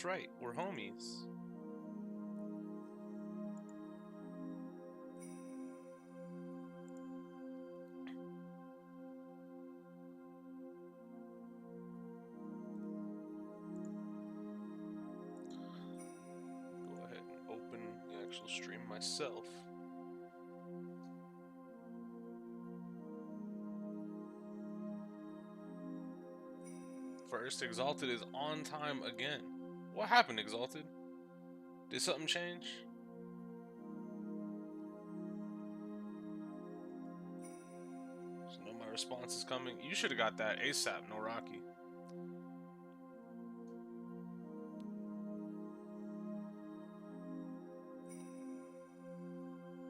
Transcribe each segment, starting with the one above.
That's right, we're homies. Go ahead and open the actual stream myself. First, Exalted is on time again. What happened, Exalted? Did something change? So no, my response is coming. You should have got that ASAP, no Rocky.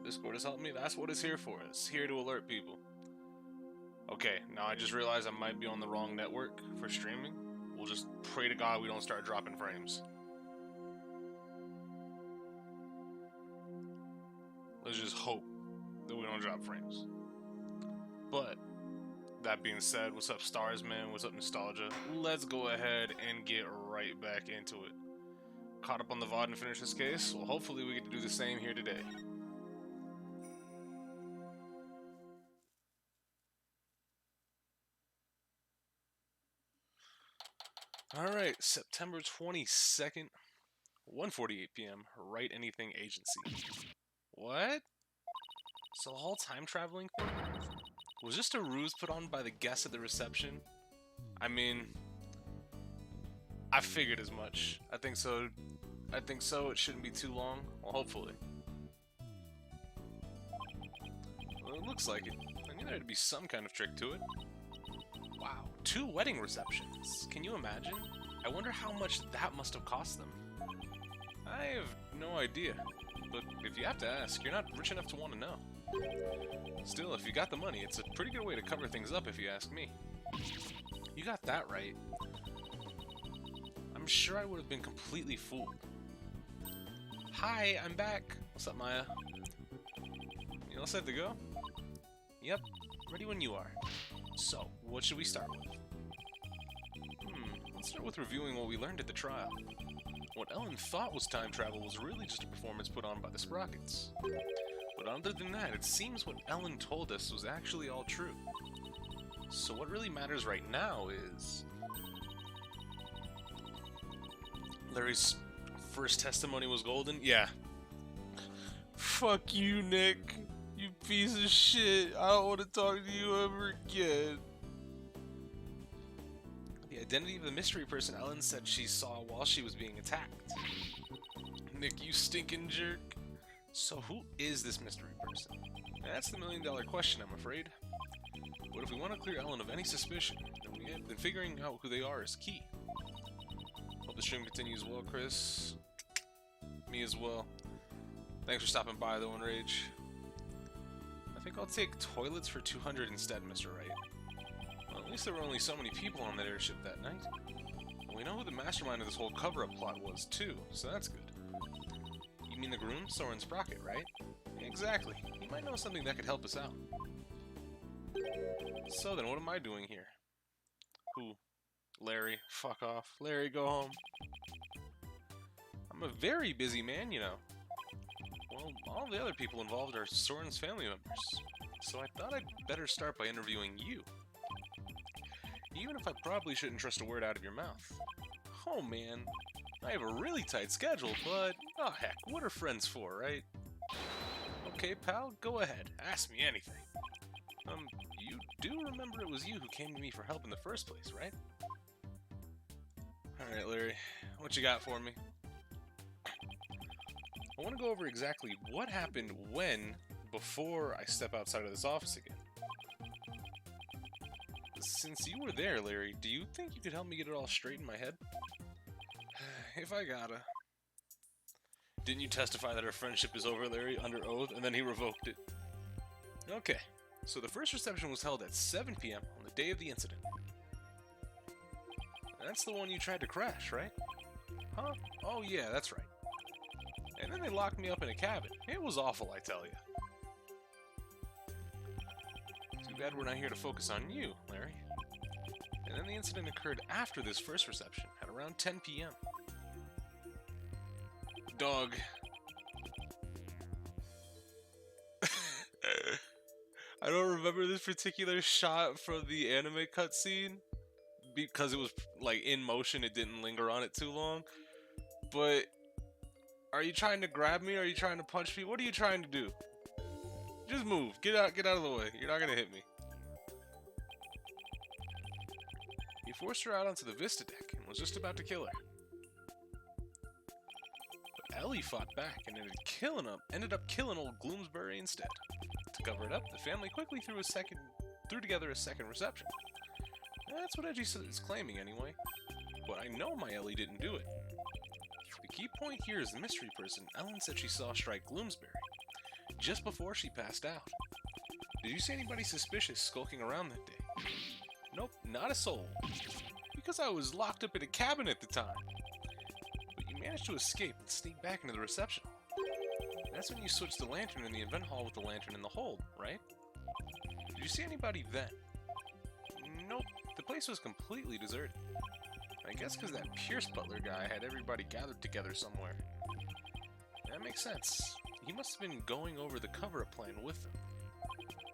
Discord has helped me. That's what it's here for. It's here to alert people. Okay, now I just realized I might be on the wrong network for streaming. We'll just pray to God we don't start dropping frames. Let's just hope that we don't drop frames. But, that being said, what's up Starsman, what's up Nostalgia? Let's go ahead and get right back into it. Caught up on the VOD and finish this case? Well, hopefully we get to do the same here today. Alright, September 22nd, 1:48 p.m. Write Anything Agency. What? So the whole time traveling thing? Was just a ruse put on by the guests at the reception? I mean, I figured as much. I think so. It shouldn't be too long. Well, hopefully. Well, it looks like it. I knew there'd be some kind of trick to it. Wow, 2 wedding receptions. Can you imagine? I wonder how much that must have cost them. I have no idea. But if you have to ask, you're not rich enough to want to know. Still, if you got the money, it's a pretty good way to cover things up if you ask me. You got that right. I'm sure I would have been completely fooled. Hi, I'm back. What's up, Maya? You all set to go? Yep, ready when you are. So, what should we start with? Let's start with reviewing what we learned at the trial. What Ellen thought was time travel was really just a performance put on by the Sprockets. But other than that, it seems what Ellen told us was actually all true. So what really matters right now is... Larry's first testimony was golden? Yeah. Fuck you, Nick. You piece of shit. I don't want to talk to you ever again. The identity of the mystery person Ellen said she saw while she was being attacked. Nick, you stinking jerk. So who is this mystery person? That's the million-dollar question, I'm afraid. But if we want to clear Ellen of any suspicion, then figuring out who they are is key. Hope the stream continues well, Chris. Me as well. Thanks for stopping by, though, Enrage. I think I'll take toilets for 200 instead, Mr. Wright. Well, at least there were only so many people on that airship that night. And we know who the mastermind of this whole cover-up plot was, too, so that's good. You mean the groom, Soren Sprocket, right? Exactly. He might know something that could help us out. So then, what am I doing here? Who? Larry. Fuck off. Larry, go home. I'm a very busy man, you know. Well, all the other people involved are Soren's family members. So I thought I'd better start by interviewing you. Even if I probably shouldn't trust a word out of your mouth. Oh man, I have a really tight schedule, but oh heck, what are friends for, right? Okay, pal, go ahead, ask me anything. You do remember it was you who came to me for help in the first place, right? Alright, Larry, what you got for me? I want to go over exactly what happened when, before I step outside of this office again. Since you were there, Larry, do you think you could help me get it all straight in my head? If I gotta. Didn't you testify that our friendship is over, Larry, under oath, and then he revoked it? Okay, so the first reception was held at 7 p.m. on the day of the incident. That's the one you tried to crash, right? Huh? Oh yeah, that's right. And then they locked me up in a cabin. It was awful, I tell you. Too bad we're not here to focus on you, Larry. And then the incident occurred after this first reception, at around 10 p.m. dog. I don't remember this particular shot from the anime cutscene because it was like in motion. It didn't linger on it too long. But are you trying to grab me? Or are you trying to punch me? What are you trying to do? Just move. Get out of the way. You're not gonna hit me. He forced her out onto the Vista deck and was just about to kill her. But Ellie fought back and ended up killing old Gloomsbury instead. To cover it up, the family quickly threw together a second reception. That's what Edgy is claiming anyway. But I know my Ellie didn't do it. The key point here is the mystery person Ellen said she saw strike Gloomsbury just before she passed out. Did you see anybody suspicious skulking around that day? Nope, not a soul. Because I was locked up in a cabin at the time. But you managed to escape and sneak back into the reception hall. That's when you switched the lantern in the event hall with the lantern in the hold, right? Did you see anybody then? Nope, the place was completely deserted. I guess because that Pierce Butler guy had everybody gathered together somewhere. That makes sense. He must have been going over the cover-up plan with them.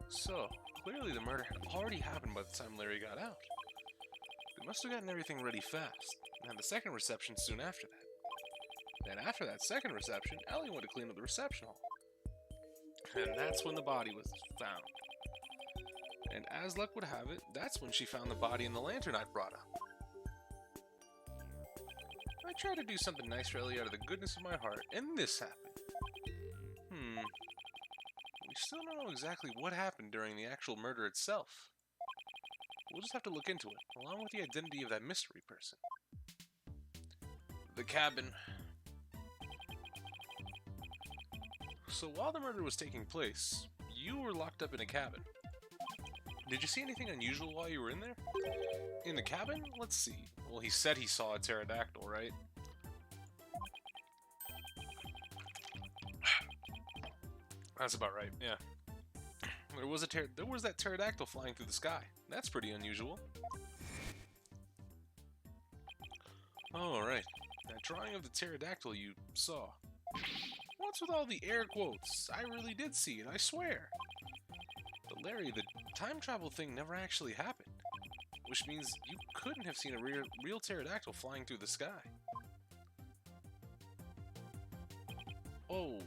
So, clearly the murder had already happened by the time Larry got out. They must have gotten everything ready fast, and had the second reception soon after that. Then after that second reception, Ellie went to clean up the reception hall. And that's when the body was found. And as luck would have it, that's when she found the body in the lantern I brought up. I tried to do something nice for Ellie out of the goodness of my heart, and this happened. We still don't know exactly what happened during the actual murder itself. We'll just have to look into it, along with the identity of that mystery person. The cabin. So while the murder was taking place, you were locked up in a cabin. Did you see anything unusual while you were in there? In the cabin? Let's see. Well, he said he saw a pterodactyl, right? That's about right, yeah. There was that pterodactyl flying through the sky. That's pretty unusual. Oh, right. That drawing of the pterodactyl you saw. What's with all the air quotes? I really did see it, I swear. But Larry, the time travel thing never actually happened. Which means you couldn't have seen a real pterodactyl flying through the sky. Oh.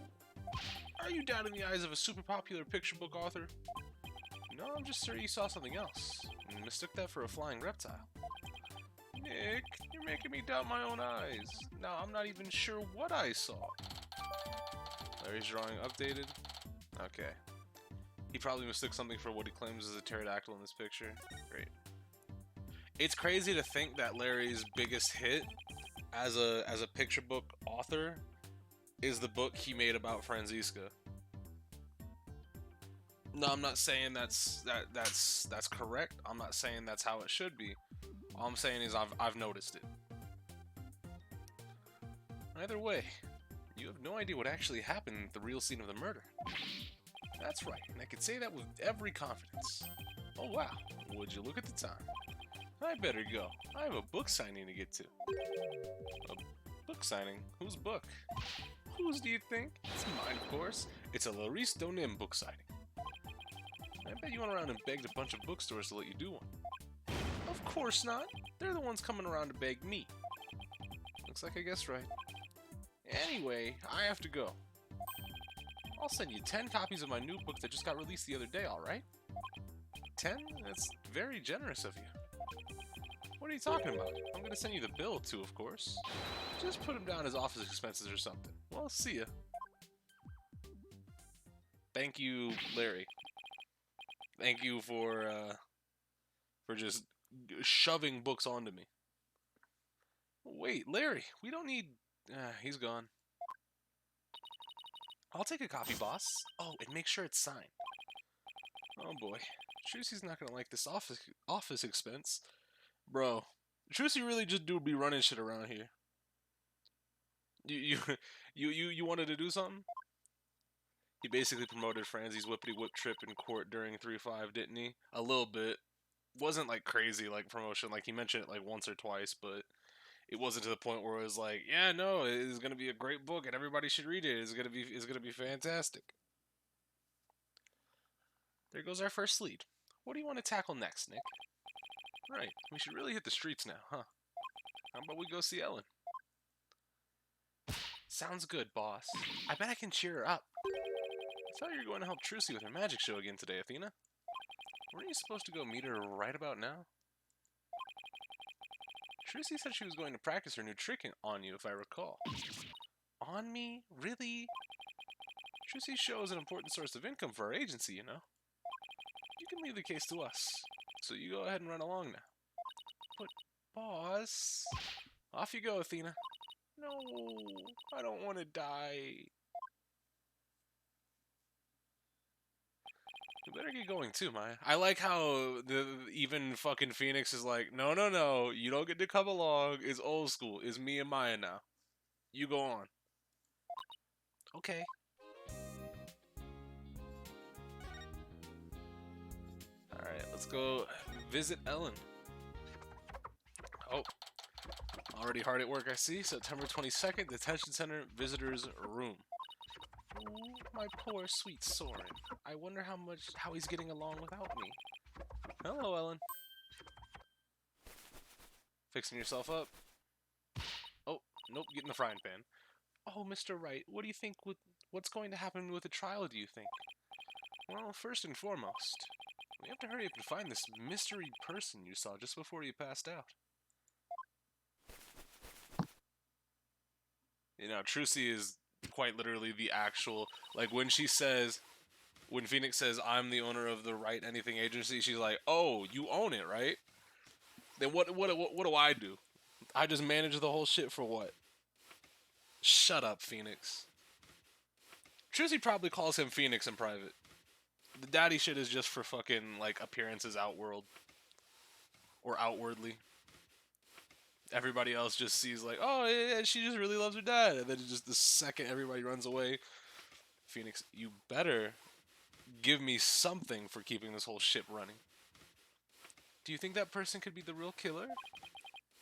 Are you doubting the eyes of a super popular picture book author? No, I'm just sure you saw something else, and mistook that for a flying reptile. Nick, you're making me doubt my own eyes. Now I'm not even sure what I saw. Larry's drawing updated. Okay. He probably mistook something for what he claims is a pterodactyl in this picture. Great. It's crazy to think that Larry's biggest hit as a picture book author is the book he made about Franziska. No, I'm not saying that's correct. I'm not saying that's how it should be. All I'm saying is I've noticed it. Either way, you have no idea what actually happened at the real scene of the murder. That's right, and I can say that with every confidence. Oh wow, would you look at the time? I better go. I have a book signing to get to. A book signing? Whose book? Whose do you think? It's mine, of course. It's a Laurice Donim book signing. I bet you went around and begged a bunch of bookstores to let you do one. Of course not. They're the ones coming around to beg me. Looks like I guessed right. Anyway, I have to go. I'll send you 10 copies of my new book that just got released the other day, alright? 10? That's very generous of you. What are you talking about? I'm gonna send you the bill too, of course. Just put them down as office expenses or something. Well, see ya. Thank you, Larry. Thank you for just shoving books onto me. Wait, Larry, we don't need... he's gone. I'll take a copy, boss. Oh, and make sure it's signed. Oh boy. Trucy's not gonna like this office expense. Bro, Trucy really just do be running shit around here. You wanted to do something? He basically promoted Franzi's whippity-whip trip in court during 3-5, didn't he? A little bit. Wasn't like crazy like promotion, like he mentioned it like once or twice, but It wasn't to the point where it was like, yeah, no, it's gonna be a great book and everybody should read it. It's gonna be fantastic. There goes our first lead. What do you want to tackle next, Nick? Right, we should really hit the streets now, huh? How about we go see Ellen? Sounds good, boss. I bet I can cheer her up. I thought you were going to help Trucy with her magic show again today, Athena. Weren't you supposed to go meet her right about now? Trucy said she was going to practice her new trick on you, if I recall. On me? Really? Trucy's show is an important source of income for our agency, you know. You can leave the case to us. So you go ahead and run along now. But, boss... Off you go, Athena. No, I don't want to die. You better get going too, Maya. I like how even fucking Phoenix is like, no, no, no, you don't get to come along. It's old school. It's me and Maya now. You go on. Okay. Alright, let's go visit Ellen. Oh. Already hard at work, I see. September 22nd, Detention Center Visitors Room. Ooh, my poor sweet Soren. I wonder how he's getting along without me. Hello, Ellen. Fixing yourself up? Oh, nope, get in the frying pan. Oh, Mr. Wright, what do you think what's going to happen with the trial, do you think? Well, first and foremost, we have to hurry up and find this mystery person you saw just before you passed out. You know, Trucy is quite literally the actual, like, when Phoenix says, I'm the owner of the Wright Anything Agency, she's like, oh, you own it, right? Then what do I do? I just manage the whole shit for what? Shut up, Phoenix. Trucy probably calls him Phoenix in private. The daddy shit is just for fucking, like, appearances outworld. Or outwardly. Everybody else just sees like, oh, yeah, she just really loves her dad. And then just the second everybody runs away, Phoenix, you better give me something for keeping this whole ship running. Do you think that person could be the real killer?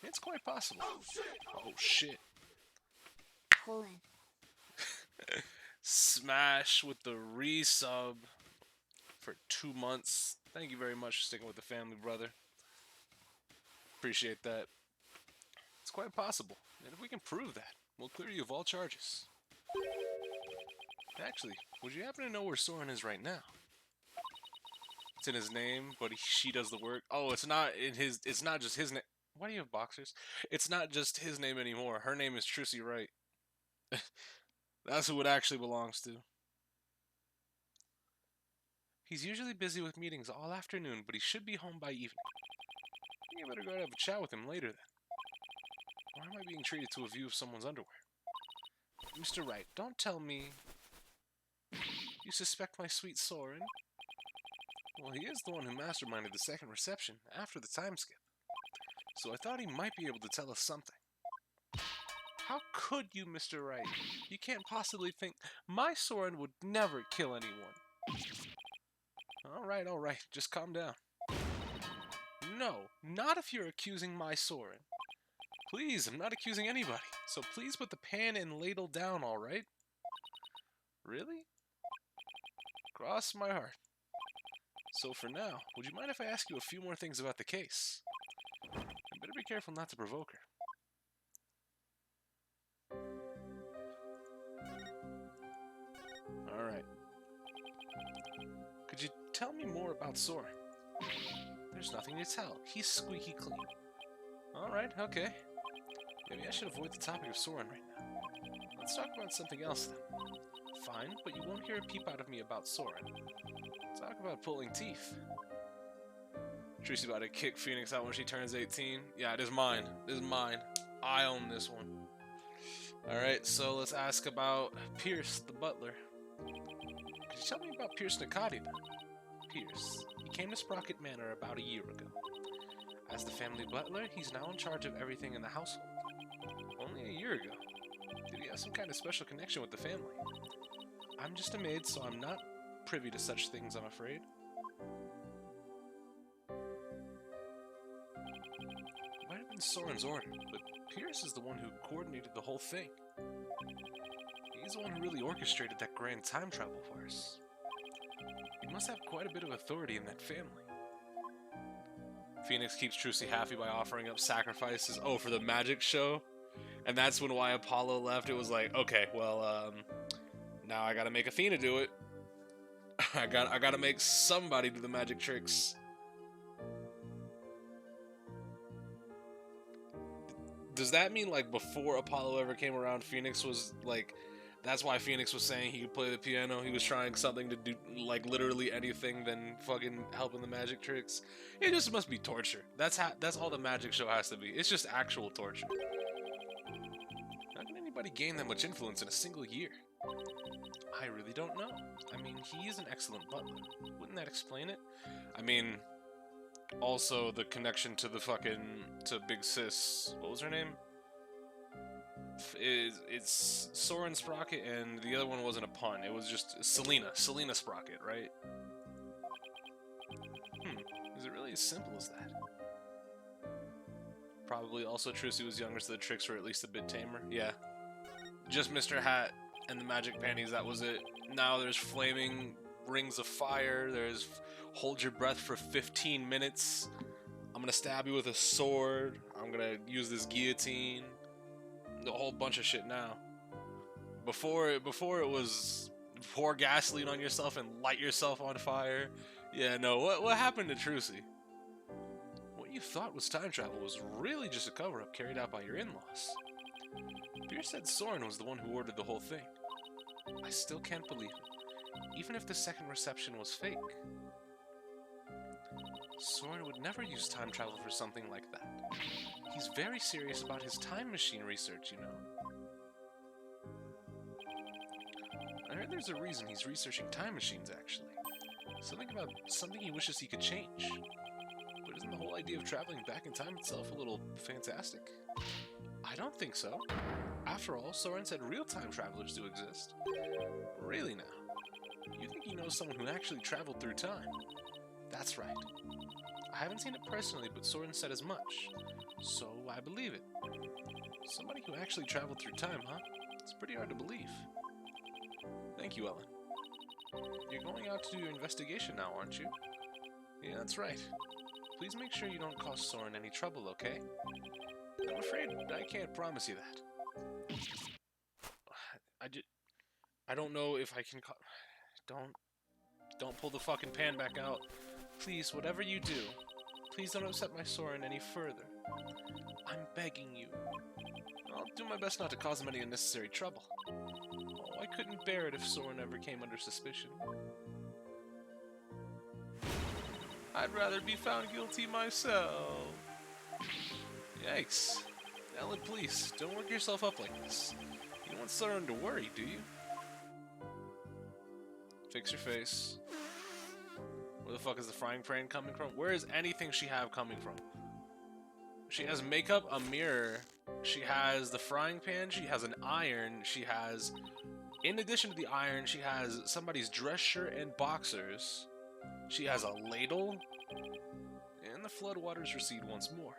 It's quite possible. Oh, shit. Oh, shit. Smash with the resub for 2 months. Thank you very much for sticking with the family, brother. Appreciate that. It's quite possible, and if we can prove that, we'll clear you of all charges. Actually, would you happen to know where Soren is right now? It's in his name, but she does the work. Oh, it's not just his name. Why do you have boxers? It's not just his name anymore. Her name is Trucy Wright. That's who it actually belongs to. He's usually busy with meetings all afternoon, but he should be home by evening. I think I better go have a chat with him later then. Why am I being treated to a view of someone's underwear? Mr. Wright, don't tell me you suspect my sweet Soren. Well, he is the one who masterminded the second reception after the time skip. So I thought he might be able to tell us something. How could you, Mr. Wright? You can't possibly think my Soren would never kill anyone. All right, just calm down. No, not if you're accusing my Soren. Please, I'm not accusing anybody, so please put the pan and ladle down, alright? Really? Cross my heart. So for now, would you mind if I ask you a few more things about the case? You better be careful not to provoke her. Alright. Could you tell me more about Soren? There's nothing to tell. He's squeaky clean. Alright, okay. Maybe I should avoid the topic of Soren right now. Let's talk about something else then. Fine, but you won't hear a peep out of me about Soren. Talk about pulling teeth. Trucy's about to kick Phoenix out when she turns 18. Yeah, it is mine. This is mine. I own this one. Alright, so let's ask about Pierce, the butler. Could you tell me about Pierce Nakati then? Pierce. He came to Sprocket Manor about a year ago. As the family butler, he's now in charge of everything in the household. Only a year ago. Did he have some kind of special connection with the family? I'm just a maid, so I'm not privy to such things, I'm afraid. It might have been following Soren's order, but Pierce is the one who coordinated the whole thing. He's the one who really orchestrated that grand time travel farce. He must have quite a bit of authority in that family. Phoenix keeps Trucy happy by offering up sacrifices. Oh, for the magic show? And that's when why Apollo left. It was like, okay, well, now I gotta make Athena do it. I gotta make somebody do the magic tricks. Does that mean, like, before Apollo ever came around, Phoenix was, like, that's why Phoenix was saying he could play the piano? He was trying something to do, like, literally anything than fucking helping the magic tricks? It just must be torture. That's all the magic show has to be. It's just actual torture. How can anybody gain that much influence in a single year? I really don't know. I mean, he is an excellent butler. Wouldn't that explain it? I mean, also the connection to the fucking, to Big Sis, what was her name? It's Soren Sprocket, and the other one wasn't a pun. It was just Selena Sprocket, right? Is it really as simple as that? Probably also Trucy was younger, so the tricks were at least a bit tamer. Yeah. Just Mr. Hat and the magic panties, that was it. Now there's flaming rings of fire, there's hold your breath for 15 minutes. I'm gonna stab you with a sword. I'm gonna use this guillotine. A whole bunch of shit now. Before it was pour gasoline on yourself and light yourself on fire. Yeah, no, what happened to Trucy? What you thought was time travel was really just a cover-up carried out by your in-laws. Pierce said Soren was the one who ordered the whole thing. I still can't believe it, even if the second reception was fake. Soren would never use time travel for something like that. He's very serious about his time machine research, you know. I heard there's a reason he's researching time machines, actually. Something he wishes he could change. But isn't the whole idea of traveling back in time itself a little fantastic? I don't think so. After all, Soren said real time travelers do exist. Really now? You think he knows someone who actually traveled through time? That's right. I haven't seen it personally, but Soren said as much. So I believe it. Somebody who actually traveled through time, huh? It's pretty hard to believe. Thank you, Ellen. You're going out to do your investigation now, aren't you? Yeah, that's right. Please make sure you don't cause Soren any trouble, okay? I'm afraid I can't promise you that. I don't know if I can Don't pull the fucking pan back out. Please, whatever you do, please don't upset my Soren any further. I'm begging you. I'll do my best not to cause him any unnecessary trouble. Oh, I couldn't bear it if Soren ever came under suspicion. I'd rather be found guilty myself. Yikes. Ellen, please, don't work yourself up like this. You don't want Soren to worry, do you? Fix your face. Where the fuck is the frying pan coming from? Where is anything she have coming from? She has makeup, a mirror. She has the frying pan. She has an iron. She has, in addition to the iron, she has somebody's dress shirt and boxers. She has a ladle. And the floodwaters recede once more.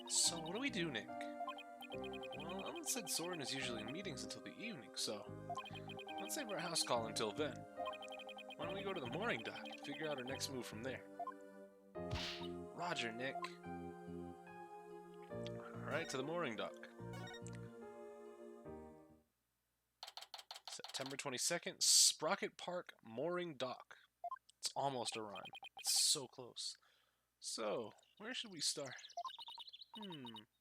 So what do we do, Nick? Well, Ellen said Soren is usually in meetings until the evening, so let's save our house call until then. Why don't we go to the mooring dock and figure out our next move from there? Roger, Nick. Alright, to the mooring dock. September 22nd, Sprocket Park Mooring Dock. It's almost a rhyme. It's so close. So, where should we start?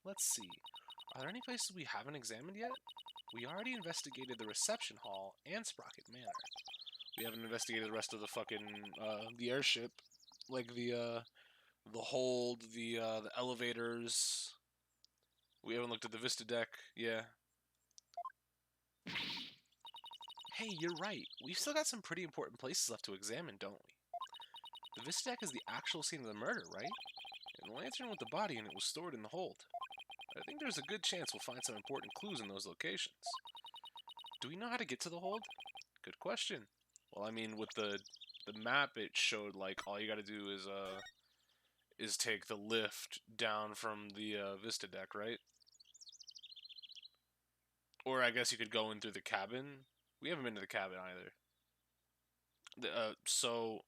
Let's see. Are there any places we haven't examined yet? We already investigated the reception hall and Sprocket Manor. We haven't investigated the rest of the fucking, the airship. Like the hold, the elevators. We haven't looked at the Vista deck. Yeah. Hey, you're right. We've still got some pretty important places left to examine, don't we? The Vista deck is the actual scene of the murder, right? And the lantern with the body in it was stored in the hold. I think there's a good chance we'll find some important clues in those locations. Do we know how to get to the hold? Good question. Well, I mean, with the map, it showed, like, all you gotta do is take the lift down from the Vista deck, right? Or I guess you could go in through the cabin. We haven't been to the cabin either. So,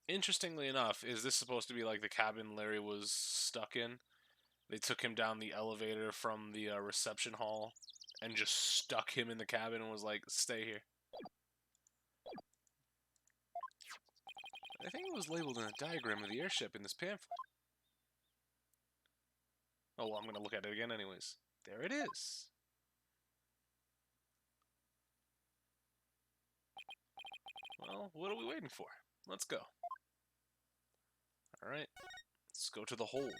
interestingly enough, is this supposed to be like the cabin Larry was stuck in? They took him down the elevator from the reception hall and just stuck him in the cabin and was like, stay here. I think it was labeled in a diagram of the airship in this pamphlet. Oh, well, I'm going to look at it again anyways. There it is. Well, what are we waiting for? Let's go. Alright. Let's go to the hold.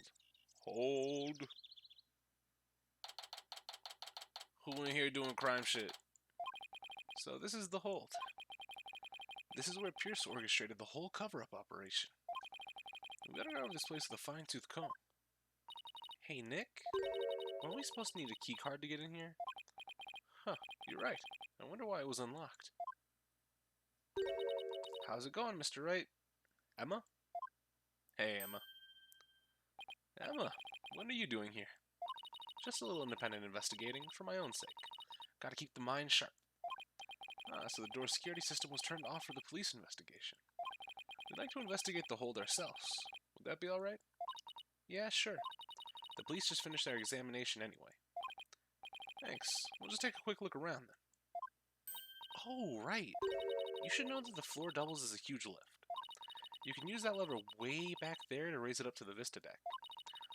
Hold. Who in here doing crime shit? So this is the hold. This is where Pierce orchestrated the whole cover-up operation. We better go over this place with a fine-tooth comb. Hey, Nick? Weren't we supposed to need a key card to get in here? Huh, you're right. I wonder why it was unlocked. How's it going, Mr. Wright? Emma? Hey, Emma. Emma, what are you doing here? Just a little independent investigating, for my own sake. Gotta keep the mind sharp. So the door security system was turned off for the police investigation. We'd like to investigate the hold ourselves. Would that be alright? Yeah, sure. The police just finished their examination anyway. Thanks. We'll just take a quick look around then. Oh, right. You should know that the floor doubles as a huge lift. You can use that lever way back there to raise it up to the Vista deck.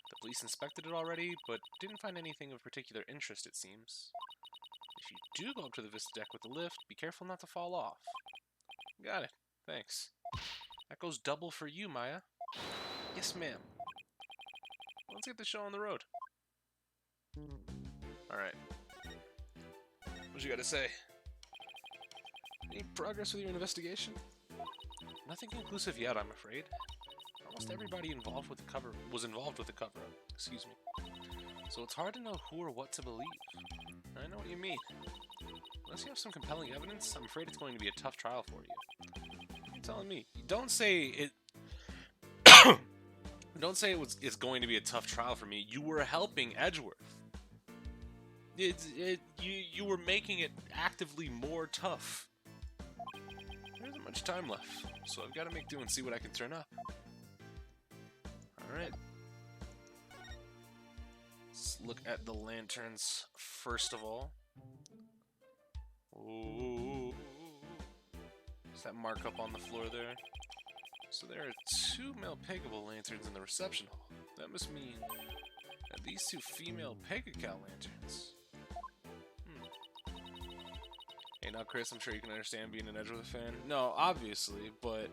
The police inspected it already, but didn't find anything of particular interest, it seems. If you do go up to the Vista deck with the lift, be careful not to fall off. Got it. Thanks. That goes double for you, Maya. Yes, ma'am. Let's get the show on the road. Alright. What you gotta say? Any progress with your investigation? Nothing conclusive yet, I'm afraid. Almost everybody involved with the cover was involved with the cover-up. Excuse me. So it's hard to know who or what to believe. I know what you mean. Unless you have some compelling evidence, I'm afraid it's going to be a tough trial for you. You're telling me. Don't say it. Don't say it's going to be a tough trial for me. You were helping Edgeworth. You were making it actively more tough. There isn't much time left, so I've got to make do and see what I can turn up. Alright. Let's look at the lanterns first of all. Ooh. Is that mark up on the floor there? So there are 2 male peggable lanterns in the reception hall. That must mean that these 2 female Pegacal lanterns. Hey, now Chris, I'm sure you can understand being an Edgeworth fan. No, obviously, but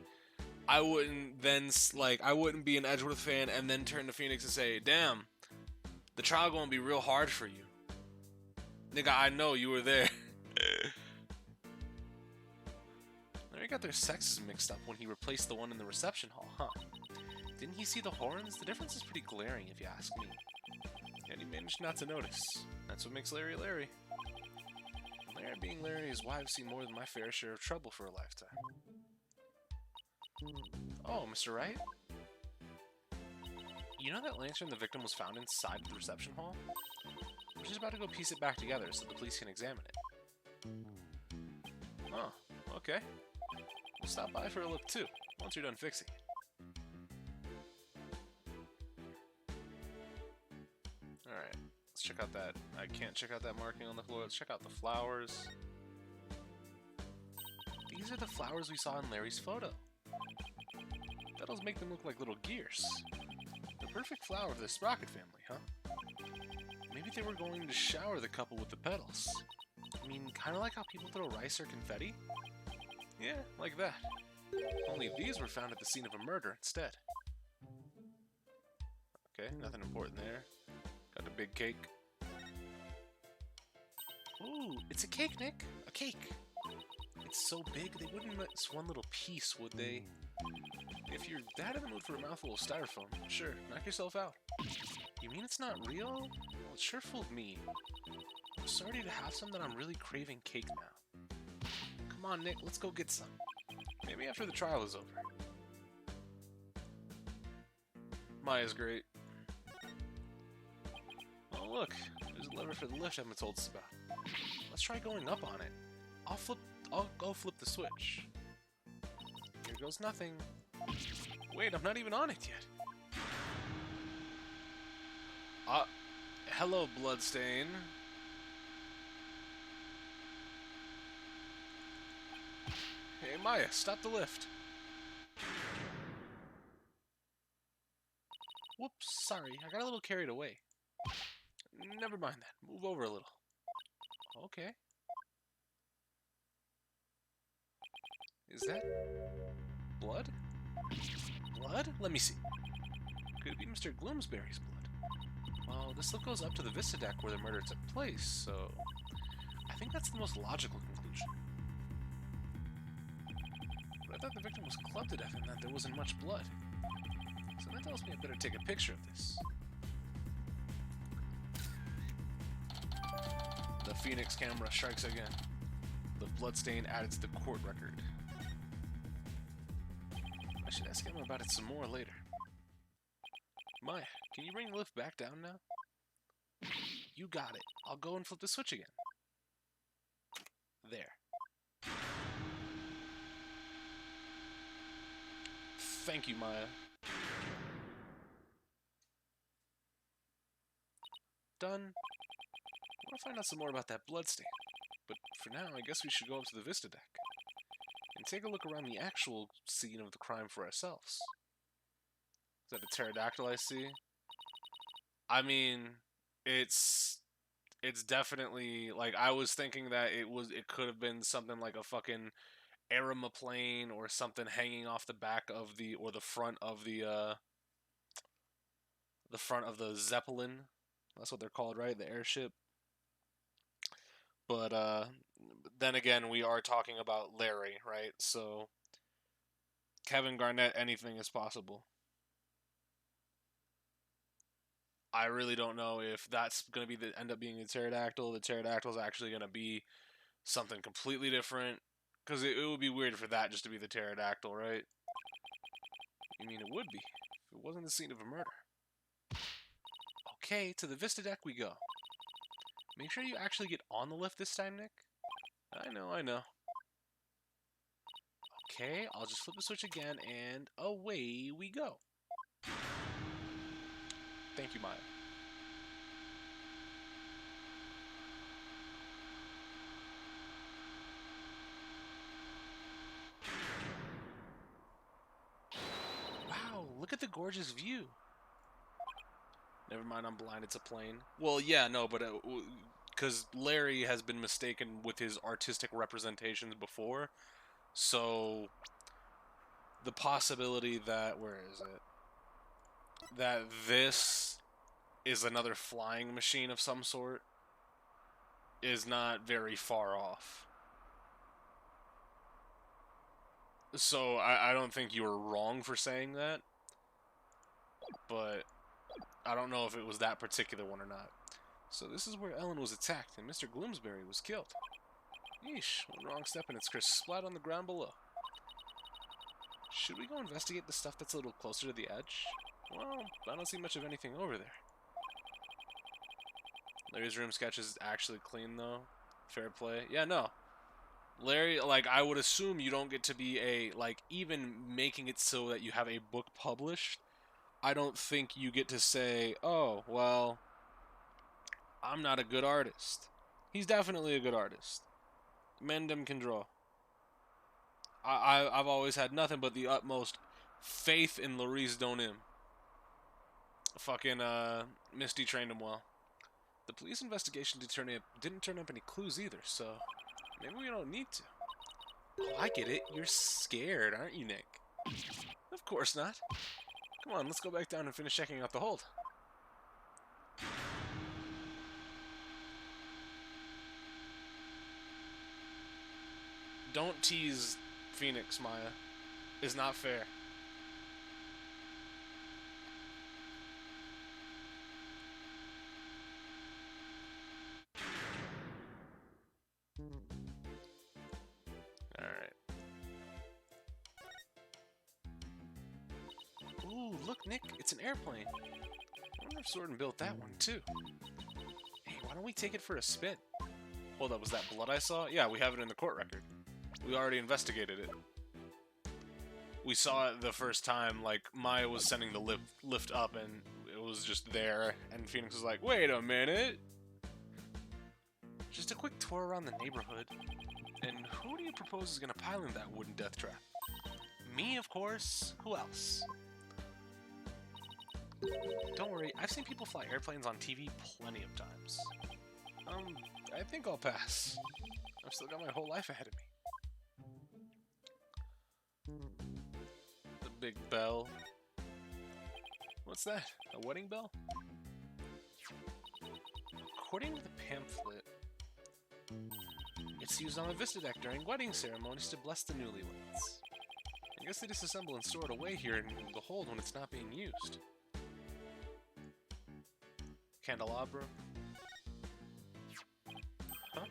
I wouldn't then, I wouldn't be an Edgeworth fan and then turn to Phoenix and say, damn, the trial gonna be real hard for you. Nigga, I know you were there. Larry got their sexes mixed up when he replaced the one in the reception hall, huh? Didn't he see the horns? The difference is pretty glaring, if you ask me. And he managed not to notice. That's what makes Larry Larry. Larry being Larry is why I've seen more than my fair share of trouble for a lifetime. Oh, Mr. Wright? You know that lantern the victim was found inside the reception hall? I'm just about to go piece it back together so the police can examine it. Oh, okay. We'll stop by for a look too, once you're done fixing it. Alright, let's check out that. I can't check out that marking on the floor. Let's check out the flowers. These are the flowers we saw in Larry's photo. Petals make them look like little gears. The perfect flower for the Sprocket family, huh? Maybe they were going to shower the couple with the petals. I mean, kind of like how people throw rice or confetti? Yeah, like that. Only these were found at the scene of a murder instead. Okay, nothing important there. Got a big cake. Ooh, it's a cake, Nick! A cake! It's so big, they wouldn't miss one little piece, would they? If you're that in the mood for a mouthful of styrofoam, sure, knock yourself out. You mean it's not real? Well, it sure fooled me. I'm sorry to have some that I'm really craving cake now. Come on, Nick, let's go get some. Maybe after the trial is over. Maya's great. Oh look, there's a lever for the lift I've been told us about. Let's try going up on it. I'll go flip the switch. Here goes nothing. Wait, I'm not even on it yet. Hello, Bloodstain. Hey, Maya, stop the lift. Whoops, sorry, I got a little carried away. Never mind that. Move over a little. Okay. Is that blood? Blood? Let me see. Could it be Mr. Gloomsbury's blood? Well, this lift goes up to the Vista deck where the murder took place, so I think that's the most logical conclusion. But I thought the victim was clubbed to death and that there wasn't much blood. So that tells me I better take a picture of this. The Phoenix camera strikes again. The bloodstain added to the court record. I should ask him about it some more later. Maya, can you bring the lift back down now? You got it. I'll go and flip the switch again. There. Thank you, Maya. Done. I want to find out some more about that bloodstain. But for now, I guess we should go up to the Vista deck and take a look around the actual scene of the crime for ourselves. Is that a pterodactyl I see? I mean, it's definitely, like, I was thinking that it could have been something like a fucking aeroplane or something hanging off the back of the front of the front of the Zeppelin. That's what they're called, right? The airship. But then again, we are talking about Larry, right? So Kevin Garnett, anything is possible. I really don't know if that's going to be end up being a pterodactyl. The pterodactyl is actually going to be something completely different. Because it would be weird for that just to be the pterodactyl, right? I mean, it would be if it wasn't the scene of a murder. Okay, to the Vista deck we go. Make sure you actually get on the lift this time, Nick. I know. Okay, I'll just flip the switch again, and away we go. Thank you, Maya. Wow, look at the gorgeous view. Never mind, I'm blind, it's a plane. Well, yeah, no, but because Larry has been mistaken with his artistic representations before, so the possibility that, where is it? That this is another flying machine of some sort is not very far off. So I don't think you were wrong for saying that, but I don't know if it was that particular one or not. So this is where Ellen was attacked and Mr. Gloomsbury was killed. Yeesh, one wrong step and it's splat on the ground below. Should we go investigate the stuff that's a little closer to the edge? Well, I don't see much of anything over there. Larry's room sketch is actually clean, though. Fair play. Yeah, no. Larry, like, I would assume you don't get to be even making it so that you have a book published, I don't think you get to say, oh, well, I'm not a good artist. He's definitely a good artist. Mendham can draw. I've always had nothing but the utmost faith in Laurice Donim. Fucking, Misty trained him well. The police investigation didn't turn up any clues either, so maybe we don't need to. Oh, I get it. You're scared, aren't you, Nick? Of course not. Come on, let's go back down and finish checking out the hold. Don't tease Phoenix, Maya. It's not fair. Alright. Ooh, look, Nick, it's an airplane. I wonder if Sordon built that one, too. Hey, why don't we take it for a spin? Hold up, was that blood I saw? Yeah, we have it in the court record. We already investigated it. We saw it the first time, like, Maya was sending the lift up, and it was just there, and Phoenix was like, wait a minute! Just a quick tour around the neighborhood. And who do you propose is gonna pilot that wooden death trap? Me, of course. Who else? Don't worry, I've seen people fly airplanes on TV plenty of times. I think I'll pass. I've still got my whole life ahead of me. The big bell. What's that? A wedding bell? According to the pamphlet, it's used on the Vista deck during wedding ceremonies to bless the newlyweds. I guess they disassemble and store it away here in the hold when it's not being used. Candelabra. Huh?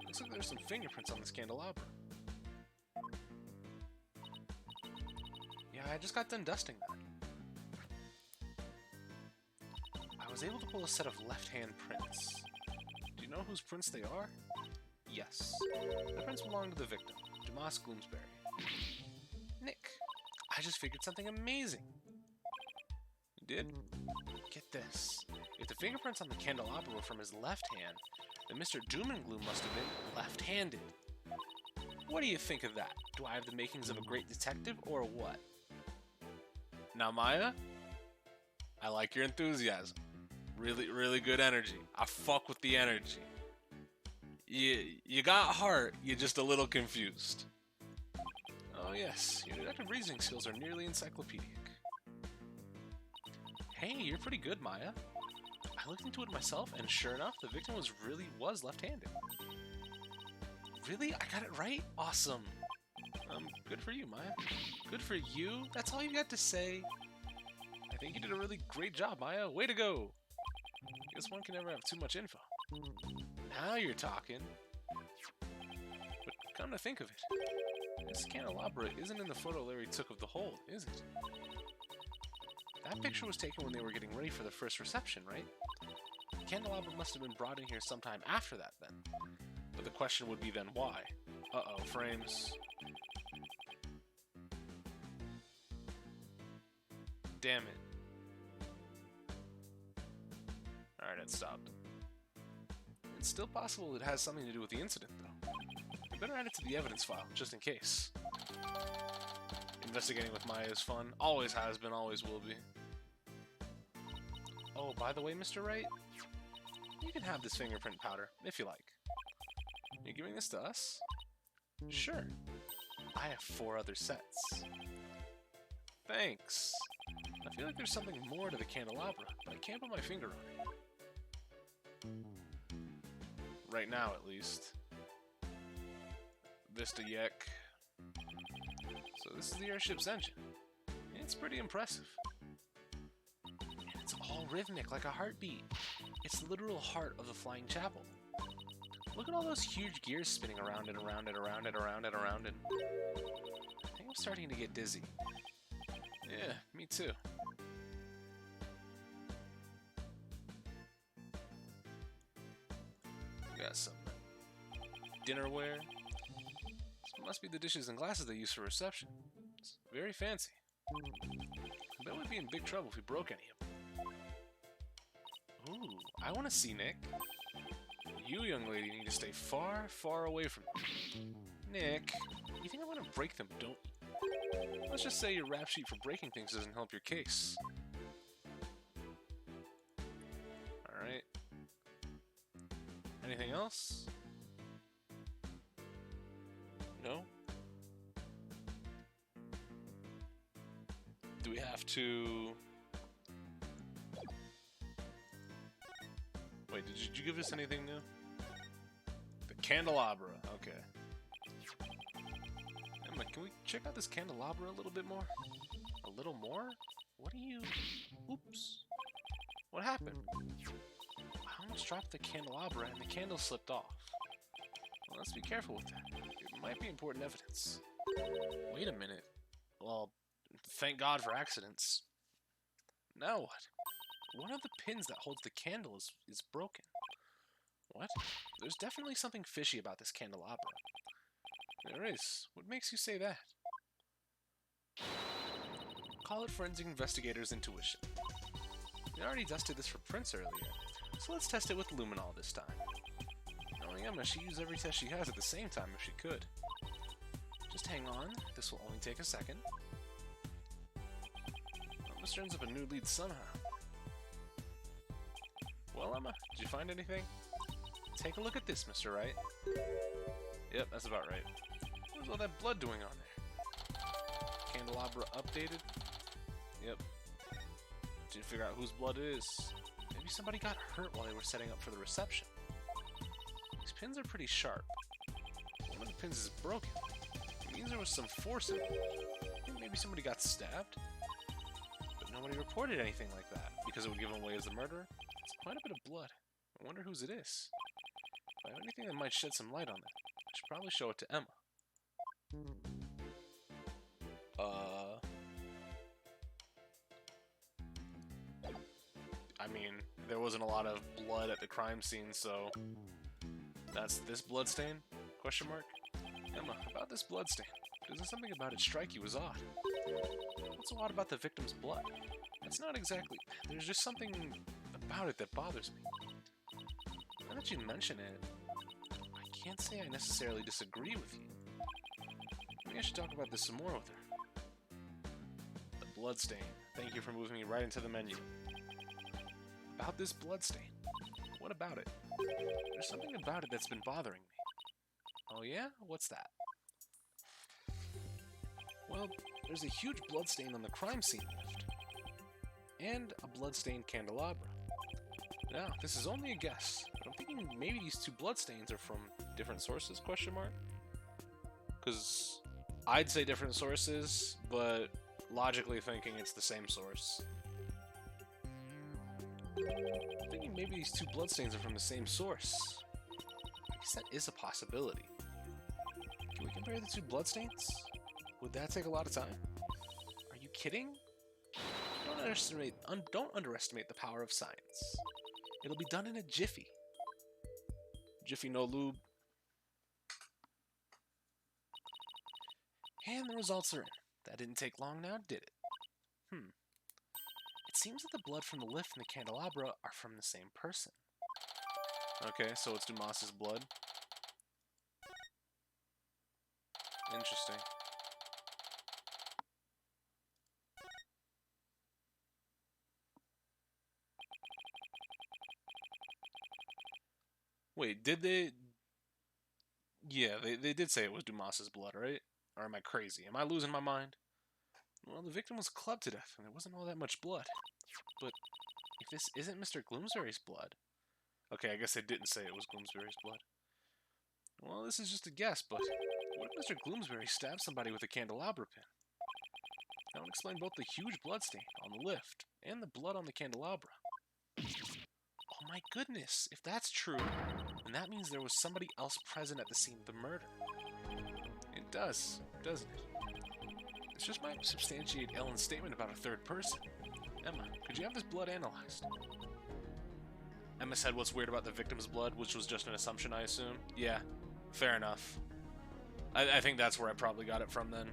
Looks like there's some fingerprints on this candelabra. Yeah, I just got done dusting that. I was able to pull a set of left-hand prints. Do you know whose prints they are? Yes. The prints belong to the victim, Dumas Gloomsbury. Nick, I just figured something amazing. You did? Get this. If the fingerprints on the candelabra were from his left hand, then Mr. Doomandgloom must have been left-handed. What do you think of that? Do I have the makings of a great detective, or what? Now, Maya, I like your enthusiasm. Really, really good energy. I fuck with the energy. You got heart, you're just a little confused. Oh yes, your deductive reasoning skills are nearly encyclopedic. Hey, you're pretty good, Maya. I looked into it myself, and sure enough, the victim was left-handed. Really? I got it right? Awesome. Good for you, Maya. Good for you? That's all you got to say? I think you did a really great job, Maya. Way to go! Guess one can never have too much info. Now you're talking. But come to think of it, this candelabra isn't in the photo Larry took of the hold, is it? That picture was taken when they were getting ready for the first reception, right? The candelabra must have been brought in here sometime after that, then. But the question would be then why? Uh-oh, frames. Damn it. Alright, it stopped. It's still possible it has something to do with the incident, though. I better add it to the evidence file, just in case. Investigating with Maya is fun. Always has been, always will be. Oh, by the way, Mr. Wright, you can have this fingerprint powder, if you like. You're giving this to us? Sure. I have 4 other sets. Thanks. I feel like there's something more to the candelabra, but I can't put my finger on it. Right now, at least. Vista Yek. So this is the airship's engine. It's pretty impressive. And it's all rhythmic, like a heartbeat. It's the literal heart of the flying chapel. Look at all those huge gears spinning around and around and around and around and around and... I think I'm starting to get dizzy. Yeah, me too. We got some dinnerware. This must be the dishes and glasses they use for reception. It's very fancy. I bet we'd be in big trouble if we broke any of them. Ooh, I want to see Nick. You, young lady, need to stay far, far away from me. Nick, you think I'm going to break them, don't you? Let's just say your rap sheet for breaking things doesn't help your case. Alright. Anything else? No? Do we have to... Wait, did you give us anything new? The candelabra, okay. Emma, can we check out this candelabra a little bit more? A little more? What are you... Oops. What happened? I almost dropped the candelabra and the candle slipped off. Well, let's be careful with that. It might be important evidence. Wait a minute. Well, thank God for accidents. Now what? One of the pins that holds the candle is broken. What? There's definitely something fishy about this candelabra. There is. What makes you say that? Call it forensic investigator's intuition. We already dusted this for prints earlier, so let's test it with luminol this time. Knowing Emma, she used every test she has at the same time if she could. Just hang on, this will only take a second. Well, this turns up a new lead somehow. Well, Emma, did you find anything? Take a look at this, Mr. Wright. Yep, that's about right. What was all that blood doing on there? Candelabra updated? Yep. Did you figure out whose blood it is? Maybe somebody got hurt while they were setting up for the reception. These pins are pretty sharp. One of the pins is broken. It means there was some force in it. I think maybe somebody got stabbed? But nobody reported anything like that, because it would give him away as the murderer. It's quite a bit of blood. I wonder whose it is. If I have anything that might shed some light on that, I should probably show it to Emma. I mean, there wasn't a lot of blood at the crime scene, so... That's this bloodstain? Question mark? Emma, about this bloodstain. Doesn't something about it strike you as odd? What's so odd about the victim's blood? It's not exactly... There's just something about it that bothers me. Now that you mention it, I can't say I necessarily disagree with you. Maybe I should talk about this some more with her. The bloodstain. Thank you for moving me right into the menu. About this bloodstain. What about it? There's something about it that's been bothering me. Oh yeah? What's that? Well, there's a huge bloodstain on the crime scene lift. And a bloodstained candelabra. Now, this is only a guess, but I'm thinking maybe these two bloodstains are from different sources, question mark? Because I'd say different sources, but logically thinking it's the same source. I'm thinking maybe these two bloodstains are from the same source. I guess that is a possibility. Can we compare the two bloodstains? Would that take a lot of time? Are you kidding? Don't underestimate the power of science. It'll be done in a jiffy. Jiffy no lube. And the results are in. That didn't take long now, did it? It seems that the blood from the lift and the candelabra are from the same person. Okay, so it's Dumas's blood. Interesting. Wait, did they... Yeah, they did say it was Dumas's blood, right? Or am I crazy? Am I losing my mind? Well, the victim was clubbed to death, and there wasn't all that much blood. But if this isn't Mr. Gloomsbury's blood... Okay, I guess they didn't say it was Gloomsbury's blood. Well, this is just a guess, but what if Mr. Gloomsbury stabbed somebody with a candelabra pin? That would explain both the huge bloodstain on the lift and the blood on the candelabra. Oh my goodness, if that's true, then that means there was somebody else present at the scene of the murder. It does, doesn't it? This just might substantiate Ellen's statement about a third person. Emma, could you have this blood analyzed? Emma said what's weird about the victim's blood, which was just an assumption, I assume. Yeah, fair enough. I think that's where I probably got it from then.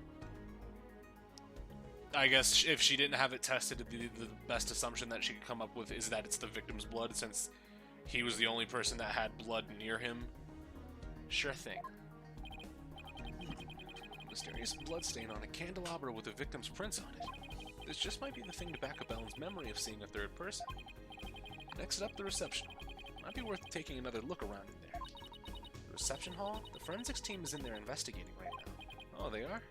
I guess if she didn't have it tested, the best assumption that she could come up with is that it's the victim's blood, since he was the only person that had blood near him. Sure thing. Mysterious bloodstain on a candelabra with the victim's prints on it. This just might be the thing to back up Ellen's memory of seeing a third person. Next up, the reception. Might be worth taking another look around in there. The reception hall? The forensics team is in there investigating right now. Oh, they are?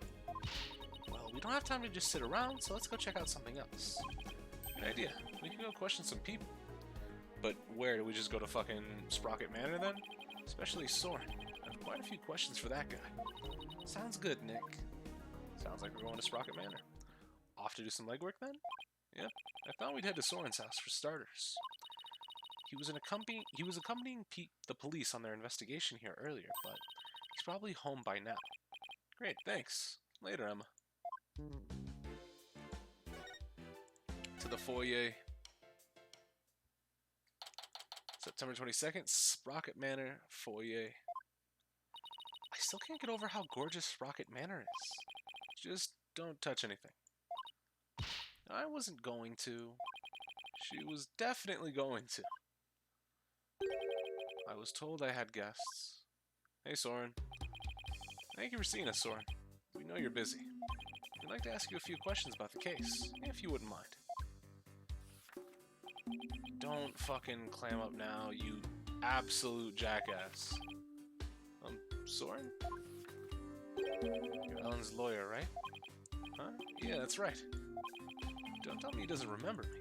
Well, we don't have time to just sit around, so let's go check out something else. Good idea. We can go question some people. But where? Do we just go to fucking Sprocket Manor then? Especially Soren. I have quite a few questions for that guy. Sounds good, Nick. Sounds like we're going to Sprocket Manor. Off to do some legwork then? Yep. I thought we'd head to Soren's house for starters. He was accompanying the police on their investigation here earlier, but he's probably home by now. Great, thanks. Later, Emma. To to the foyer. September 22nd, Sprocket Manor, foyer. I still can't get over how gorgeous Sprocket Manor is. Just don't touch anything. I wasn't going to. She was definitely going to. I was told I had guests. Hey, Soren. Thank you for seeing us, Soren. We know you're busy. We'd like to ask you a few questions about the case, if you wouldn't mind. Don't fucking clam up now, you absolute jackass. Soren? You're Ellen's lawyer, right? Huh? Yeah, that's right. Don't tell me he doesn't remember me.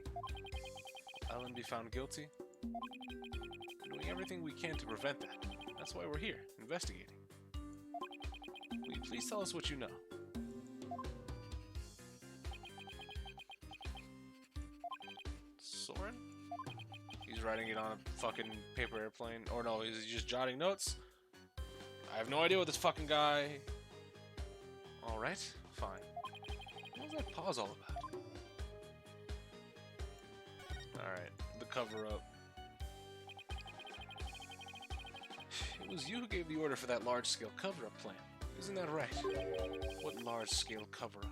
Ellen be found guilty? We're doing everything we can to prevent that. That's why we're here, investigating. Will you please tell us what you know? Soren? He's writing it on a fucking paper airplane. Or no, he's just jotting notes. I have no idea what this fucking guy... Alright, fine. What was that pause all about? Alright, the cover-up. It was you who gave the order for that large-scale cover-up plan. Isn't that right? What large-scale cover-up?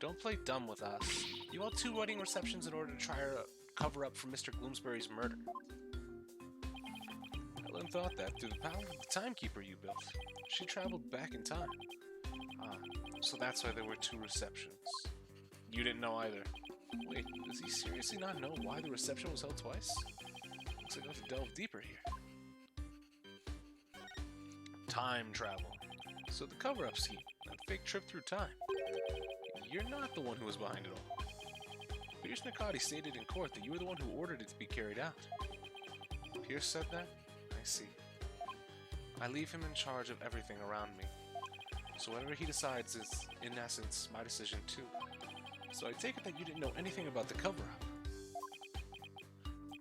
Don't play dumb with us. You held 2 wedding receptions in order to try to cover up for Mr. Gloomsbury's murder. Ellen thought that through the power of the timekeeper you built. She traveled back in time. Ah, so that's why there were 2 receptions. You didn't know either. Wait, does he seriously not know why the reception was held twice? Looks like I have to delve deeper here. Time travel. So the cover-up scheme, that fake trip through time. You're not the one who was behind it all. Pierce Nakati stated in court that you were the one who ordered it to be carried out. Pierce said that? I see. I leave him in charge of everything around me. So whatever he decides is, in essence, my decision too. So I take it that you didn't know anything about the cover-up.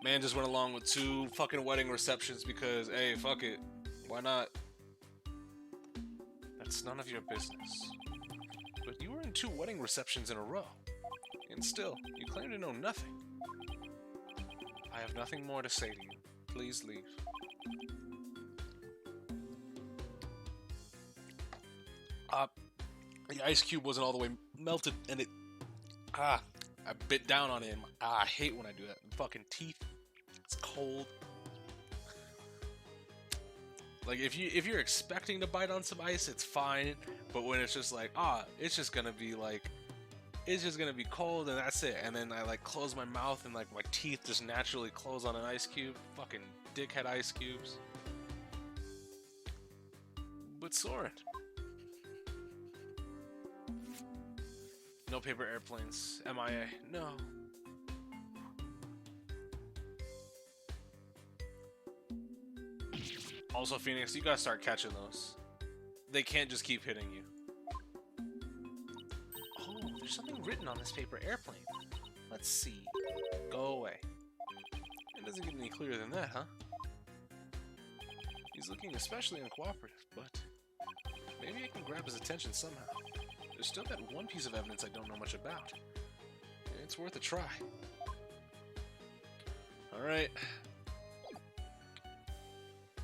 Man just went along with 2 fucking wedding receptions because, hey, fuck it. Why not? That's none of your business. But you were in 2 wedding receptions in a row. And still, you claim to know nothing. I have nothing more to say to you. Please leave. The ice cube wasn't all the way melted, and it... I bit down on it. And I hate when I do that. The fucking teeth. It's cold. Like, if you're expecting to bite on some ice, it's fine. But when it's just like, it's just gonna be like... It's just gonna be cold, and that's it. And then I, like, close my mouth, and, like, my teeth just naturally close on an ice cube. Fucking dickhead ice cubes. But Soren... No paper airplanes. MIA. No. Also, Phoenix, you gotta start catching those. They can't just keep hitting you. Oh, there's something written on this paper airplane. Let's see. Go away. It doesn't get any clearer than that, huh? He's looking especially uncooperative, but maybe I can grab his attention somehow. There's still that one piece of evidence I don't know much about. It's worth a try. Alright.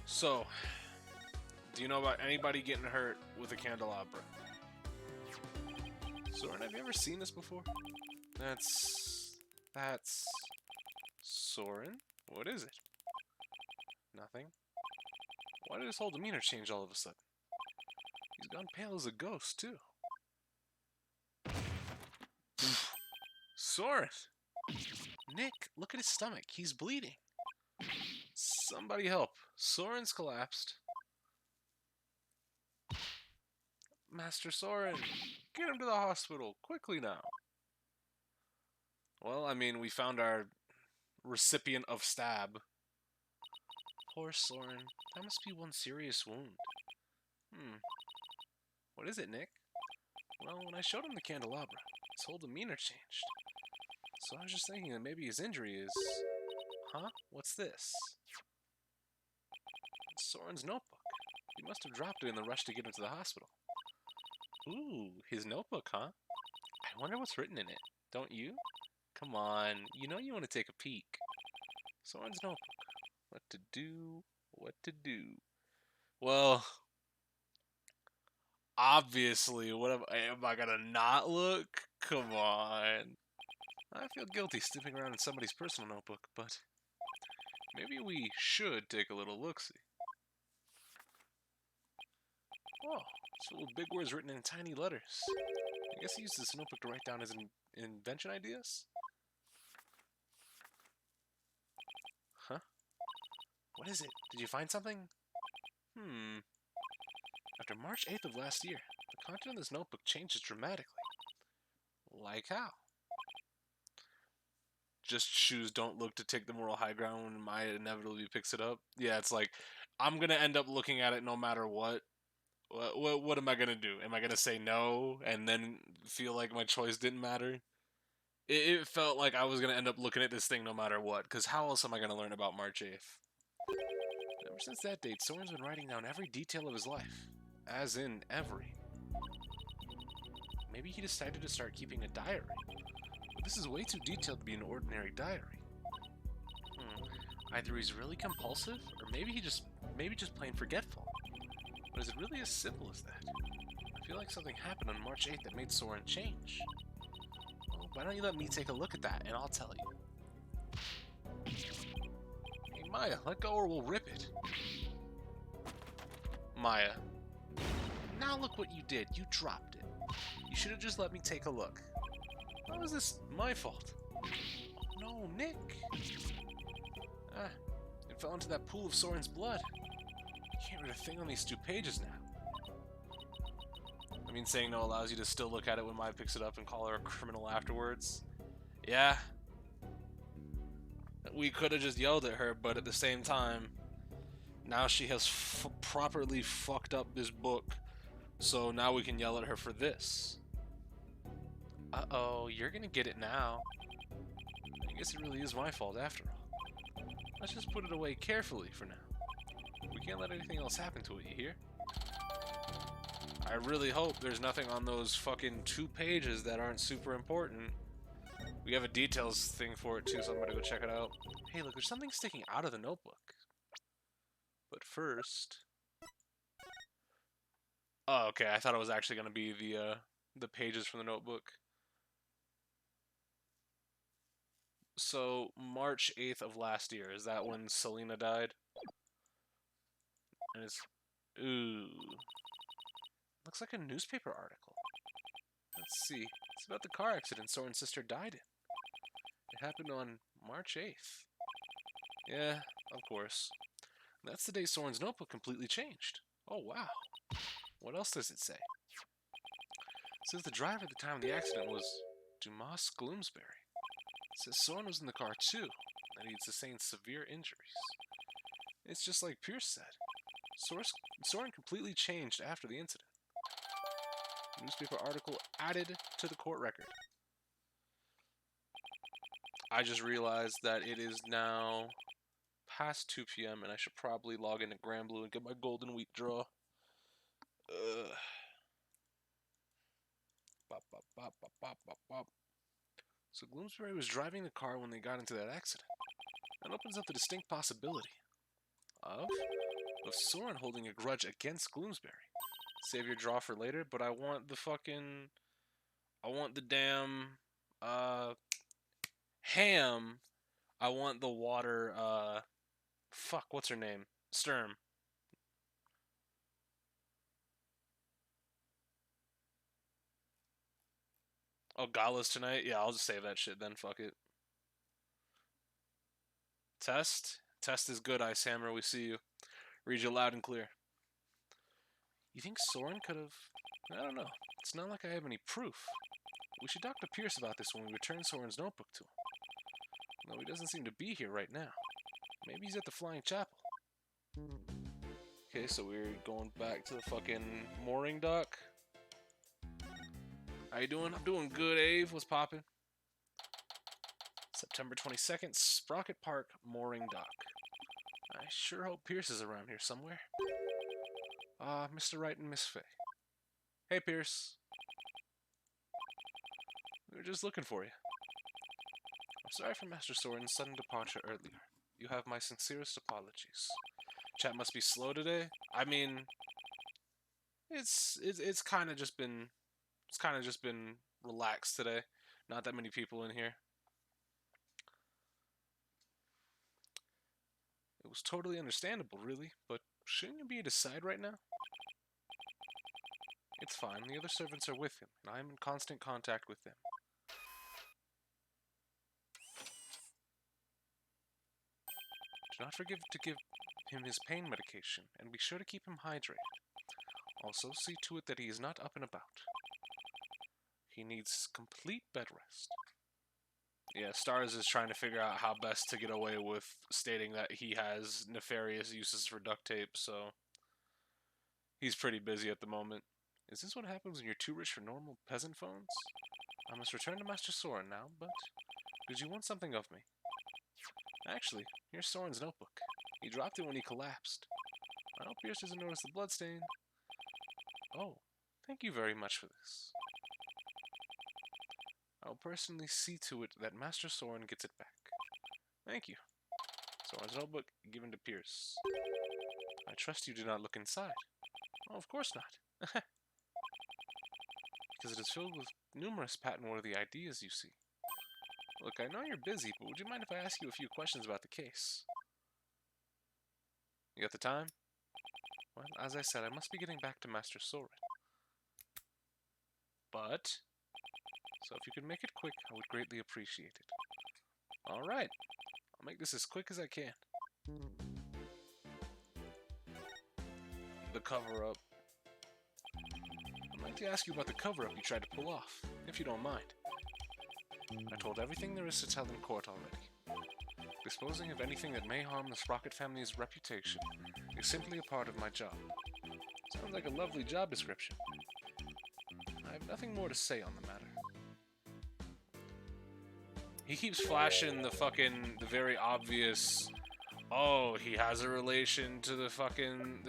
So, do you know about anybody getting hurt with a candelabra? Soren, have you ever seen this before? That's... Soren? What is it? Nothing. Why did his whole demeanor change all of a sudden? He's gone pale as a ghost, too. Soren! Nick, look at his stomach. He's bleeding. Somebody help. Soren's collapsed. Master Soren, get him to the hospital. Quickly now. Well, I mean, we found our recipient of stab. Poor Soren. That must be one serious wound. What is it, Nick? Well, when I showed him the candelabra, his whole demeanor changed. So I was just thinking that maybe his injury is... Huh? What's this? It's Soren's notebook. He must have dropped it in the rush to get him to the hospital. Ooh, his notebook, huh? I wonder what's written in it. Don't you? Come on. You know you want to take a peek. Soren's notebook. What to do? What to do? Well, obviously, am I gonna not look? Come on. I feel guilty sniffing around in somebody's personal notebook, but maybe we should take a little look-see. Oh, it's full of big words written in tiny letters. I guess he used this notebook to write down his invention ideas? Huh? What is it? Did you find something? After March 8th of last year, the content of this notebook changes dramatically. Like how? Just choose don't look to take the moral high ground when Maya inevitably picks it up. Yeah, it's like, I'm gonna end up looking at it no matter what. What am I gonna do? Am I gonna say no and then feel like my choice didn't matter? It felt like I was gonna end up looking at this thing no matter what, because how else am I gonna learn about March 8th? Ever since that date, Soren's been writing down every detail of his life. As in, every. Maybe he decided to start keeping a diary. But this is way too detailed to be an ordinary diary. Either he's really compulsive, or maybe just plain forgetful. But is it really as simple as that? I feel like something happened on March 8th that made Soren change. Well, why don't you let me take a look at that, and I'll tell you. Hey, Maya, let go or we'll rip it. Maya. Now look what you did. You dropped it. You should have just let me take a look. How is this my fault? No, Nick. It fell into that pool of Soren's blood. I can't read a thing on these 2 pages now. I mean, saying no allows you to still look at it when Maya picks it up and call her a criminal afterwards. Yeah. We could have just yelled at her, but at the same time, now she has properly fucked up this book. So now we can yell at her for this. Uh-oh, you're gonna get it now. I guess it really is my fault after all. Let's just put it away carefully for now. We can't let anything else happen to it, you hear? I really hope there's nothing on those fucking 2 pages that aren't super important. We have a details thing for it too, so I'm gonna go check it out. Hey, look, there's something sticking out of the notebook. But first... Oh, okay, I thought it was actually gonna be the pages from the notebook. So, March 8th of last year, is that when Selena died? And it's... Ooh. Looks like a newspaper article. Let's see. It's about the car accident Soren's sister died in. It happened on March 8th. Yeah, of course. That's the day Soren's notebook completely changed. Oh, wow. What else does it say? It says the driver at the time of the accident was Dumas Gloomsbury. It says Soren was in the car too, and he sustained severe injuries. It's just like Pierce said. Soren completely changed after the incident. Newspaper article added to the court record. I just realized that it is now past 2 p.m. and I should probably log into Granblue and get my golden week draw. Bop, bop, bop, bop, bop, bop, bop. So Gloomsbury was driving the car when they got into that accident. That opens up the distinct possibility of Soren holding a grudge against Gloomsbury. Save your draw for later, but I want the damn, ham. I want the water, fuck, what's her name? Sturm. Oh, Gala's tonight? Yeah, I'll just save that shit then, fuck it. Test? Test is good, Ice Hammer, we see you. Read you loud and clear. You think Soren could have... I don't know. It's not like I have any proof. We should talk to Pierce about this when we return Soren's notebook to him. No, he doesn't seem to be here right now. Maybe he's at the Flying Chapel. Okay, so we're going back to the fucking mooring dock. How you doing? I'm doing good, Ave. What's poppin'? September 22nd, Sprocket Park mooring dock. I sure hope Pierce is around here somewhere. Mr. Wright and Miss Faye. Hey, Pierce. We were just looking for you. Sorry for Master Soren's sudden departure earlier. You have my sincerest apologies. Chat must be slow today. I mean, it's kind of just been relaxed today. Not that many people in here. It was totally understandable, really, but shouldn't you be at his side right now? It's fine. The other servants are with him, and I am in constant contact with them. Do not forget to give him his pain medication, and be sure to keep him hydrated. Also, see to it that he is not up and about. He needs complete bed rest. Yeah, Stars is trying to figure out how best to get away with stating that he has nefarious uses for duct tape, so he's pretty busy at the moment. Is this what happens when you're too rich for normal peasant phones? I must return to Master Soren now, but did you want something of me? Actually, here's Soren's notebook. He dropped it when he collapsed. I hope Pierce doesn't notice the bloodstain. Oh, thank you very much for this. I'll personally see to it that Master Soren gets it back. Thank you. Soren's notebook given to Pierce. I trust you did not look inside. Oh, of course not. Because it is filled with numerous patent-worthy ideas, you see. Look, I know you're busy, but would you mind if I ask you a few questions about the case? You got the time? Well, as I said, I must be getting back to Master Soren. But, so if you could make it quick, I would greatly appreciate it. Alright, I'll make this as quick as I can. The cover-up. I'd like to ask you about the cover-up you tried to pull off, if you don't mind. I told everything there is to tell in court already. Disposing of anything that may harm the Sprocket family's reputation is simply a part of my job. Sounds like a lovely job description. I have nothing more to say on the matter. He keeps flashing the very obvious, oh, he has a relation to the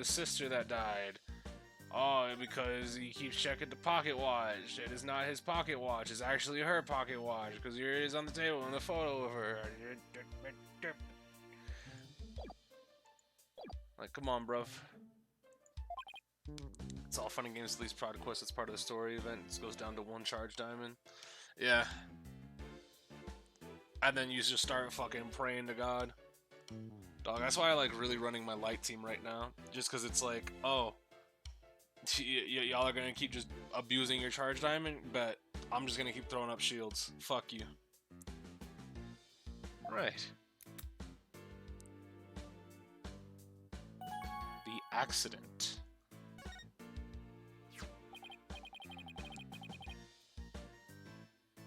sister that died. Oh, because he keeps checking the pocket watch. It is not his pocket watch. It's actually her pocket watch. Because here it is on the table in the photo of her. Like, come on, bruv. It's all fun and games to these product quests. It's part of the story event. It goes down to 1 charge diamond. Yeah. And then you just start fucking praying to God. Dog, that's why I like really running my light team right now. Just because it's like, oh, y'all are gonna keep just abusing your charge diamond, but I'm just gonna keep throwing up shields. Fuck you. Right. The accident.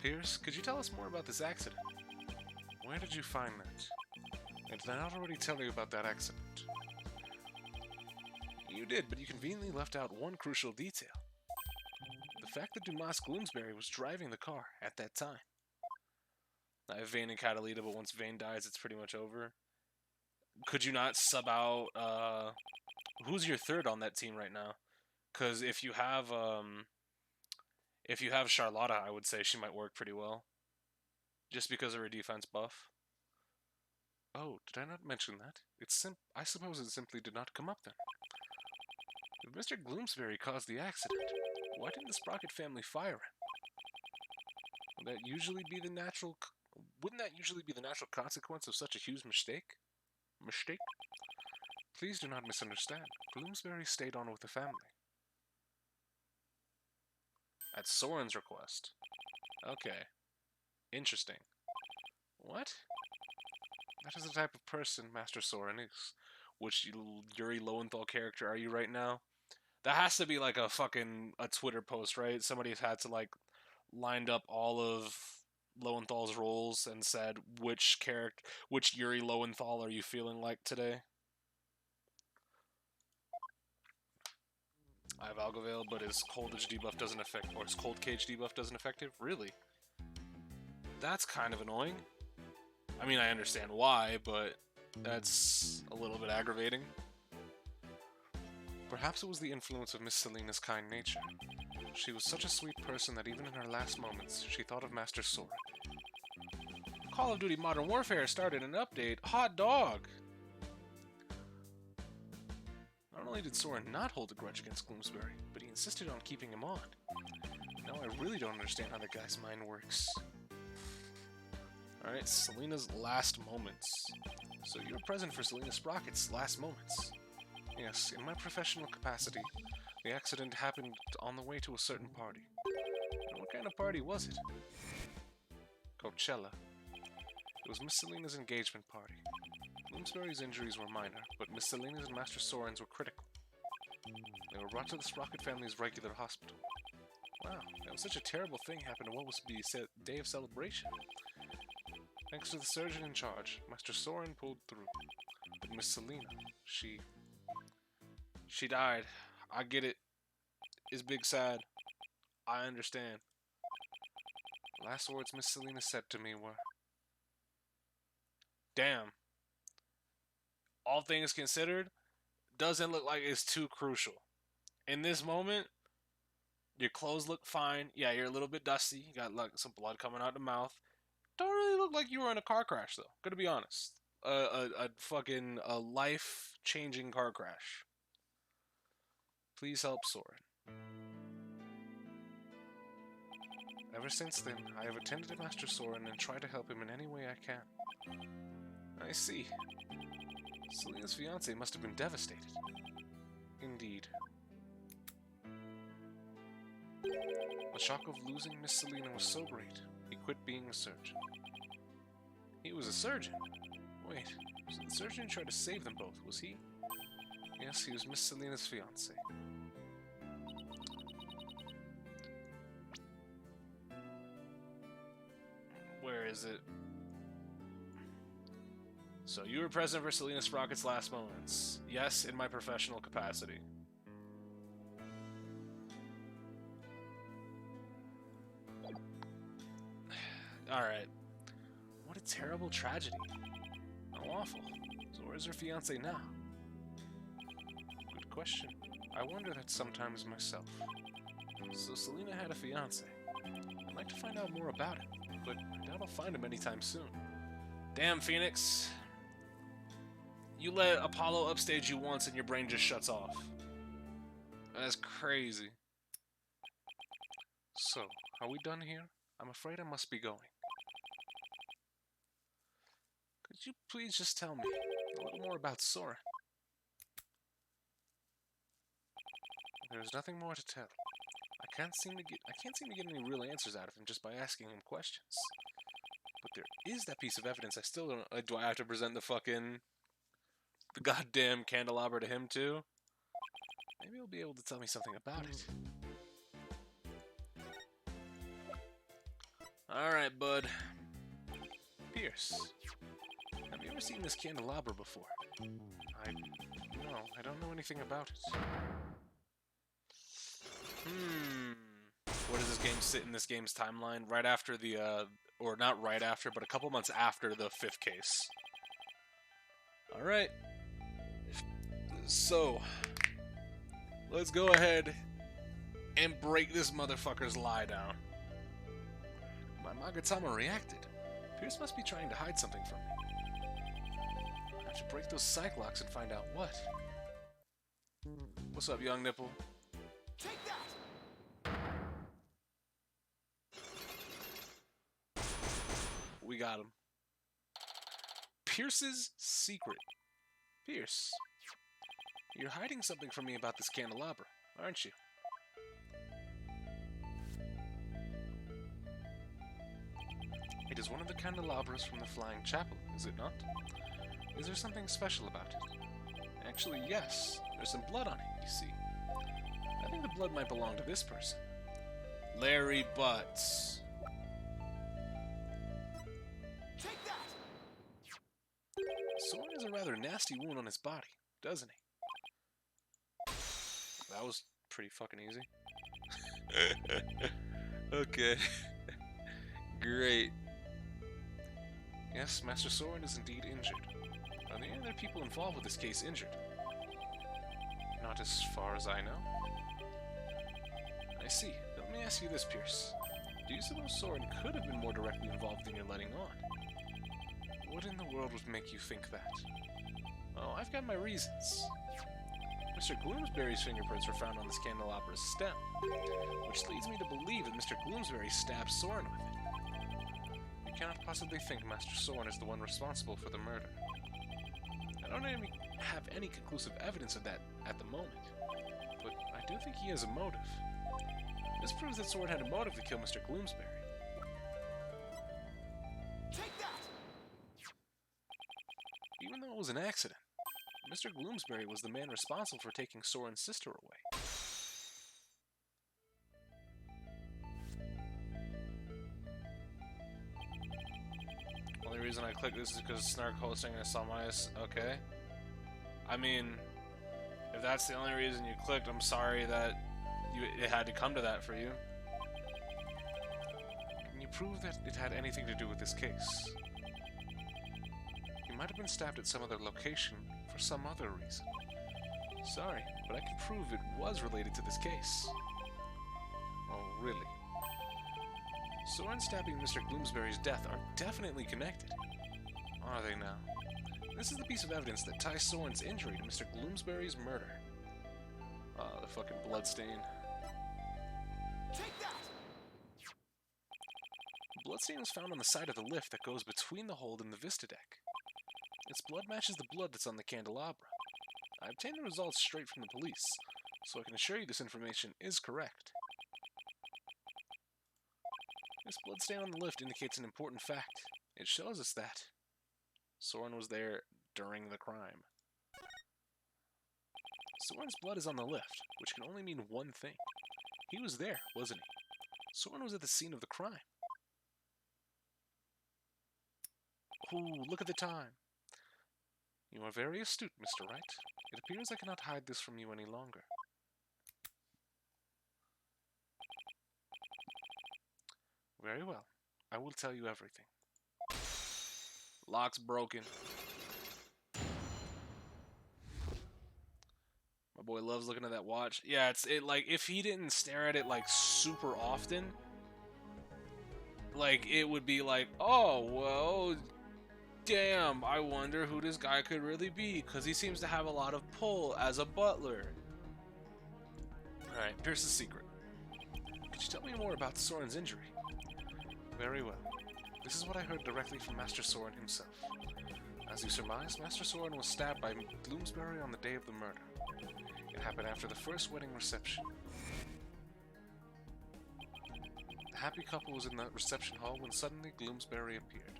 Pierce, could you tell us more about this accident? Where did you find that? And did I not already tell you about that accident? You did, but you conveniently left out one crucial detail. The fact that Dumas Gloomsbury was driving the car at that time. I have Vayne and Catalina, but once Vayne dies, it's pretty much over. Could you not sub out, who's your third on that team right now? Because if you have Charlotta, I would say she might work pretty well. Just because of her defense buff. Oh, did I not mention that? I suppose it simply did not come up then. If Mr. Gloomsbury caused the accident, why didn't the Sprocket family fire him? Wouldn't that usually be the natural consequence of such a huge mistake? Please do not misunderstand. Gloomsbury stayed on with the family. At Soren's request. Okay. Interesting. What? That is the type of person Master Soren is. Which Yuri Lowenthal character are you right now? That has to be like a Twitter post, right? Somebody's had to like lined up all of Lowenthal's roles and said which Yuri Lowenthal are you feeling like today? I have Algavale, but his Coldage debuff doesn't affect, or his Cold Cage debuff doesn't affect it? Really? That's kind of annoying. I mean, I understand why, but that's a little bit aggravating. Perhaps it was the influence of Miss Selena's kind nature. She was such a sweet person that even in her last moments, she thought of Master Soren. Call of Duty Modern Warfare started an update. Hot dog! Not only did Soren not hold a grudge against Gloomsbury, but he insisted on keeping him on. Now I really don't understand how the guy's mind works. Alright, Selena's last moments. So you were present for Selena Sprocket's last moments. Yes, in my professional capacity, the accident happened on the way to a certain party. And what kind of party was it? Coachella. It was Miss Selena's engagement party. Bloomsbury's injuries were minor, but Miss Selena's and Master Soren's were critical. They were brought to the Sprocket family's regular hospital. Wow, that was such a terrible thing happened to what was to be a day of celebration. Thanks to the surgeon in charge, Master Soren pulled through. But Miss Selena, she died. I get it. It's big sad. I understand. The last words Miss Selena said to me were, "Damn. All things considered, doesn't look like it's too crucial. In this moment, your clothes look fine. Yeah, you're a little bit dusty. You got like some blood coming out the mouth. Don't really look like you were in a car crash, though. Gonna be honest. A fucking life-changing car crash. Please help Soren." Ever since then, I have attended to Master Soren and tried to help him in any way I can. I see. Selena's fiance must have been devastated. Indeed. The shock of losing Miss Selena was so great, he quit being a surgeon. He was a surgeon? Wait, so the surgeon tried to save them both, was he? Yes, he was Miss Selena's fiance. Where is it? So you were present for Selena Sprocket's last moments. Yes, in my professional capacity. Alright. What a terrible tragedy. How awful. So where's her fiancé now? Good question. I wonder that sometimes myself. So Selena had a fiancé. I'd like to find out more about it, but I doubt I'll find him anytime soon. Damn, Phoenix. You let Apollo upstage you once and your brain just shuts off. That's crazy. So, are we done here? I'm afraid I must be going. Could you please just tell me a little more about Sora? There's nothing more to tell. I can't seem to get any real answers out of him just by asking him questions. But there is that piece of evidence I still don't... do I have to present the goddamn candelabra to him too? Maybe he'll be able to tell me something about it. Alright, bud. Pierce. Have you ever seen this candelabra before? No, I don't know anything about it. Where does this game sit in this game's timeline? Right after the, or not right after, but a couple months after the 5th case. Alright. So, let's go ahead and break this motherfucker's lie down. My Magatama reacted. Pierce must be trying to hide something from me. I have to break those psych locks and find out what. What's up, young nipple? Take that! We got him. Pierce's secret. Pierce, you're hiding something from me about this candelabra, aren't you? It is one of the candelabras from the Flying Chapel, is it not? Is there something special about it? Actually, yes. There's some blood on it, you see. I think the blood might belong to this person. Larry Butts. Take that! Soren has a rather nasty wound on his body, doesn't he? That was pretty fucking easy. Okay. Great. Yes, Master Soren is indeed injured. Are there any other people involved with this case injured? Not as far as I know. I see. Let me ask you this, Pierce. Do you suppose Soren could have been more directly involved than you're letting on? What in the world would make you think that? Oh, I've got my reasons. Mr. Gloomsbury's fingerprints were found on this candelabra's stem, which leads me to believe that Mr. Gloomsbury stabbed Soren with it. You cannot possibly think Master Soren is the one responsible for the murder. I don't have any conclusive evidence of that at the moment, but I do think he has a motive. This proves that Soren had a motive to kill Mr. Gloomsbury. Take that! Even though it was an accident, Mr. Gloomsbury was the man responsible for taking Soren's sister away. Only reason I clicked this is because Snark hosting and I saw my... Okay. I mean, if that's the only reason you clicked, I'm sorry that it had to come to that for you. Can you prove that it had anything to do with this case? You might have been stabbed at some other location for some other reason. Sorry, but I can prove it was related to this case. Oh, really? Soren stabbing Mr. Gloomsbury's death are definitely connected. Are they now? This is the piece of evidence that ties Soren's injury to Mr. Gloomsbury's murder. Ah, the fucking bloodstain. Take that! The bloodstain was found on the side of the lift that goes between the hold and the Vista deck. Its blood matches the blood that's on the candelabra. I obtained the results straight from the police, so I can assure you this information is correct. This bloodstain on the lift indicates an important fact. It shows us that Soren was there during the crime. Soren's blood is on the lift, which can only mean one thing. He was there, wasn't he? Soren was at the scene of the crime. Ooh, look at the time. You are very astute, Mr. Wright. It appears I cannot hide this from you any longer. Very well. I will tell you everything. Lock's broken. My boy loves looking at that watch. Yeah, it like if he didn't stare at it like super often, like it would be like, oh well, damn, I wonder who this guy could really be, because he seems to have a lot of pull as a butler. Alright, here's the secret. Could you tell me more about Soren's injury? Very well. This is what I heard directly from Master Soren himself. As you surmise, Master Soren was stabbed by Gloomsbury on the day of the murder. It happened after the first wedding reception. The happy couple was in the reception hall when suddenly Gloomsbury appeared.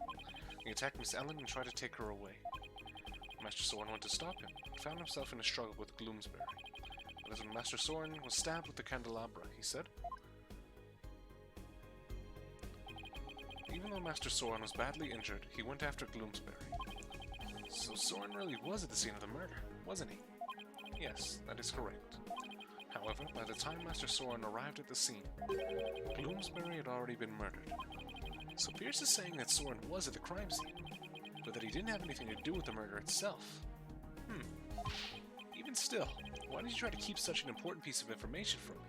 He attacked Miss Ellen and tried to take her away. Master Soren went to stop him, and found himself in a struggle with Gloomsbury. That is when Master Soren was stabbed with the candelabra, he said. Even though Master Soren was badly injured, he went after Gloomsbury. So Soren really was at the scene of the murder, wasn't he? Yes, that is correct. However, by the time Master Soren arrived at the scene, Gloomsbury had already been murdered. So Pierce is saying that Soren was at the crime scene, but that he didn't have anything to do with the murder itself. Even still, why did you try to keep such an important piece of information from me?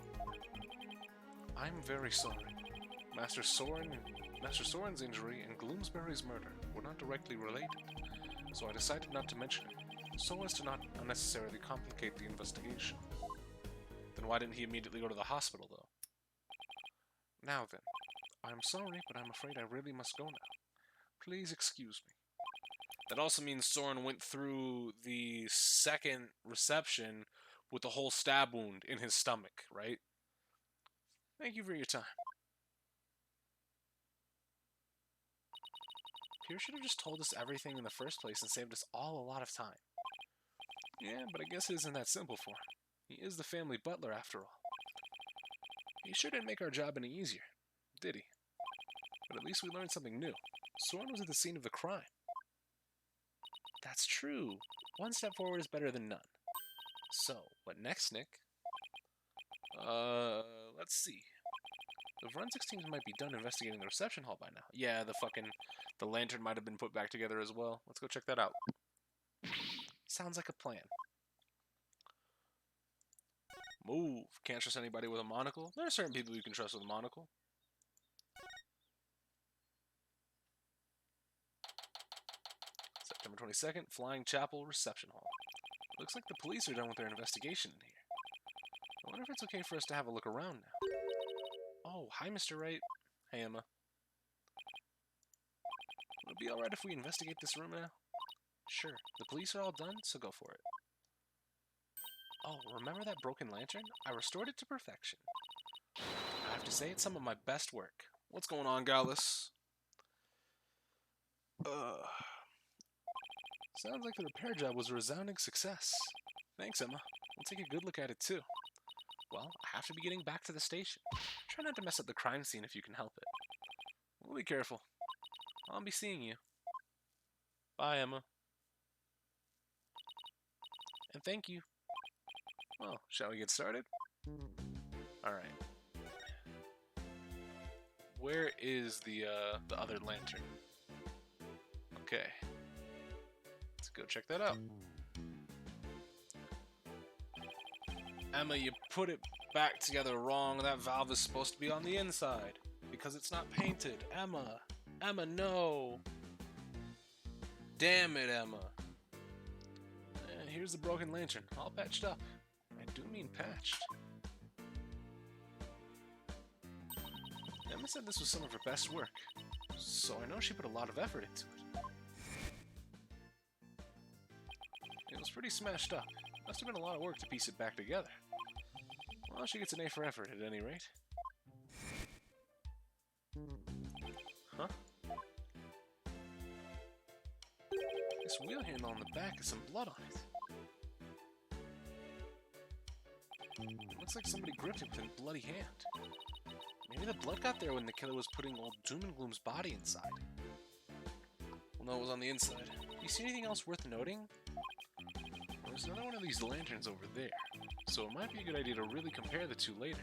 I'm very sorry. Master Soren's injury and Gloomsbury's murder were not directly related, so I decided not to mention it, so as to not unnecessarily complicate the investigation. Then why didn't he immediately go to the hospital, though? Now then, I'm sorry, but I'm afraid I really must go now. Please excuse me. That also means Soren went through the second reception with the whole stab wound in his stomach, right? Thank you for your time. Pierce should have just told us everything in the first place and saved us all a lot of time. Yeah, but I guess it isn't that simple for him. He is the family butler, after all. He sure didn't make our job any easier, did he? But at least we learned something new. Soren was at the scene of the crime. That's true. One step forward is better than none. So, what next, Nick? Let's see. The forensics teams might be done investigating the reception hall by now. Yeah, the lantern might have been put back together as well. Let's go check that out. Sounds like a plan. Move. Can't trust anybody with a monocle. There are certain people you can trust with a monocle. September 22nd, Flying Chapel Reception Hall. Looks like the police are done with their investigation in here. I wonder if it's okay for us to have a look around now. Oh, hi, Mr. Wright. Hey, Emma. Would it be alright if we investigate this room now? Sure. The police are all done, so go for it. Oh, remember that broken lantern? I restored it to perfection. I have to say, it's some of my best work. What's going on, Gallus? Sounds like the repair job was a resounding success. Thanks, Emma. We'll take a good look at it, too. Well, I have to be getting back to the station. Try not to mess up the crime scene if you can help it. We'll be careful. I'll be seeing you. Bye, Emma. And thank you. Well, shall we get started? Alright. Where is the other lantern? Okay. Let's go check that out. Emma, you put it back together wrong. That valve is supposed to be on the inside. Because it's not painted. Emma! Emma, no! Damn it, Emma. And here's the broken lantern. All patched up. I do mean patched. Emma said this was some of her best work. So I know she put a lot of effort into it. It was pretty smashed up. Must have been a lot of work to piece it back together. Well, she gets an A for effort at any rate. Huh? This wheel handle on the back has some blood on it. It looks like somebody gripped it with a bloody hand. Maybe the blood got there when the killer was putting old Doom and Gloom's body inside. Well, no, it was on the inside. Do you see anything else worth noting? Well, there's another one of these lanterns over there, so it might be a good idea to really compare the two later.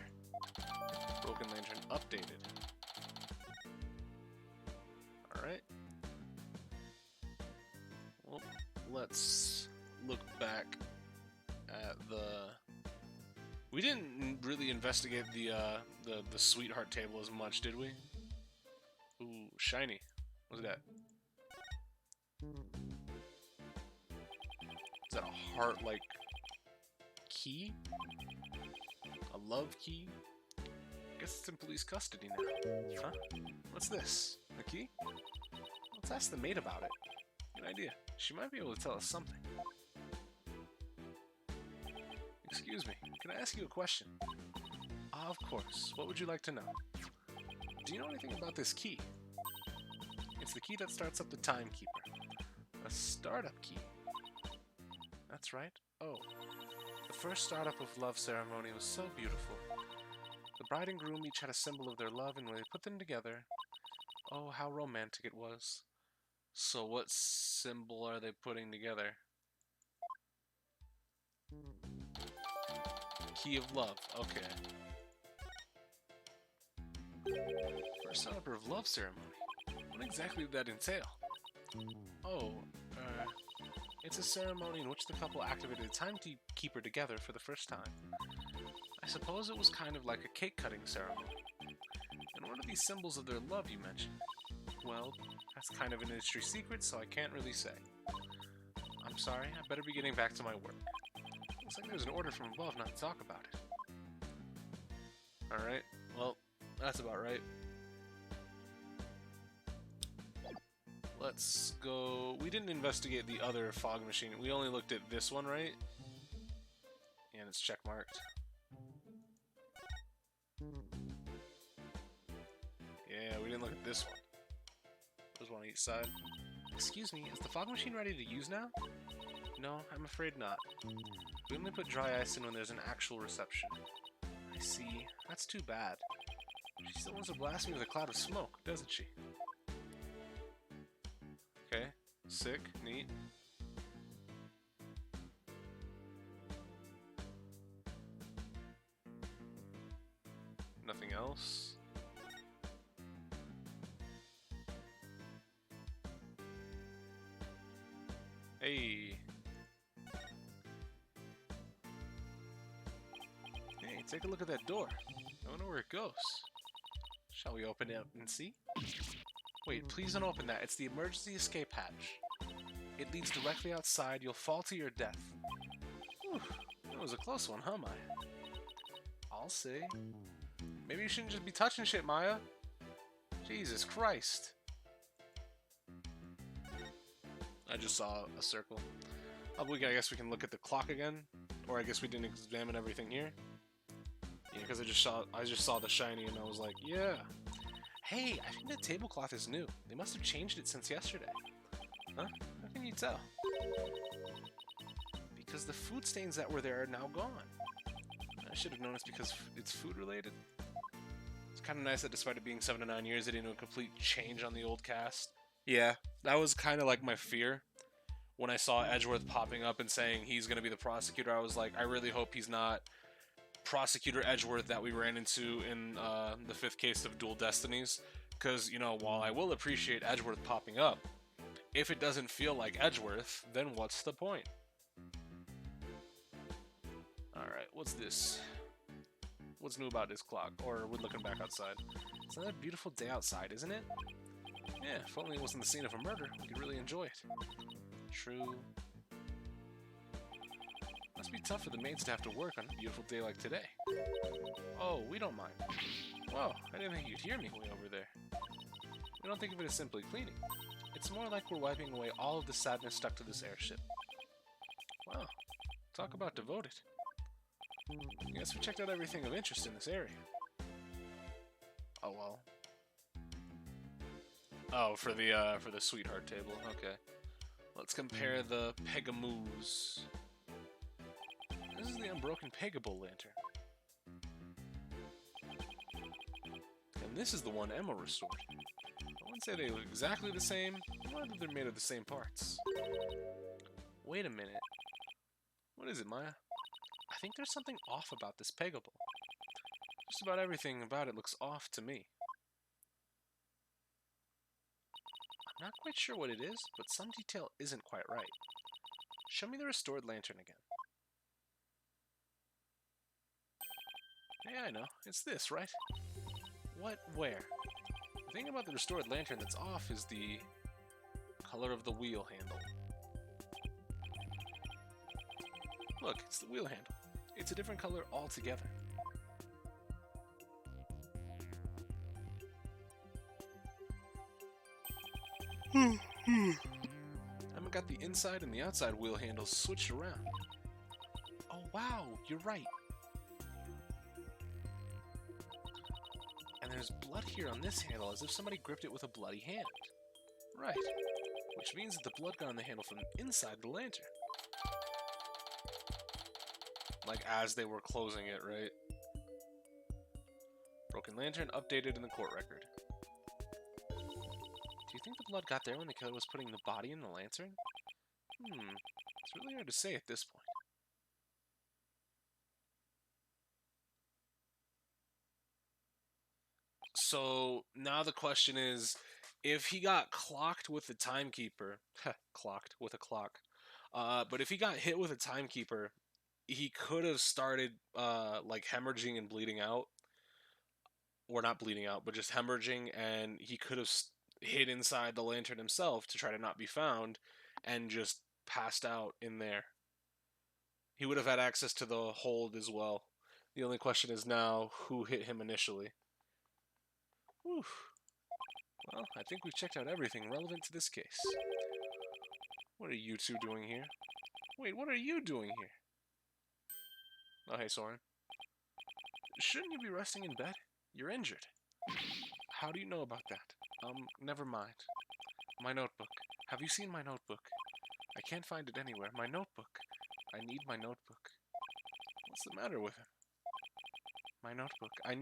Broken lantern updated. Alright. Well, let's look back at the... We didn't really investigate the sweetheart table as much, did we? Ooh, shiny. What's that? Is that a heart-like key? A love key? I guess it's in police custody now. Huh? What's this? A key? Let's ask the maid about it. Good idea. She might be able to tell us something. Excuse me, can I ask you a question? Of course. What would you like to know? Do you know anything about this key? It's the key that starts up the timekeeper. A startup key. That's right. Oh. The first startup of love ceremony was so beautiful. The bride and groom each had a symbol of their love, and when they put them together, oh, how romantic it was. So what symbol are they putting together? Key of love. Okay. First startup of love ceremony. What exactly did that entail? Oh, it's a ceremony in which the couple activated a timekeeper together for the first time. I suppose it was kind of like a cake-cutting ceremony. And what are these symbols of their love you mentioned? Well, that's kind of an industry secret, so I can't really say. I'm sorry, I better be getting back to my work. Looks like there's an order from above not to talk about it. Alright, well, that's about right. Let's go... We didn't investigate the other fog machine. We only looked at this one, right? And it's checkmarked. Yeah, we didn't look at this one. There's one on each side. Excuse me, is the fog machine ready to use now? No, I'm afraid not. We only put dry ice in when there's an actual reception. I see. That's too bad. She still wants to blast me with a cloud of smoke, doesn't she? Okay. Sick. Neat. Nothing else? Hey. Hey, take a look at that door. I wonder where it goes. Shall we open it up and see? Wait, please don't open that. It's the emergency escape hatch. It leads directly outside. You'll fall to your death. Whew, that was a close one, huh, Maya? I'll see. Maybe you shouldn't just be touching shit, Maya. Jesus Christ. I just saw a circle. I guess we can look at the clock again, or I guess we didn't examine everything here. Yeah, because I just saw the shiny and I was like, yeah. Hey, I think that tablecloth is new. They must have changed it since yesterday. Huh? How can you tell? Because the food stains that were there are now gone. I should have known it's because it's food related. It's kind of nice that despite it being 7 to 9 years, they didn't do a complete change on the old cast. Yeah, that was kind of like my fear. When I saw Edgeworth popping up and saying he's going to be the prosecutor, I was like, I really hope he's not Prosecutor Edgeworth that we ran into in the 5th case of Dual Destinies. Because, you know, while I will appreciate Edgeworth popping up, if it doesn't feel like Edgeworth, then what's the point? Alright, what's this? What's new about this clock? Or we're looking back outside. It's another beautiful day outside, isn't it? Yeah, if only it wasn't the scene of a murder, we could really enjoy it. True. Must be tough for the maids to have to work on a beautiful day like today. Oh, we don't mind. Whoa, I didn't think you'd hear me way over there. We don't think of it as simply cleaning. It's more like we're wiping away all of the sadness stuck to this airship. Wow, talk about devoted. I guess we checked out everything of interest in this area. Oh well. Oh, for the sweetheart table. Okay. Let's compare the Pegamoose. This is the unbroken Pegable lantern. And this is the one Emma restored. I wouldn't say they look exactly the same, more that they're made of the same parts. Wait a minute. What is it, Maya? I think there's something off about this Pegable. Just about everything about it looks off to me. I'm not quite sure what it is, but some detail isn't quite right. Show me the restored lantern again. Yeah, I know. It's this, right? What? Where? The thing about the restored lantern that's off is the color of the wheel handle. Look, it's the wheel handle. It's a different color altogether. I've got the inside and the outside wheel handles switched around. Oh wow, you're right. And there's blood here on this handle, as if somebody gripped it with a bloody hand. Right. Which means that the blood got on the handle from inside the lantern. Like as they were closing it, right? Broken lantern updated in the court record. Do you think the blood got there when the killer was putting the body in the lantern? It's really hard to say at this point. So now the question is, if he got clocked with the timekeeper, clocked with a clock, but if he got hit with a timekeeper, he could have started like hemorrhaging and bleeding out, or not bleeding out, but just hemorrhaging, and he could have hid inside the lantern himself to try to not be found, and just passed out in there. He would have had access to the hold as well. The only question is now, who hit him initially? Whew. Well, I think we've checked out everything relevant to this case. What are you two doing here? Wait, what are you doing here? Oh, hey, Soren. Shouldn't you be resting in bed? You're injured. How do you know about that? Never mind. My notebook. Have you seen my notebook? I can't find it anywhere. My notebook. I need my notebook. What's the matter with him? My notebook. I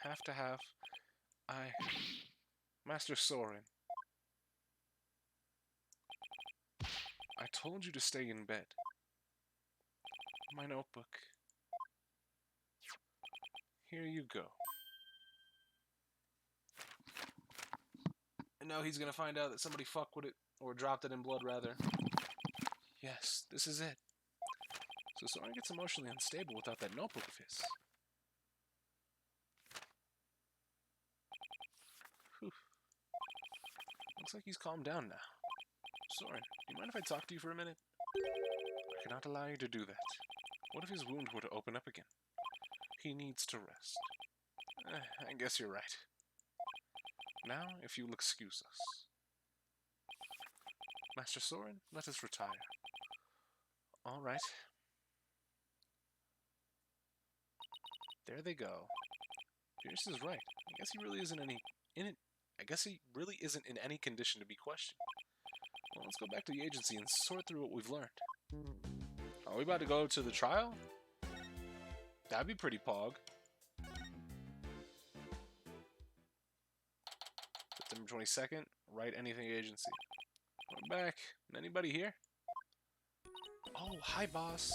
have to have... Master Soren. I told you to stay in bed. My notebook. Here you go. And now he's gonna find out that somebody fucked with it, or dropped it in blood, rather. Yes, this is it. So Soren gets emotionally unstable without that notebook of his. Whew. Looks like he's calmed down now. Soren, do you mind if I talk to you for a minute? I cannot allow you to do that. What if his wound were to open up again? He needs to rest. I guess you're right. Now, if you'll excuse us. Master Soren, let us retire. All right. There they go. Pierce is right. I guess he really isn't in any condition to be questioned. Well, let's go back to the agency and sort through what we've learned. Are we about to go to the trial? That'd be pretty pog. September 22nd, Wright Anything Agency. We're back. Anybody here? Oh, hi, boss.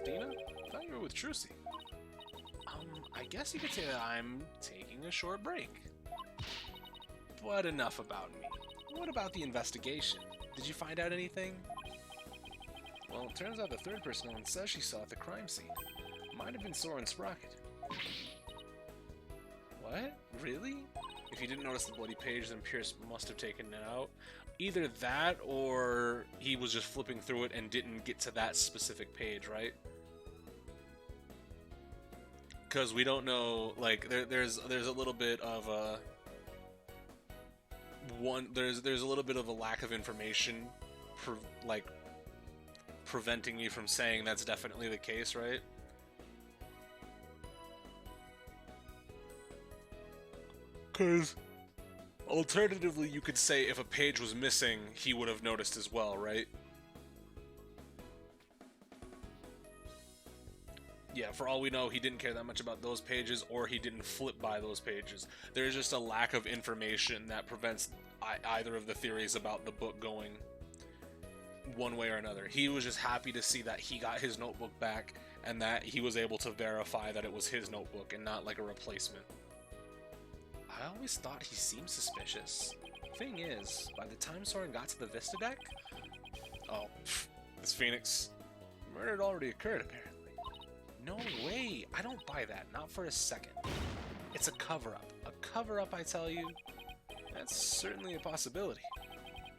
Dina? I thought you were with Trucy. I guess you could say that I'm taking a short break. But enough about me. What about the investigation? Did you find out anything? Well, it turns out the third person Ellen says she saw at the crime scene might have been Soren Sprocket. What? Really? If you didn't notice the bloody page, then Pierce must have taken it out. Either that, or he was just flipping through it and didn't get to that specific page, right? Because we don't know, like, there's a little bit of a there's a little bit of a lack of information, preventing me from saying that's definitely the case, right? Because alternatively, you could say if a page was missing, he would have noticed as well, right? Yeah, for all we know, he didn't care that much about those pages, or he didn't flip by those pages. There's just a lack of information that prevents either of the theories about the book going one way or another. He was just happy to see that he got his notebook back, and that he was able to verify that it was his notebook and not like a replacement. I always thought he seemed suspicious. Thing is, by the time Soren got to the Vista deck... Oh, this Phoenix. Murder had already occurred, apparently. No way! I don't buy that, not for a second. It's a cover-up. A cover-up, I tell you? That's certainly a possibility.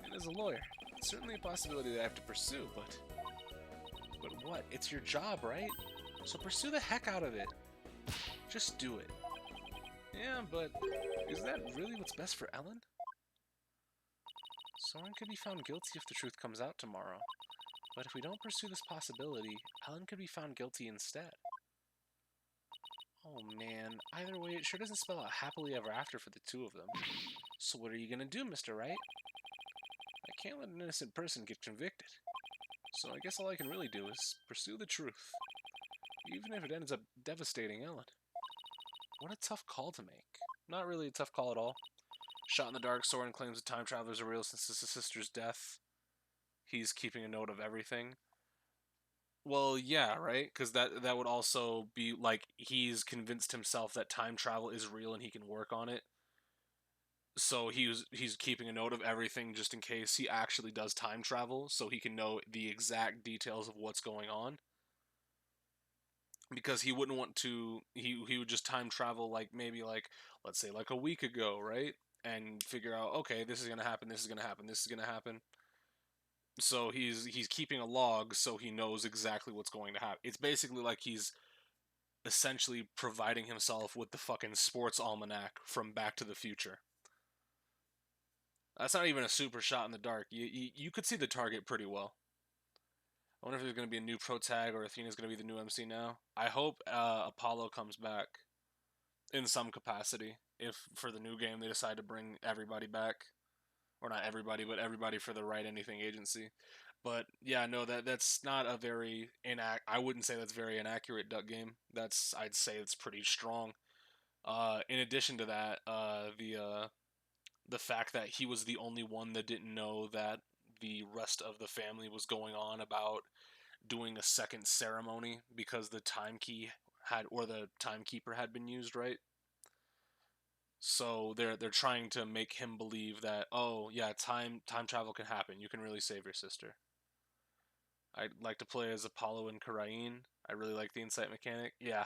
And as a lawyer, it's certainly a possibility that I have to pursue, but... But what? It's your job, right? So pursue the heck out of it. Just do it. Yeah, but is that really what's best for Ellen? Soren could be found guilty if the truth comes out tomorrow. But if we don't pursue this possibility, Ellen could be found guilty instead. Oh man, either way, it sure doesn't spell out happily ever after for the two of them. So what are you gonna do, Mr. Wright? I can't let an innocent person get convicted. So I guess all I can really do is pursue the truth. Even if it ends up devastating Ellen. What a tough call to make. Not really a tough call at all. Shot in the dark, Soren claims the time travelers are real since his sister's death. He's keeping a note of everything. Well, yeah, right? Because that would also be like he's convinced himself that time travel is real and he can work on it. So he's keeping a note of everything just in case he actually does time travel, so he can know the exact details of what's going on. Because he wouldn't want to, he would just time travel like maybe like, let's say like a week ago, right? And figure out, okay, this is gonna happen, this is gonna happen, this is gonna happen. So he's keeping a log so he knows exactly what's going to happen. It's basically like he's essentially providing himself with the fucking sports almanac from Back to the Future. That's not even a super shot in the dark. You could see the target pretty well. I wonder if there's going to be a new pro tag or Athena's going to be the new MC now. I hope Apollo comes back in some capacity. If for the new game they decide to bring everybody back. Or not everybody, but everybody for the Wright Anything Agency. But yeah, no, that's not a very I wouldn't say that's very inaccurate duck game. I'd say it's pretty strong. In addition to that, the fact that he was the only one that didn't know that the rest of the family was going on about doing a second ceremony because the time key the timekeeper had been used, right? So they're trying to make him believe that, oh yeah, time travel can happen. You can really save your sister. I'd like to play as Apollo and Karain. I really like the insight mechanic. Yeah,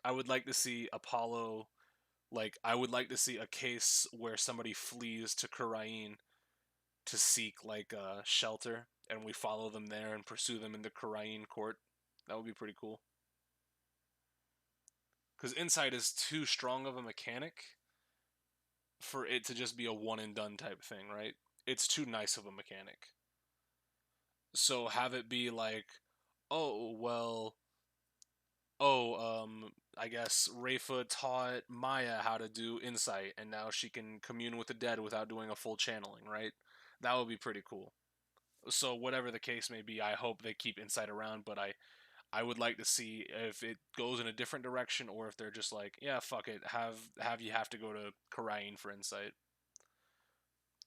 I would like to see Apollo. Like I would like to see a case where somebody flees to Karain to seek like shelter, and we follow them there and pursue them in the Karain court. That would be pretty cool. Because Insight is too strong of a mechanic for it to just be a one and done type thing, right? It's too nice of a mechanic. So have it be like, oh well, I guess Rafa taught Maya how to do Insight, and now she can commune with the dead without doing a full channeling, right? That would be pretty cool. So whatever the case may be, I hope they keep Insight around, but I would like to see if it goes in a different direction, or if they're just like, yeah, fuck it, have you have to go to Karain for Insight.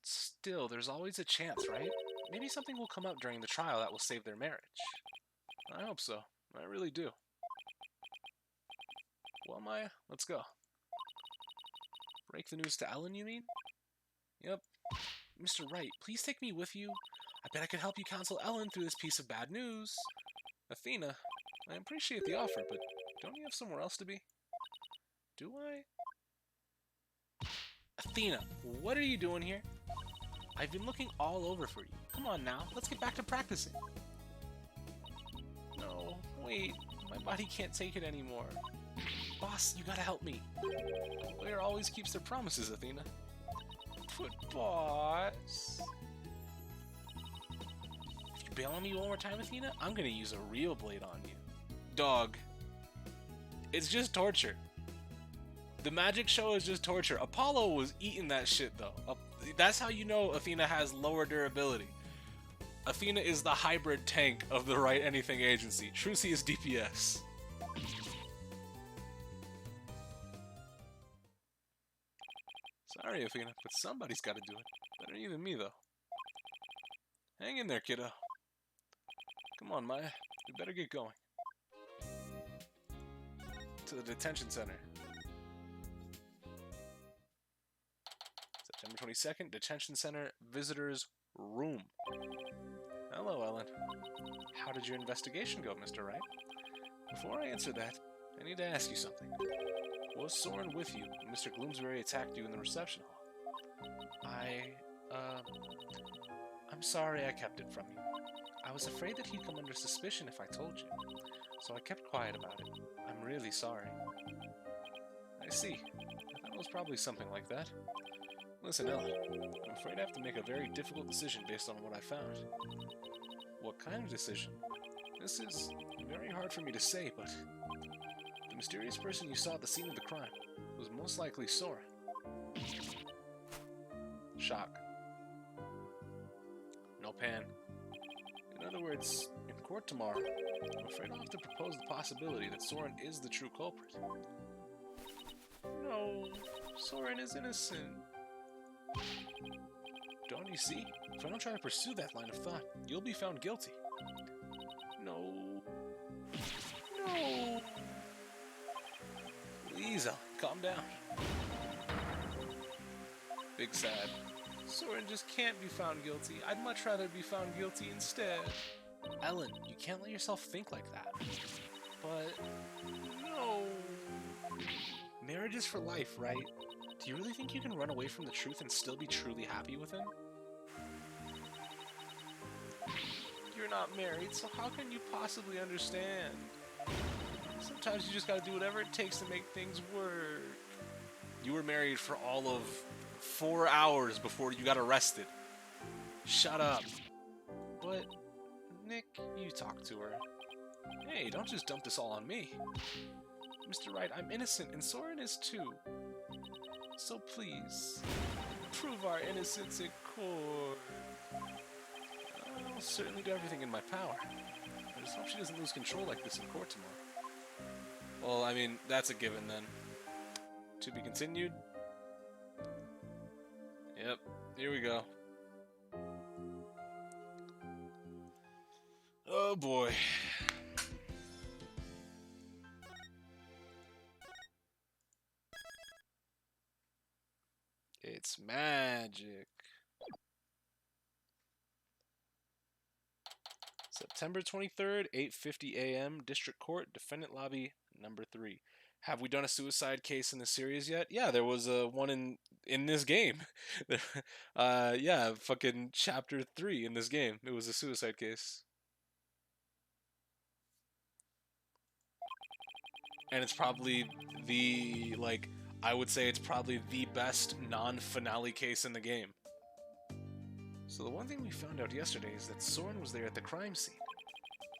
Still, there's always a chance, right? Maybe something will come up during the trial that will save their marriage. I hope so. I really do. Well, Maya, let's go. Break the news to Ellen, you mean? Yep. Mr. Wright, please take me with you. I bet I could help you counsel Ellen through this piece of bad news. Athena, I appreciate the offer, but don't you have somewhere else to be? Do I? Athena, what are you doing here? I've been looking all over for you. Come on now, let's get back to practicing. No, wait, my body can't take it anymore. Boss, you gotta help me. A player always keeps their promises, Athena. But boss... If you bail on me one more time, Athena, I'm gonna use a real blade on you. Dog. It's just torture. The magic show is just torture. Apollo was eating that shit, though. That's how you know Athena has lower durability. Athena is the hybrid tank of the Wright Anything Agency. Trucy is DPS. Sorry, Athena, but somebody's got to do it. Better you than me, though. Hang in there, kiddo. Come on, Maya. We better get going. To the detention center. September 22nd, detention center, visitors room. Hello, Ellen. How did your investigation go, Mr. Wright? Before I answer that, I need to ask you something. Was Soren with you when Mr. Gloomsbury attacked you in the reception hall? I'm sorry I kept it from you. I was afraid that he'd come under suspicion if I told you, so I kept quiet about it. I'm really sorry. I see. I thought it was probably something like that. Listen, Ellen, I'm afraid I have to make a very difficult decision based on what I found. What kind of decision? This is very hard for me to say, but the mysterious person you saw at the scene of the crime was most likely Soren. Shock. No pan. In other words, in court tomorrow, I'm afraid I'll have to propose the possibility that Soren is the true culprit. No, Soren is innocent. Don't you see? If I don't try to pursue that line of thought, you'll be found guilty. No. No. Please, Ellen, calm down. Big sad. Soren just can't be found guilty. I'd much rather be found guilty instead. Ellen, you can't let yourself think like that. But... no. Marriage is for life, right? Do you really think you can run away from the truth and still be truly happy with him? You're not married, so how can you possibly understand? Sometimes you just gotta do whatever it takes to make things work. You were married for all of 4 hours before you got arrested. Shut up. But, Nick, you talk to her. Hey, don't just dump this all on me. Mr. Wright, I'm innocent, and Soren is too. So please, prove our innocence in court. I'll certainly do everything in my power. I just hope she doesn't lose control like this in court tomorrow. Well, I mean, that's a given then. To be continued? Yep, here we go. Oh boy. It's magic. September 23rd, 8:50 a.m. District Court, Defendant Lobby, number 3. Have we done a suicide case in the series yet? Yeah, there was one in in this game. Yeah, fucking chapter 3 in this game. It was a suicide case. And it's probably the, like, I would say it's probably the best non-finale case in the game. So the one thing we found out yesterday is that Soren was there at the crime scene.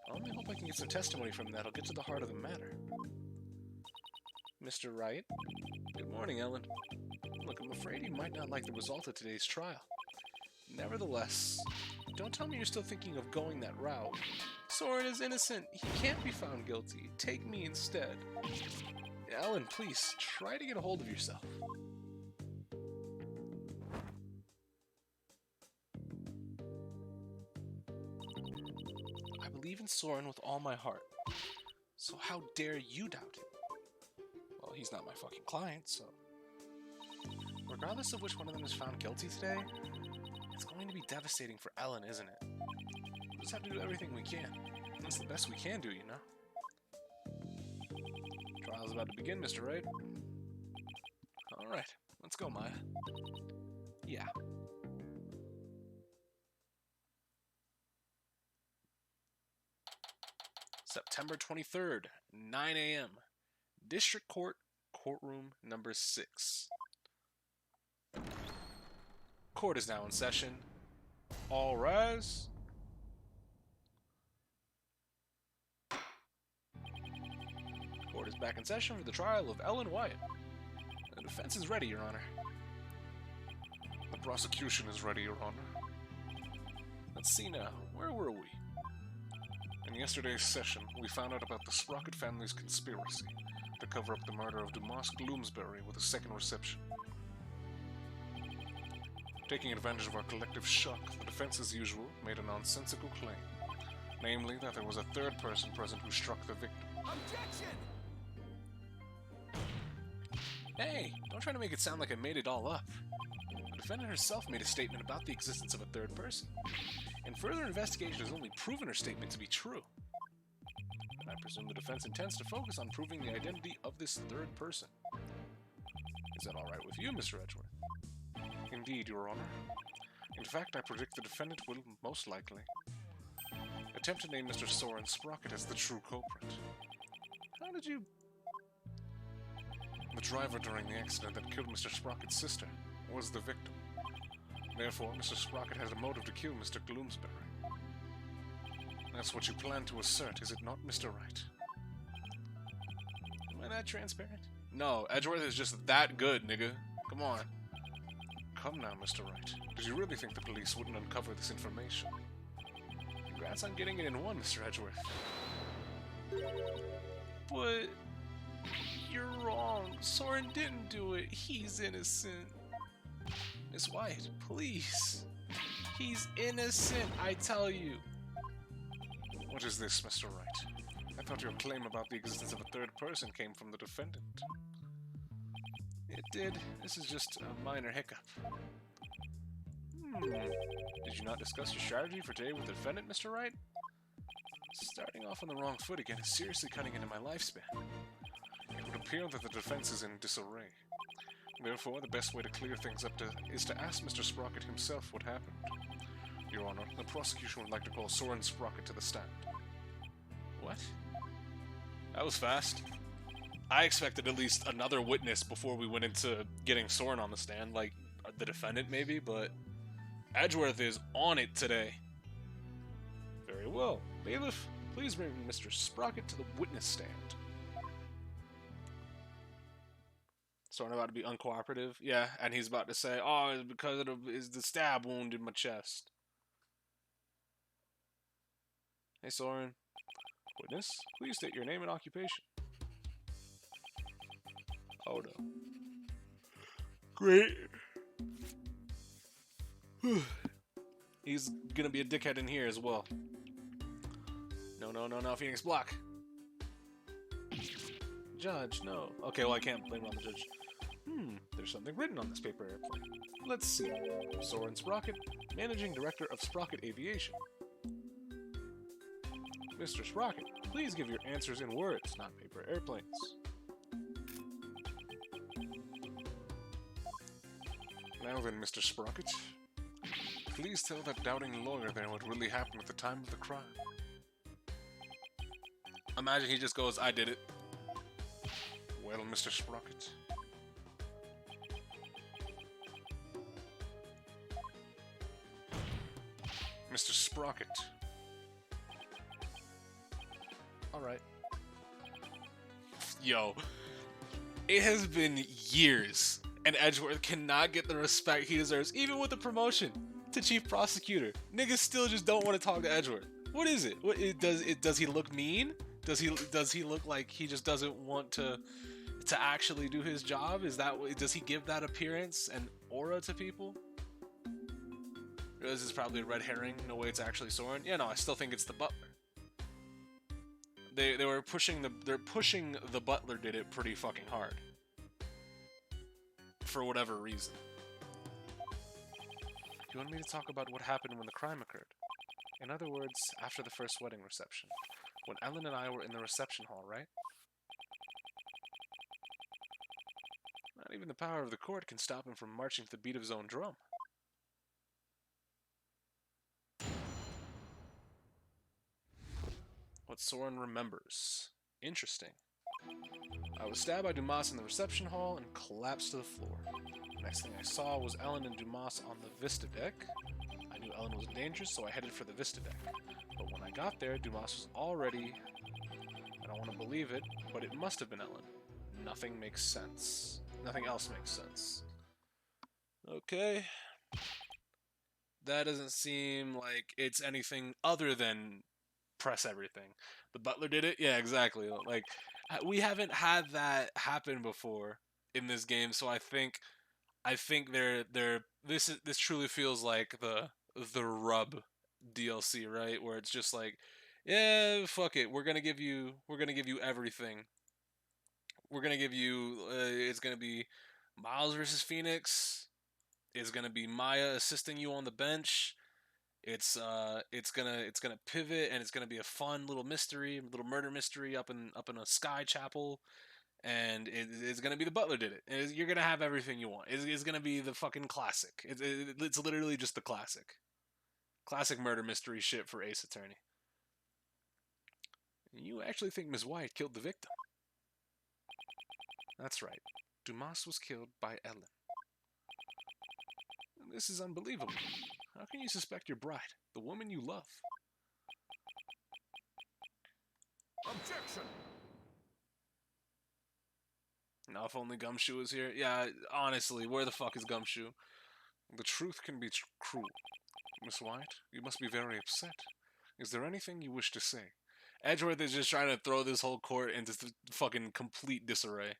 I only hope I can get some testimony from that. I'll get to the heart of the matter. Mr. Wright? Good morning, Ellen. Look, I'm afraid you might not like the result of today's trial. Nevertheless, don't tell me you're still thinking of going that route. Soren is innocent. He can't be found guilty. Take me instead. Ellen, please, try to get a hold of yourself. I believe in Soren with all my heart. So how dare you doubt him? Well, he's not my fucking client, so... Regardless of which one of them is found guilty today, it's going to be devastating for Ellen, isn't it? We just have to do everything we can. That's the best we can do, you know? Trial's about to begin, Mr. Wright. Alright, let's go, Maya. Yeah. September 23rd, 9 a.m. District Court, courtroom number 6. Court is now in session. All rise. Court is back in session for the trial of Ellen Wyatt. The defense is ready, Your Honor. The prosecution is ready, Your Honor. Let's see now. Where were we? In yesterday's session, we found out about the Sprocket family's conspiracy to cover up the murder of Dumas Gloomsbury with a second reception. Taking advantage of our collective shock, the defense, as usual, made a nonsensical claim. Namely, that there was a third person present who struck the victim. Objection! Hey, don't try to make it sound like I made it all up. The defendant herself made a statement about the existence of a third person, and further investigation has only proven her statement to be true. And I presume the defense intends to focus on proving the identity of this third person. Is that alright with you, Mr. Edgeworth? Indeed, Your Honor. In fact, I predict the defendant will, most likely, attempt to name Mr. Soren Sprocket as the true culprit. How did you... The driver during the accident that killed Mr. Sprocket's sister was the victim. Therefore, Mr. Sprocket has a motive to kill Mr. Gloomsbury. That's what you plan to assert, is it not, Mr. Wright? Am I that transparent? No, Edgeworth is just that good, nigga. Come on. Come now, Mr. Wright. Did you really think the police wouldn't uncover this information? Congrats on getting it in one, Mr. Edgeworth. But... you're wrong. Soren didn't do it. He's innocent. Miss White, please. He's innocent, I tell you. What is this, Mr. Wright? I thought your claim about the existence of a third person came from the defendant. It did. This is just a minor hiccup. Did you not discuss your strategy for today with the defendant, Mr. Wright? Starting off on the wrong foot again is seriously cutting into my lifespan. It would appear that the defense is in disarray. Therefore, the best way to clear things up is to ask Mr. Sprocket himself what happened. Your Honor, the prosecution would like to call Soren Sprocket to the stand. What? That was fast. I expected at least another witness before we went into getting Soren on the stand, like the defendant maybe, but Edgeworth is on it today. Very well. Bailiff, please bring Mr. Sprocket to the witness stand. Soren about to be uncooperative? Yeah, and he's about to say, oh, it's because of the stab wound in my chest. Hey, Soren. Witness, please state your name and occupation. Hold up. Great. He's gonna be a dickhead in here as well. No, Phoenix block. Judge, no. Okay, well I can't blame it on the judge. There's something written on this paper airplane. Let's see. Soren Sprocket, Managing Director of Sprocket Aviation. Mr. Sprocket, please give your answers in words, not paper airplanes. Now then, Mr. Sprocket, please tell that doubting lawyer there what really happened at the time of the crime. Imagine he just goes, I did it. Well, Mr. Sprocket. Mr. Sprocket. Alright. Yo. It has been years, and Edgeworth cannot get the respect he deserves, even with the promotion to chief prosecutor. Niggas still just don't want to talk to Edgeworth. What is it? Does he look mean? Does he look like he just doesn't want to actually do his job? Does he give that appearance and aura to people? This is probably a red herring. No way, it's actually Soren. Yeah, no, I still think it's the butler. They're pushing the butler did it pretty fucking hard. For whatever reason. You want me to talk about what happened when the crime occurred? In other words, after the first wedding reception. When Ellen and I were in the reception hall, right? Not even the power of the court can stop him from marching to the beat of his own drum. What Soren remembers. Interesting. I was stabbed by Dumas in the reception hall and collapsed to the floor. The next thing I saw was Ellen and Dumas on the Vista deck. I knew Ellen was dangerous, so I headed for the Vista deck. But when I got there, Dumas was already... I don't want to believe it, but it must have been Ellen. Nothing makes sense. Nothing else makes sense. Okay. That doesn't seem like it's anything other than press everything. The butler did it? Yeah, exactly. Like, we haven't had that happen before in this game, so I think this truly feels like the rub DLC, right? Where it's just like, yeah, fuck it. We're gonna give you everything. We're gonna give you. It's gonna be Miles versus Phoenix. It's gonna be Maya assisting you on the bench. It's gonna pivot, and it's gonna be a fun little mystery, little murder mystery up in a sky chapel. And it's gonna be the butler did it. You're gonna have everything you want. It's gonna be the fucking classic. It's literally just the classic murder mystery shit for Ace Attorney. You actually think Ms. Wright killed the victim? That's right. Dumas was killed by Ellen. This is unbelievable. How can you suspect your bride, the woman you love? Objection! Now, if only Gumshoe was here. Yeah, honestly, where the fuck is Gumshoe? The truth can be cruel. Miss White, you must be very upset. Is there anything you wish to say? Edgeworth is just trying to throw this whole court into fucking complete disarray.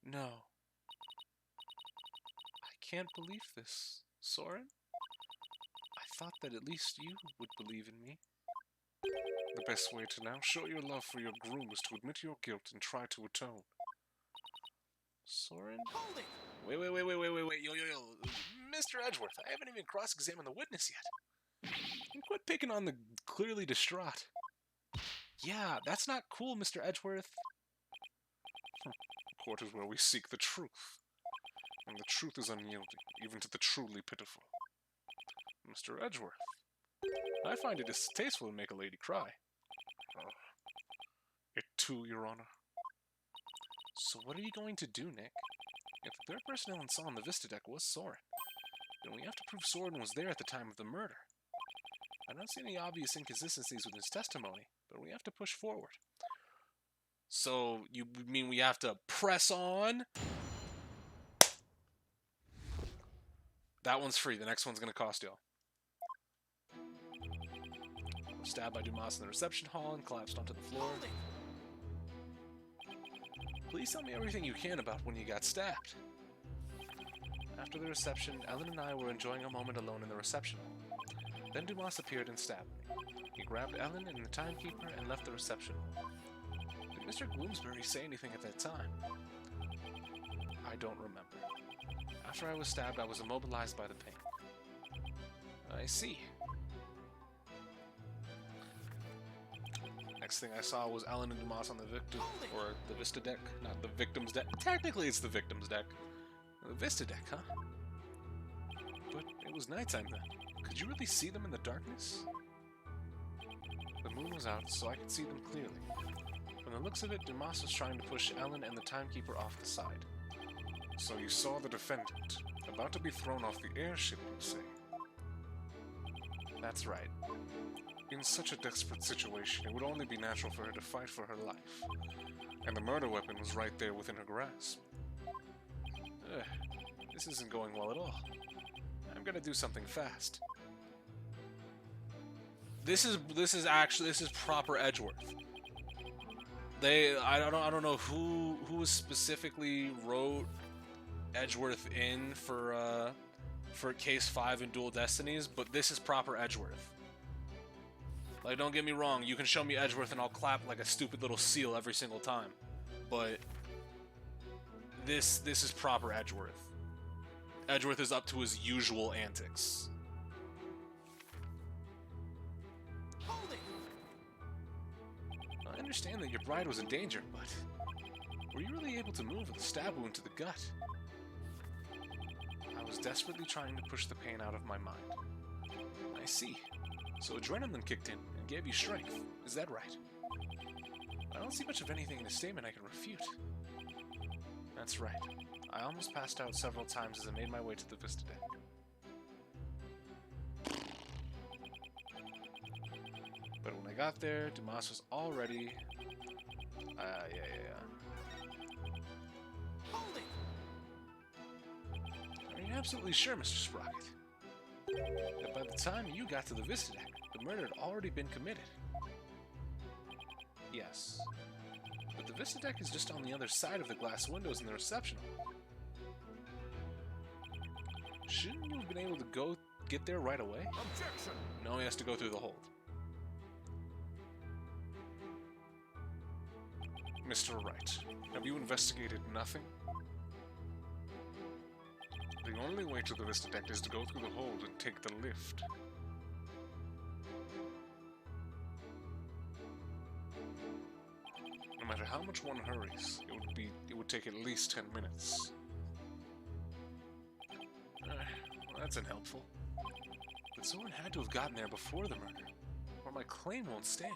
No. I can't believe this. Soren? I thought that at least you would believe in me. The best way to now show your love for your groom is to admit your guilt and try to atone. Soren? Hold it! Wait. Yo. Mr. Edgeworth, I haven't even cross-examined the witness yet. And quit picking on the clearly distraught. Yeah, that's not cool, Mr. Edgeworth. The court is where we seek the truth. And the truth is unyielding, even to the truly pitiful. Mr. Edgeworth, I find it distasteful to make a lady cry. It too, Your Honor. So what are you going to do, Nick? If the third person Ellen saw on the Vista deck was Soren, then we have to prove Soren was there at the time of the murder. I don't see any obvious inconsistencies with his testimony, but we have to push forward. So, you mean we have to press on? That one's free. The next one's going to cost y'all. Stabbed by Dumas in the reception hall and collapsed onto the floor. Please tell me everything you can about when you got stabbed. After the reception, Ellen and I were enjoying a moment alone in the reception hall. Then Dumas appeared and stabbed me. He grabbed Ellen and the timekeeper and left the reception hall. Did Mr. Bloomsbury say anything at that time? I don't remember. After I was stabbed, I was immobilized by the pain. I see. next thing I saw was Ellen and Dumas on the victim, or the Vista deck, not the victim's deck. Technically, it's the victim's deck. The Vista deck, huh? But it was nighttime then. Could you really see them in the darkness? The moon was out, so I could see them clearly. From the looks of it, Dumas was trying to push Ellen and the timekeeper off the side. So you saw the defendant, about to be thrown off the airship, you say? That's right. In such a desperate situation, it would only be natural for her to fight for her life. And the murder weapon was right there within her grasp. This isn't going well at all. I'm gonna do something fast. This is proper Edgeworth. I don't know who specifically wrote Edgeworth in for Case 5 in Dual Destinies, but this is proper Edgeworth. Like, don't get me wrong, you can show me Edgeworth and I'll clap like a stupid little seal every single time. But this is proper Edgeworth. Edgeworth is up to his usual antics. I understand that your bride was in danger, but were you really able to move with a stab wound to the gut? I was desperately trying to push the pain out of my mind. I see. So adrenaline kicked in and gave you strength. Is that right? I don't see much of anything in the statement I can refute. That's right. I almost passed out several times as I made my way to the Vista deck. But when I got there, Dumas was already... Are you absolutely sure, Mr. Sprocket, that by the time you got to the Vista deck, the murder had already been committed? Yes. But the Vista deck is just on the other side of the glass windows in the reception hall. Shouldn't you have been able to get there right away? Objection! No, he has to go through the hold. Mr. Wright, have you investigated nothing? The only way to the Vista deck is to go through the hold and take the lift. No matter how much one hurries, it would take at least 10 minutes. Well, that's unhelpful. But someone had to have gotten there before the murder, or my claim won't stand.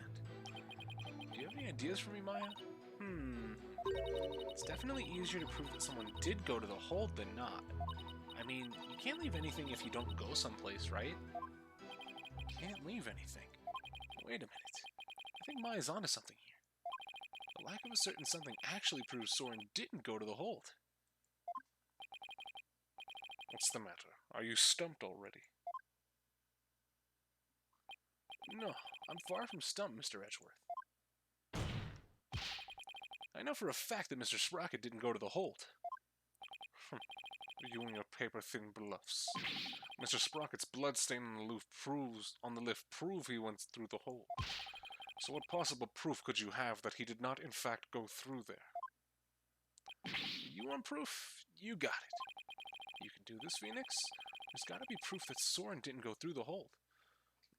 Do you have any ideas for me, Maya? It's definitely easier to prove that someone did go to the hold than not. I mean, you can't leave anything if you don't go someplace, right? Can't leave anything. Wait a minute. I think Maya's onto something here. The lack of a certain something actually proves Soren didn't go to the hold. What's the matter? Are you stumped already? No, I'm far from stumped, Mr. Edgeworth. I know for a fact that Mr. Sprocket didn't go to the hold. You and your paper-thin bluffs. Mr. Sprocket's bloodstain on the lift prove he went through the hole. So what possible proof could you have that he did not in fact go through there? You want proof? You got it. You can do this, Phoenix? There's gotta be proof that Soren didn't go through the hold.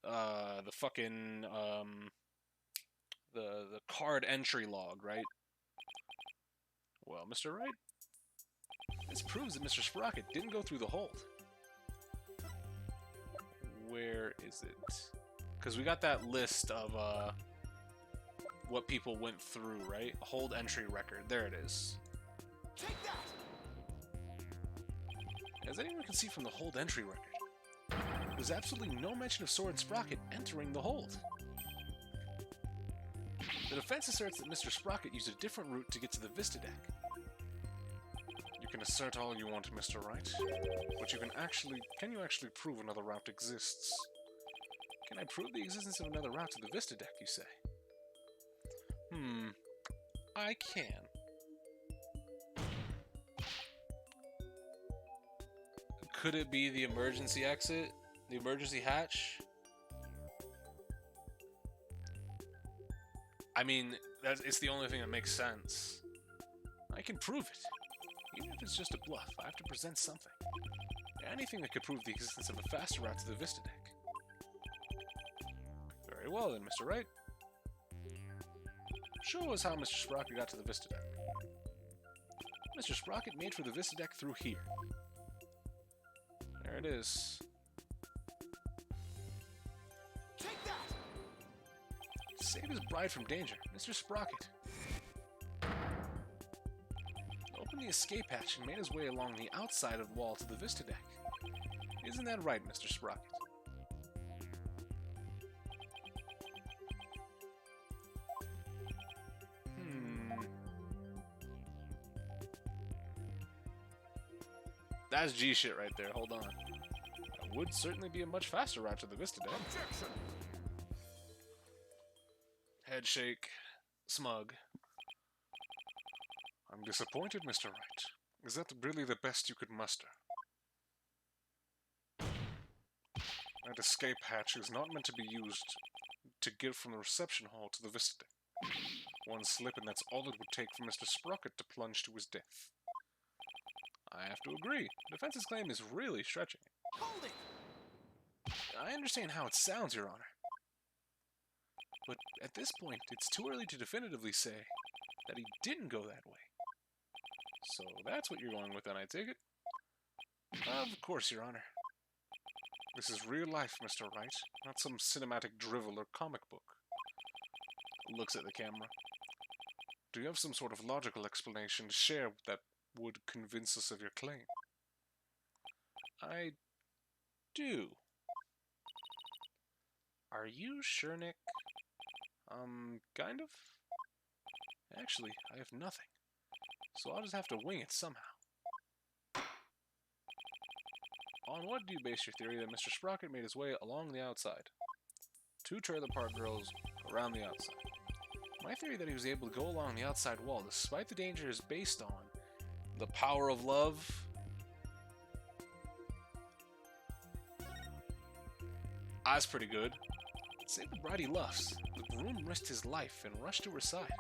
The fucking, the card entry log, right? Well, Mr. Wright, this proves that Mr. Sprocket didn't go through the hold. Where is it? Because we got that list of what people went through, right? Hold entry record. There it is. Take that! As anyone can see from the hold entry record, there's absolutely no mention of Soren Sprocket entering the hold. The defense asserts that Mr. Sprocket used a different route to get to the Vista deck. You can assert all you want, Mr. Wright, but can you actually prove another route exists? Can I prove the existence of another route to the Vista deck, you say? I can. Could it be the emergency exit? The emergency hatch? I mean, it's the only thing that makes sense. I can prove it. Even if it's just a bluff, I have to present something. Anything that could prove the existence of a faster route to the Vista deck. Very well then, Mr. Wright. Show us how Mr. Sprocket got to the Vista Deck. Mr. Sprocket made for the Vista Deck through here. There it is. Take that! To save his bride from danger, Mr. Sprocket opened the escape hatch and made his way along the outside of the wall to the Vista Deck. Isn't that right, Mr. Sprocket? That's G shit right there, hold on. That would certainly be a much faster route to the Vista Deck. Objection! Head shake. Smug. I'm disappointed, Mr. Wright. Is that really the best you could muster? That escape hatch is not meant to be used to get from the reception hall to the Vista Deck. One slip and that's all it would take for Mr. Sprocket to plunge to his death. I have to agree. The defense's claim is really stretching it. Hold it! I understand how it sounds, Your Honor. But at this point, it's too early to definitively say that he didn't go that way. So that's what you're going with, then, I take it? Of course, Your Honor. This is real life, Mr. Wright, not some cinematic drivel or comic book. Looks at the camera. Do you have some sort of logical explanation to share that would convince us of your claim? I do. Are you sure, Nick? Kind of? Actually, I have nothing. So I'll just have to wing it somehow. On what do you base your theory that Mr. Sprocket made his way along the outside? 2 trailer park girls around the outside. My theory that he was able to go along the outside wall despite the danger is based on the power of love. That's pretty good. Save the bride he loves. The groom risked his life and rushed to her side.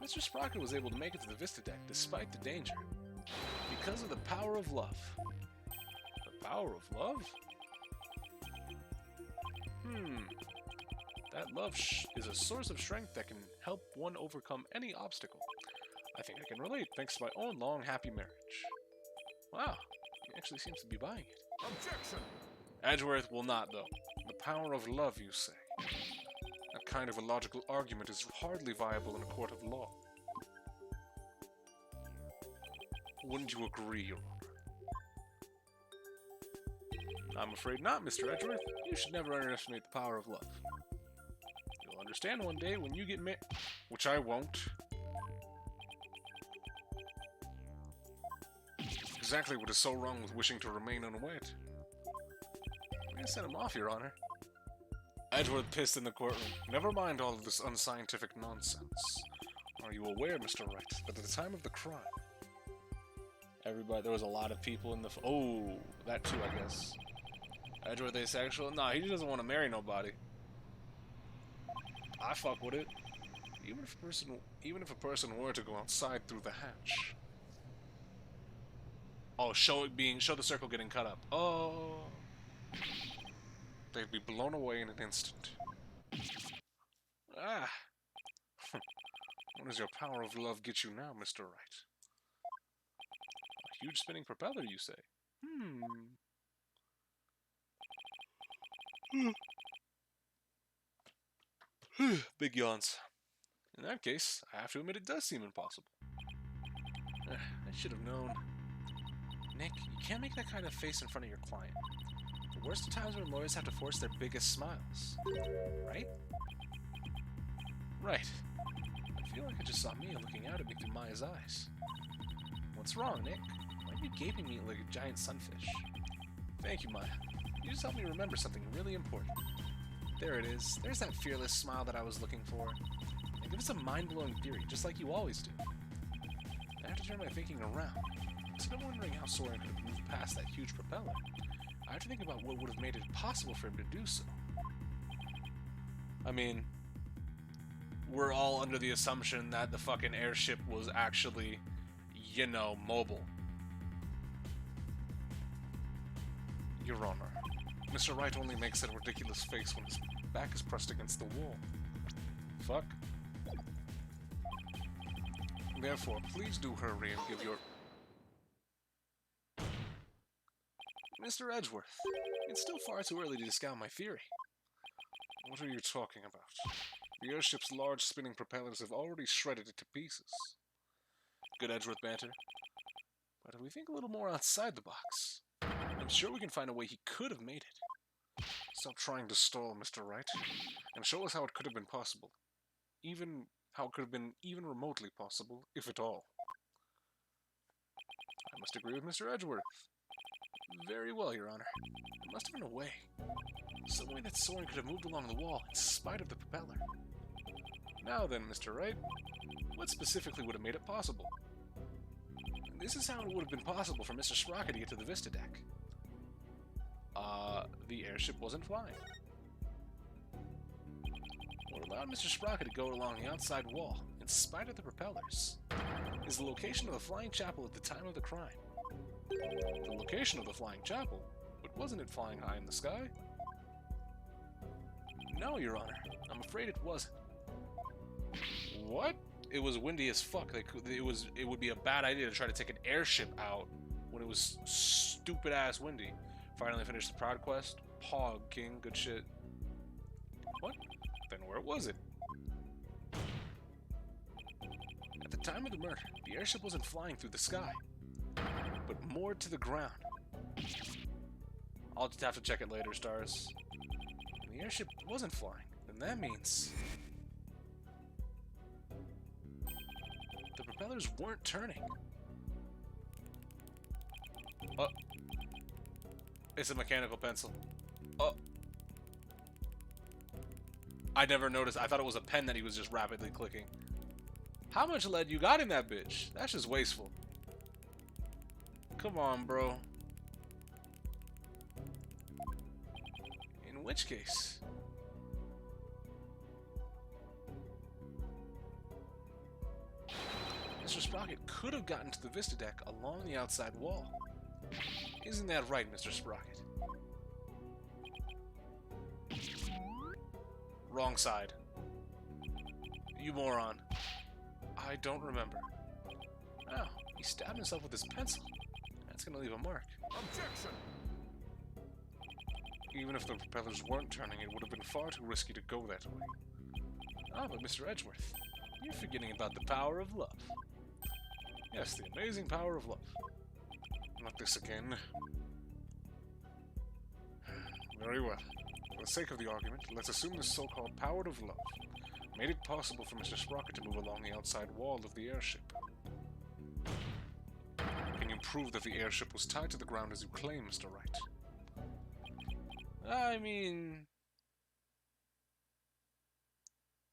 Mr. Sprocket was able to make it to the Vista Deck despite the danger because of the power of love. The power of love? That love is a source of strength that can help one overcome any obstacle. I think I can relate thanks to my own long, happy marriage. Wow, he actually seems to be buying it. Objection! Edgeworth will not, though. The power of love, you say. That kind of a logical argument is hardly viable in a court of law. Wouldn't you agree, Your Honor? I'm afraid not, Mr. Edgeworth. You should never underestimate the power of love. You'll understand one day when you get married, which I won't. Exactly what is so wrong with wishing to remain unwed. I'm gonna send him off, Your Honor. Edgeworth pissed in the courtroom. Never mind all of this unscientific nonsense. Are you aware, Mr. Wright, that at the time of the crime, there was a lot of people in the... Oh, that too, I guess. Edgeworth asexual? Nah, he just doesn't want to marry nobody. I fuck with it. Even if a person were to go outside through the hatch. Oh, show the circle getting cut up. Oh, they'd be blown away in an instant. Ah, what does your power of love get you now, Mr. Wright? A huge spinning propeller, you say? Big yawns. In that case, I have to admit it does seem impossible. I should have known. Nick, you can't make that kind of face in front of your client. The worst of times when lawyers have to force their biggest smiles. Right? Right. I feel like I just saw Mia looking out at me through Maya's eyes. What's wrong, Nick? Why are you gaping at me like a giant sunfish? Thank you, Maya. You just helped me remember something really important. There it is. There's that fearless smile that I was looking for. Now give us a mind-blowing theory, just like you always do. I have to turn my thinking around. Instead of wondering how Soren could have moved past that huge propeller, I have to think about what would have made it possible for him to do so. I mean, we're all under the assumption that the fucking airship was actually, you know, mobile. Your Honor, Mr. Wright only makes that ridiculous face when his back is pressed against the wall. Fuck. Therefore, please do hurry and give your... Mr. Edgeworth, it's still far too early to discount my theory. What are you talking about? The airship's large spinning propellers have already shredded it to pieces. Good Edgeworth banter. But if we think a little more outside the box, I'm sure we can find a way he could have made it. Stop trying to stall, Mr. Wright, and show us how it could have been possible. Even how it could have been even remotely possible, if at all. I must agree with Mr. Edgeworth. Very well, Your Honor. There must have been a way. Some way that Soren could have moved along the wall in spite of the propeller. Now then, Mr. Wright, what specifically would have made it possible? This is how it would have been possible for Mr. Sprocket to get to the Vista deck. The airship wasn't flying. What allowed Mr. Sprocket to go along the outside wall, in spite of the propellers, is the location of the flying chapel at the time of the crime. The location of the flying chapel? But wasn't it flying high in the sky? No, Your Honor. I'm afraid it wasn't. What? It was windy as fuck. It would be a bad idea to try to take an airship out when it was stupid ass windy. Finally finished the Proud Quest. Pog, King, good shit. What? Then where was it? At the time of the murder, the airship wasn't flying through the sky, but moored to the ground. I'll just have to check it later, Stars. When the airship wasn't flying, then that means the propellers weren't turning. Oh. It's a mechanical pencil. Oh. I never noticed. I thought it was a pen that he was just rapidly clicking. How much lead you got in that bitch? That's just wasteful. Come on, bro. In which case... Mr. Sprocket could have gotten to the Vista deck along the outside wall. Isn't that right, Mr. Sprocket? Wrong side. You moron. I don't remember. Oh, he stabbed himself with his pencil. That's gonna leave a mark. Objection! Even if the propellers weren't turning, it would have been far too risky to go that way. Ah, but Mr. Edgeworth, you're forgetting about the power of love. Yes, the amazing power of love. Not this again. Very well. For the sake of the argument, let's assume this so-called power of love made it possible for Mr. Sprocket to move along the outside wall of the airship. Can you prove that the airship was tied to the ground as you claim, Mr. Wright? I mean...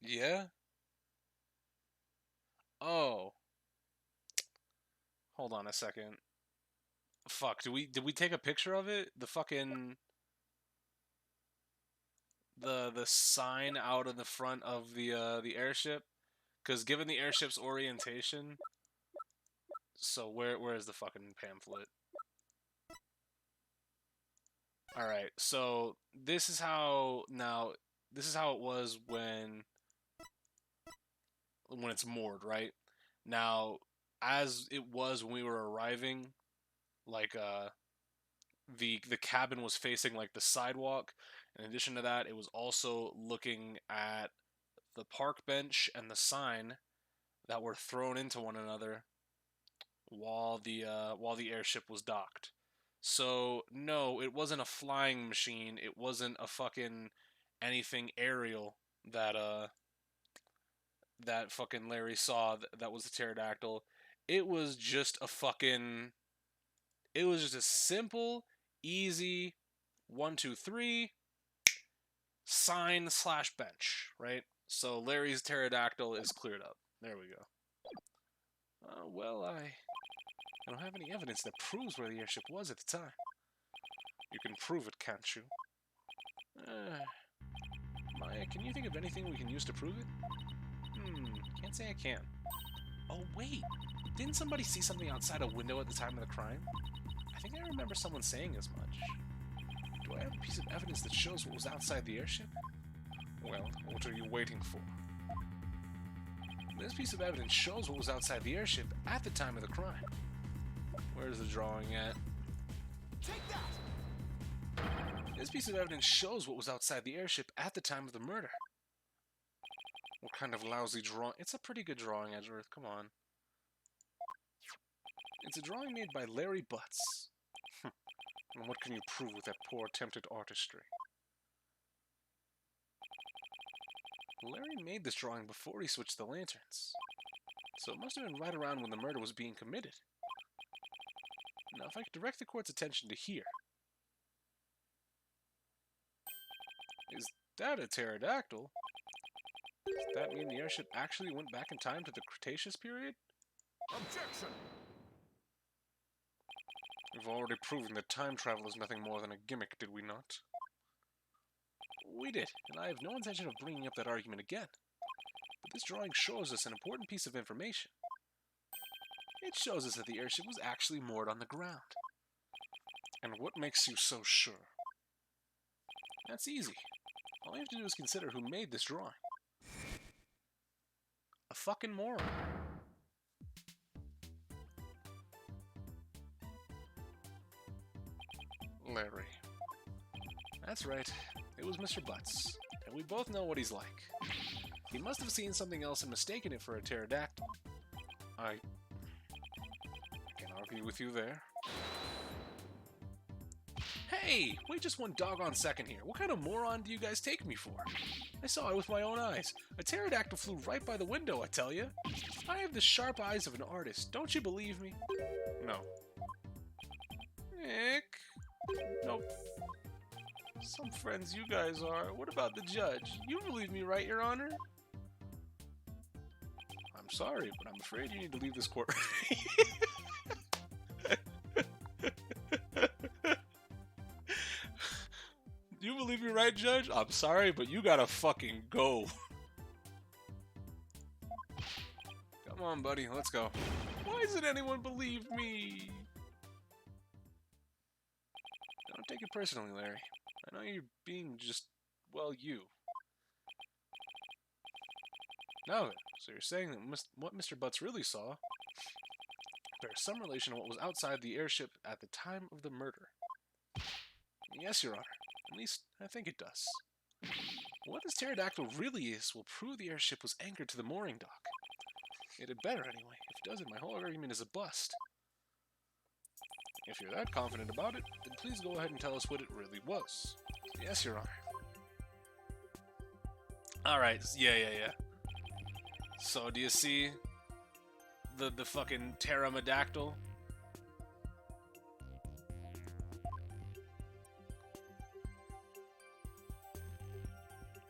yeah? Oh. Hold on a second. Fuck, did we take a picture of it? The fucking... The sign out in the front of the airship? Because given the airship's orientation... So where is the fucking pamphlet? Alright, so this is how... Now, this is how it was when it's moored, right? Now, as it was when we were arriving, like, the cabin was facing, like, the sidewalk. In addition to that, it was also looking at the park bench and the sign that were thrown into one another while the airship was docked. So, no, it wasn't a flying machine. It wasn't a fucking anything aerial that fucking Larry saw that was a pterodactyl. It was just a fucking... It was just a simple, easy 1, 2, 3 sign / bench, right? So Larry's pterodactyl is cleared up. There we go. Well, I don't have any evidence that proves where the airship was at the time. You can prove it, can't you? Maya, can you think of anything we can use to prove it? Can't say I can. Oh, wait. Didn't somebody see something outside a window at the time of the crime? I think I remember someone saying as much. Do I have a piece of evidence that shows what was outside the airship? Well, what are you waiting for? This piece of evidence shows what was outside the airship at the time of the crime. Where's the drawing at? Take that! This piece of evidence shows what was outside the airship at the time of the murder. What kind of lousy drawing? It's a pretty good drawing, Edgeworth. Come on. It's a drawing made by Larry Butts. And what can you prove with that poor attempted artistry? Larry made this drawing before he switched the lanterns, so it must have been right around when the murder was being committed. Now, if I could direct the court's attention to here. Is that a pterodactyl? Does that mean the airship actually went back in time to the Cretaceous period? Objection! We've already proven that time travel is nothing more than a gimmick, did we not? We did, and I have no intention of bringing up that argument again. But this drawing shows us an important piece of information. It shows us that the airship was actually moored on the ground. And what makes you so sure? That's easy. All you have to do is consider who made this drawing. A fucking moron. Larry. That's right. It was Mr. Butts. And we both know what he's like. He must have seen something else and mistaken it for a pterodactyl. I can't argue with you there. Hey! Wait just one doggone second here. What kind of moron do you guys take me for? I saw it with my own eyes. A pterodactyl flew right by the window, I tell you. I have the sharp eyes of an artist. Don't you believe me? No. Nick? Nope. Some friends you guys are. What about the judge? You believe me, right, Your Honor? I'm sorry, but I'm afraid you need to leave this court. You believe me, right, Judge? I'm sorry, but you gotta fucking go. Come on, buddy, let's go. Why doesn't anyone believe me? Don't take it personally, Larry. I know you're being just, well, you. Now then, so you're saying that what Mr. Butts really saw bears some relation to what was outside the airship at the time of the murder. Yes, Your Honor. At least, I think it does. What this pterodactyl really is will prove the airship was anchored to the mooring dock. It had better, anyway. If it doesn't, my whole argument is a bust. If you're that confident about it, then please go ahead and tell us what it really was. Yes, Your Honor. Alright, yeah. So, do you see the fucking pterodactyl?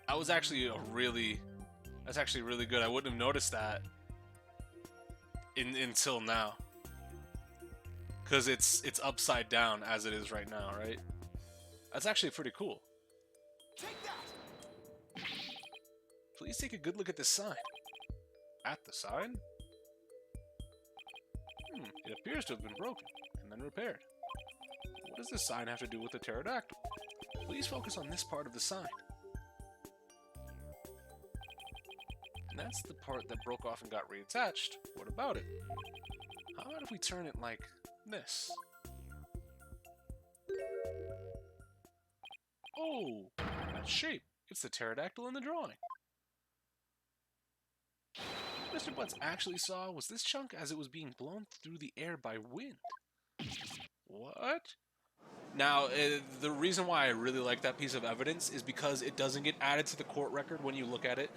That's actually really good. I wouldn't have noticed that until now. Because it's upside down as it is right now, right? That's actually pretty cool. Take that! Please take a good look at this sign. At the sign? It appears to have been broken and then repaired. What does this sign have to do with the pterodactyl? Please focus on this part of the sign. And that's the part that broke off and got reattached. What about it? How about if we turn it like this? Oh, that shape. It's the pterodactyl in the drawing. What Mr. Butts actually saw was this chunk as it was being blown through the air by wind. What? Now, the reason why I really like that piece of evidence is because it doesn't get added to the court record when you look at it.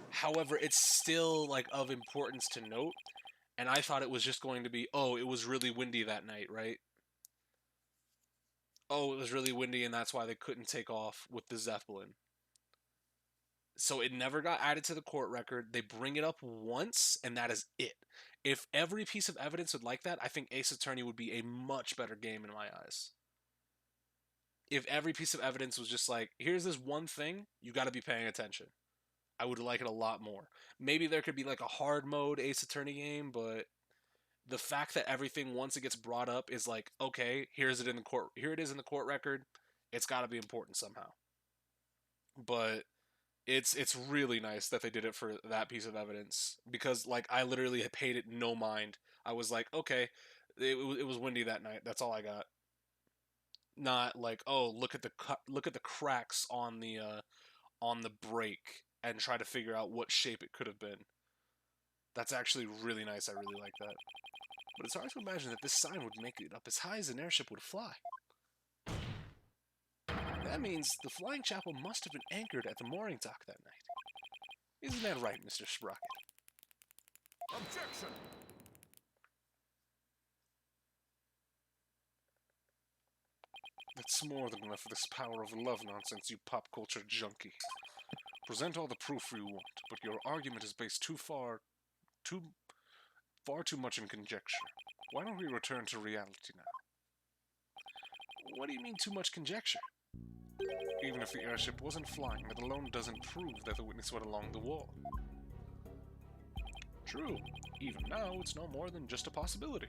However, it's still, like, of importance to note. And I thought it was just going to be, oh, it was really windy that night, right? Oh, it was really windy and that's why they couldn't take off with the Zeppelin. So it never got added to the court record. They bring it up once, and that is it. If every piece of evidence would like that, I think Ace Attorney would be a much better game in my eyes. If every piece of evidence was just like, here's this one thing, you got to be paying attention. I would like it a lot more. Maybe there could be like a hard mode Ace Attorney game, but the fact that everything once it gets brought up is like, okay, here it is in the court record. It's got to be important somehow. But It's really nice that they did it for that piece of evidence because like I literally had paid it no mind. I was like, okay, it was windy that night. That's all I got. Not like, oh, look at the cracks on the brake and try to figure out what shape it could have been. That's actually really nice. I really like that. But it's hard to imagine that this sign would make it up as high as an airship would fly. That means the flying chapel must have been anchored at the mooring dock that night. Isn't that right, Mr. Sprocket? Objection! That's more than enough for this power of love nonsense, you pop culture junkie. Present all the proof you want, but your argument is based too far too much in conjecture. Why don't we return to reality now? What do you mean too much conjecture? Even if the airship wasn't flying, that alone doesn't prove that the witness went along the wall. True. Even now, it's no more than just a possibility.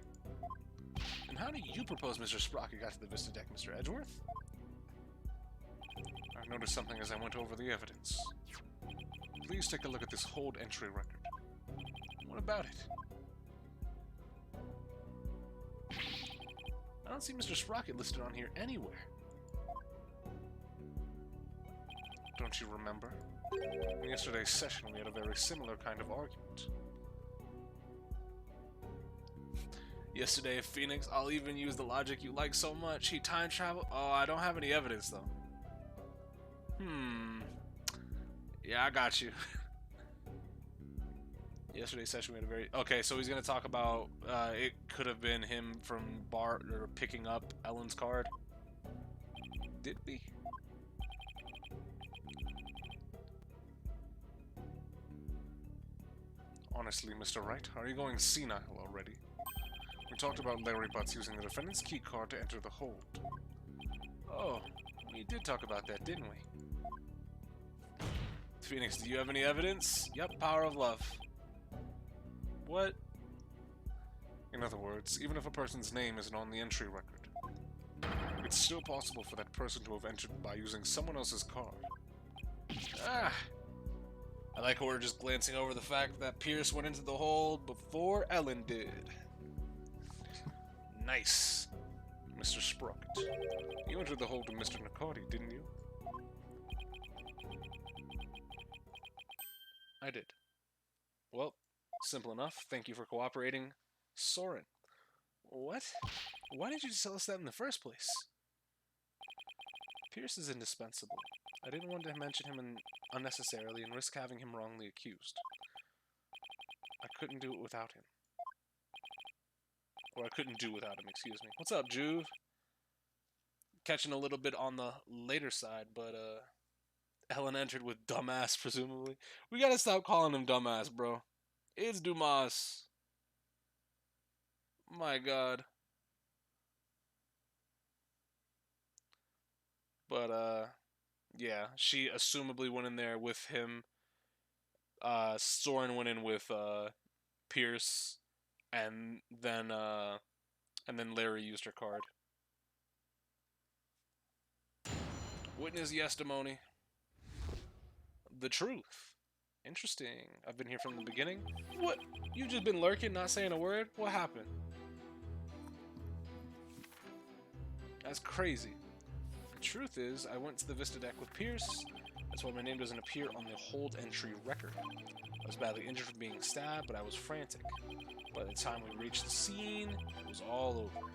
And how do you propose Mr. Sprocket got to the Vista deck, Mr. Edgeworth? I noticed something as I went over the evidence. Please take a look at this hold entry record. What about it? I don't see Mr. Sprocket listed on here anywhere. Don't you remember? In yesterday's session, we had a very similar kind of argument. Yesterday at Phoenix, I'll even use the logic you like so much. He time traveled. Oh, I don't have any evidence, though. Yeah, I got you. Yesterday's session, we had a very... Okay, so he's going to talk about... it could have been him from Bart or picking up Ellen's card. Did we? Honestly, Mr. Wright, are you going senile already? We talked about Larry Butts using the defendant's key card to enter the hold. Oh, we did talk about that, didn't we? Phoenix, do you have any evidence? Yep, power of love. What? In other words, even if a person's name isn't on the entry record, it's still possible for that person to have entered by using someone else's card. Ah! I like how we're just glancing over the fact that Pierce went into the hold before Ellen did. Nice. Mr. Sprocket. You entered the hold with Mr. Nicardi, didn't you? I did. Well, simple enough. Thank you for cooperating. Soren. What? Why didn't you tell us that in the first place? Pierce is indispensable. I didn't want to mention him unnecessarily and risk having him wrongly accused. I couldn't do it without him. Or I couldn't do without him, excuse me. What's up, Juve? Catching a little bit on the later side, but, Ellen entered with dumbass, presumably. We gotta stop calling him dumbass, bro. It's Dumas. My god. But, yeah, she assumably went in there with him. Soren went in with, Pierce. And then Larry used her card. Witness testimony. The truth. Interesting. I've been here from the beginning. What? You've just been lurking, not saying a word? What happened? That's crazy. The truth is, I went to the Vista deck with Pierce. That's why my name doesn't appear on the hold entry record. I was badly injured from being stabbed, but I was frantic. By the time we reached the scene, it was all over.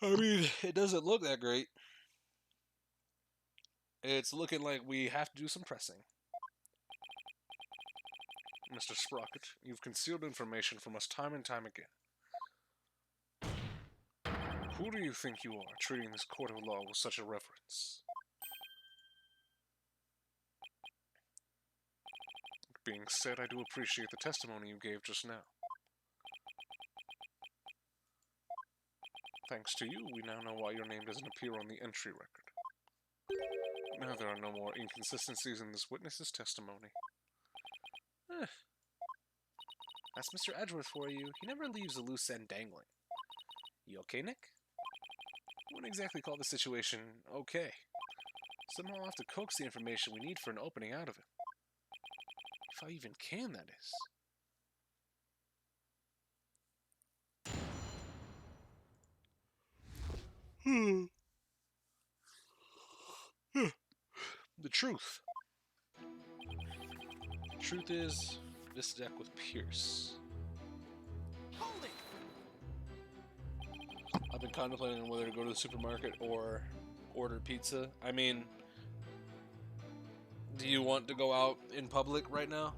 I mean, it doesn't look that great. It's looking like we have to do some pressing. Mr. Sprocket, you've concealed information from us time and time again. Who do you think you are, treating this court of law with such a reverence? Being said, I do appreciate the testimony you gave just now. Thanks to you, we now know why your name doesn't appear on the entry record. Now there are no more inconsistencies in this witness's testimony. That's Mr. Edgeworth for you. He never leaves a loose end dangling. You okay, Nick? I wouldn't exactly call the situation okay. Somehow I'll have to coax the information we need for an opening out of him. If I even can, that is. The truth. The truth is, this deck with Pierce. Hold it! I've been contemplating on whether to go to the supermarket or order pizza. I mean, do you want to go out in public right now?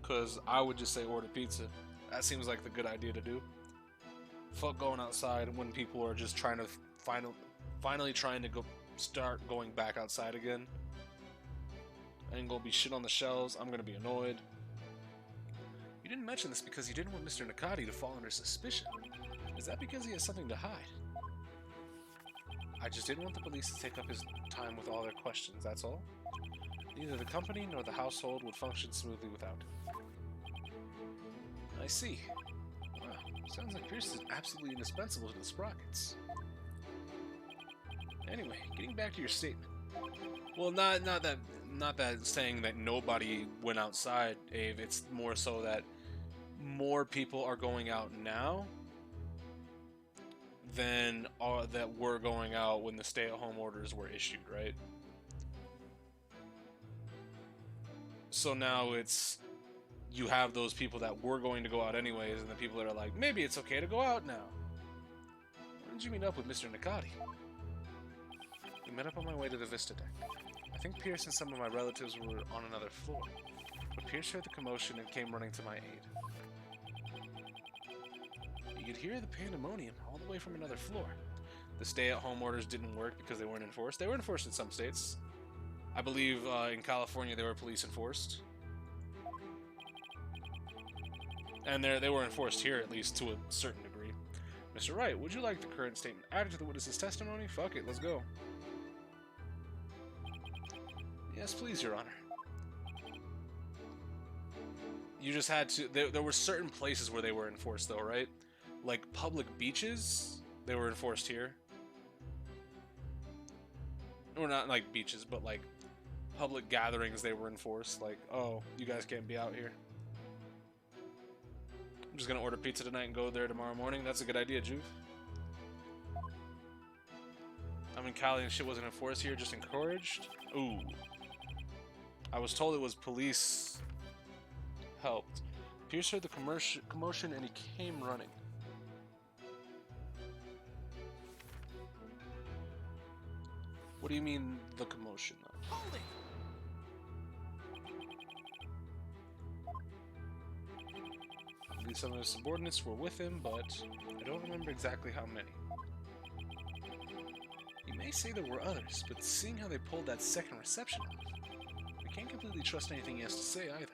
Because I would just say order pizza. That seems like the good idea to do. Fuck going outside when people are just trying to finally trying to start going back outside again. Ain't gonna be shit on the shelves. I'm gonna be annoyed. You didn't mention this because you didn't want Mr. Nakati to fall under suspicion. Is that because he has something to hide? I just didn't want the police to take up his time with all their questions, that's all. Neither the company nor the household would function smoothly without him. I see. Wow, sounds like Pierce is absolutely indispensable to the Sprockets. Anyway, getting back to your statement. Well, not that saying that nobody went outside, Ave. It's more so that more people are going out now than that were going out when the stay-at-home orders were issued, right? So now it's you have those people that were going to go out anyways, and the people that are like, maybe it's okay to go out now. When did you meet up with Mr. Nakati? We met up on my way to the Vista deck. I think Pierce and some of my relatives were on another floor, but Pierce heard the commotion and came running to my aid. You could hear the pandemonium all the way from another floor. The stay-at-home orders didn't work because they weren't enforced. They were enforced in some states. I believe in California they were police enforced. And they were enforced here, at least to a certain degree. Mr. Wright, would you like the current statement added to the witness's testimony? Fuck it, let's go. Yes, please, Your Honor. You just had to... There were certain places where they were enforced, though, right? Like public beaches, they were enforced here. Or not like beaches, but like public gatherings, they were enforced. Like, oh, you guys can't be out here. I'm just gonna order pizza tonight and go there tomorrow morning. That's a good idea, Juve. I'm in Cali and shit wasn't enforced here, just encouraged. Ooh. I was told it was police helped. Pierce heard the commotion and he came running. What do you mean, the commotion, though? Hold it! I believe some of his subordinates were with him, but I don't remember exactly how many. You may say there were others, but seeing how they pulled that second reception off, I can't completely trust anything he has to say either.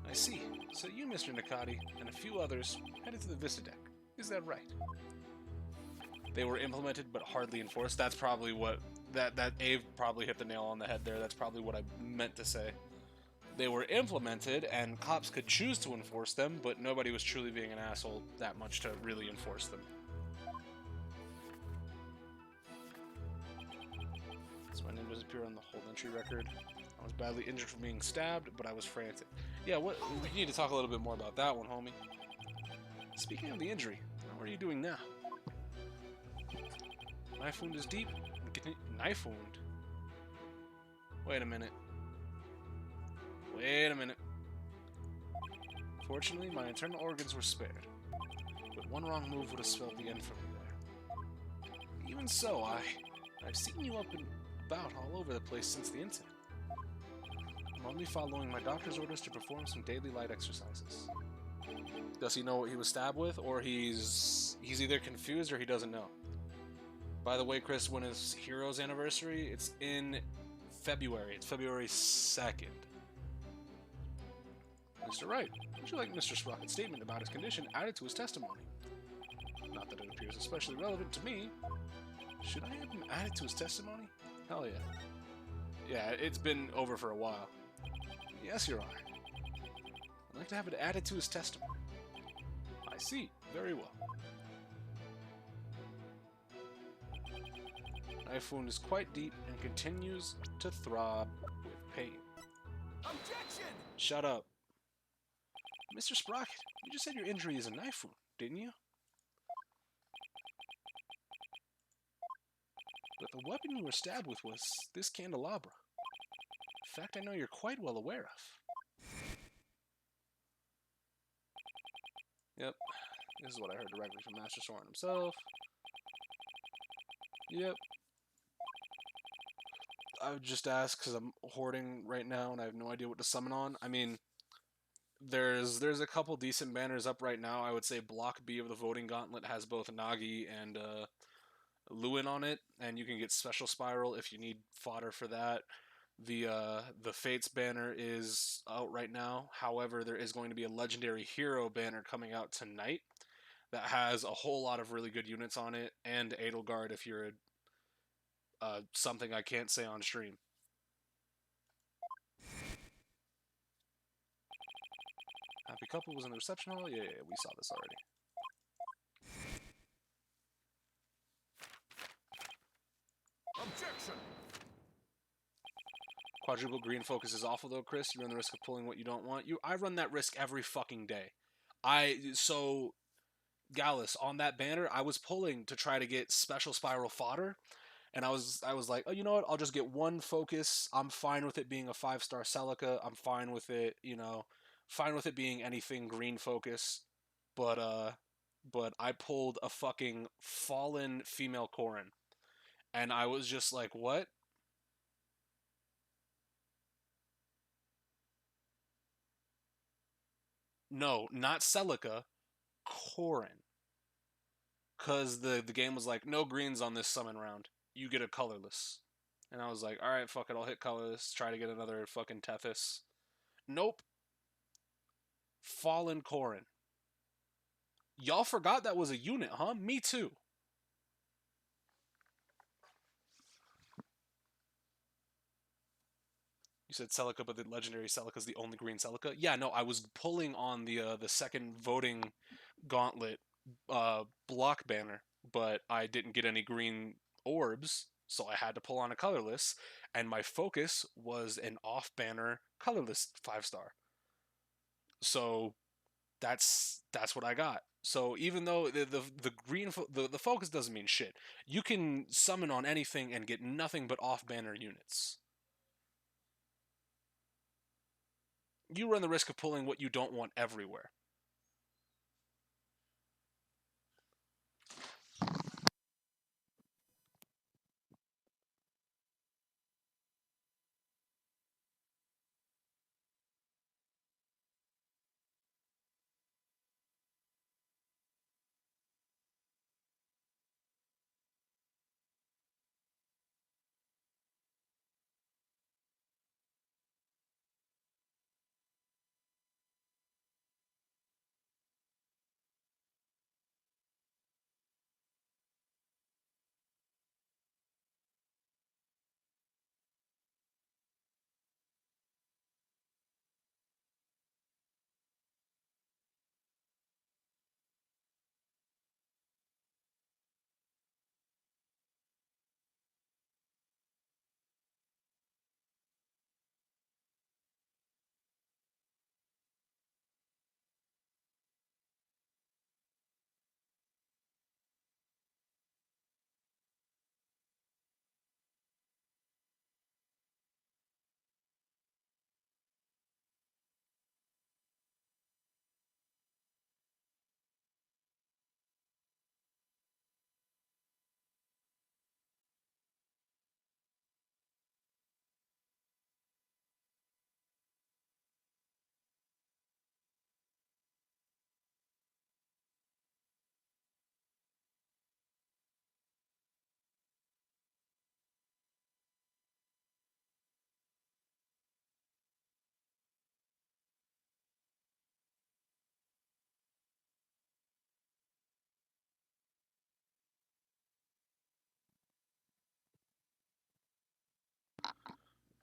I see. So you, Mr. Nakati, and a few others headed to the Vista deck. Is that right? They were implemented but hardly enforced. That's probably what... That Ave probably hit the nail on the head there. That's probably what I meant to say. They were implemented, and cops could choose to enforce them, but nobody was truly being an asshole that much to really enforce them. So my name does appear on the whole entry record. I was badly injured from being stabbed, but I was frantic. Yeah, we need to talk a little bit more about that one, homie. Speaking of the injury, what are you doing now? Knife wound is deep. Knife wound? Wait a minute. Wait a minute. Fortunately, my internal organs were spared. But one wrong move would have spelled the end for me there. Even so, I've seen you up and about all over the place since the incident. I'm only following my doctor's orders to perform some daily light exercises. Does he know what he was stabbed with, or he's either confused or he doesn't know? By the way, Chris, when is Hero's anniversary? It's in February. It's February 2nd. Mr. Wright, would you like Mr. Sprocket's statement about his condition added to his testimony? Not that it appears especially relevant to me. Should I have him added to his testimony? Hell yeah. Yeah, it's been over for a while. Yes, Your Honor. I'd like to have it added to his testimony. I see. Very well. Knife wound is quite deep and continues to throb with pain. Objection! Shut up. Mr. Sprocket, you just said your injury is a knife wound, didn't you? But the weapon you were stabbed with was this candelabra. A fact I know you're quite well aware of. Yep, this is what I heard directly from Master Soren himself. Yep. I would just ask because I'm hoarding right now and I have no idea what to summon on. I mean, there's a couple decent banners up right now. I would say Block B of the Voting Gauntlet has both Nagi and Lewin on it, and you can get Special Spiral if you need fodder for that. The Fates banner is out right now. However, there is going to be a Legendary Hero banner coming out tonight that has a whole lot of really good units on it, and Edelgard if you're something I can't say on stream. Happy Couple was in the reception hall? Yeah, we saw this already. Objection! Quadruple green focus is awful though, Chris. You run the risk of pulling what you don't want. I run that risk every fucking day. Gallus, on that banner, I was pulling to try to get special spiral fodder, and I was like, oh, you know what? I'll just get one focus. I'm fine with it being a 5-star Celica. I'm fine with it, fine with it being anything green focus. But I pulled a fucking fallen female Corrin, and I was just like, what? No, not Celica, Corrin. Because the game was like, no greens on this summon round. You get a colorless. And I was like, alright, fuck it, I'll hit colorless, try to get another fucking Tethys. Nope. Fallen Corrin. Y'all forgot that was a unit, huh? Me too. You said Celica, but the legendary Celica is the only green Celica? Yeah, no, I was pulling on the second voting gauntlet block banner, but I didn't get any green orbs, so I had to pull on a colorless, and my focus was an off banner colorless 5-star. So that's what I got. So even though the green the focus doesn't mean shit, you can summon on anything and get nothing but off banner units. You run the risk of pulling what you don't want everywhere.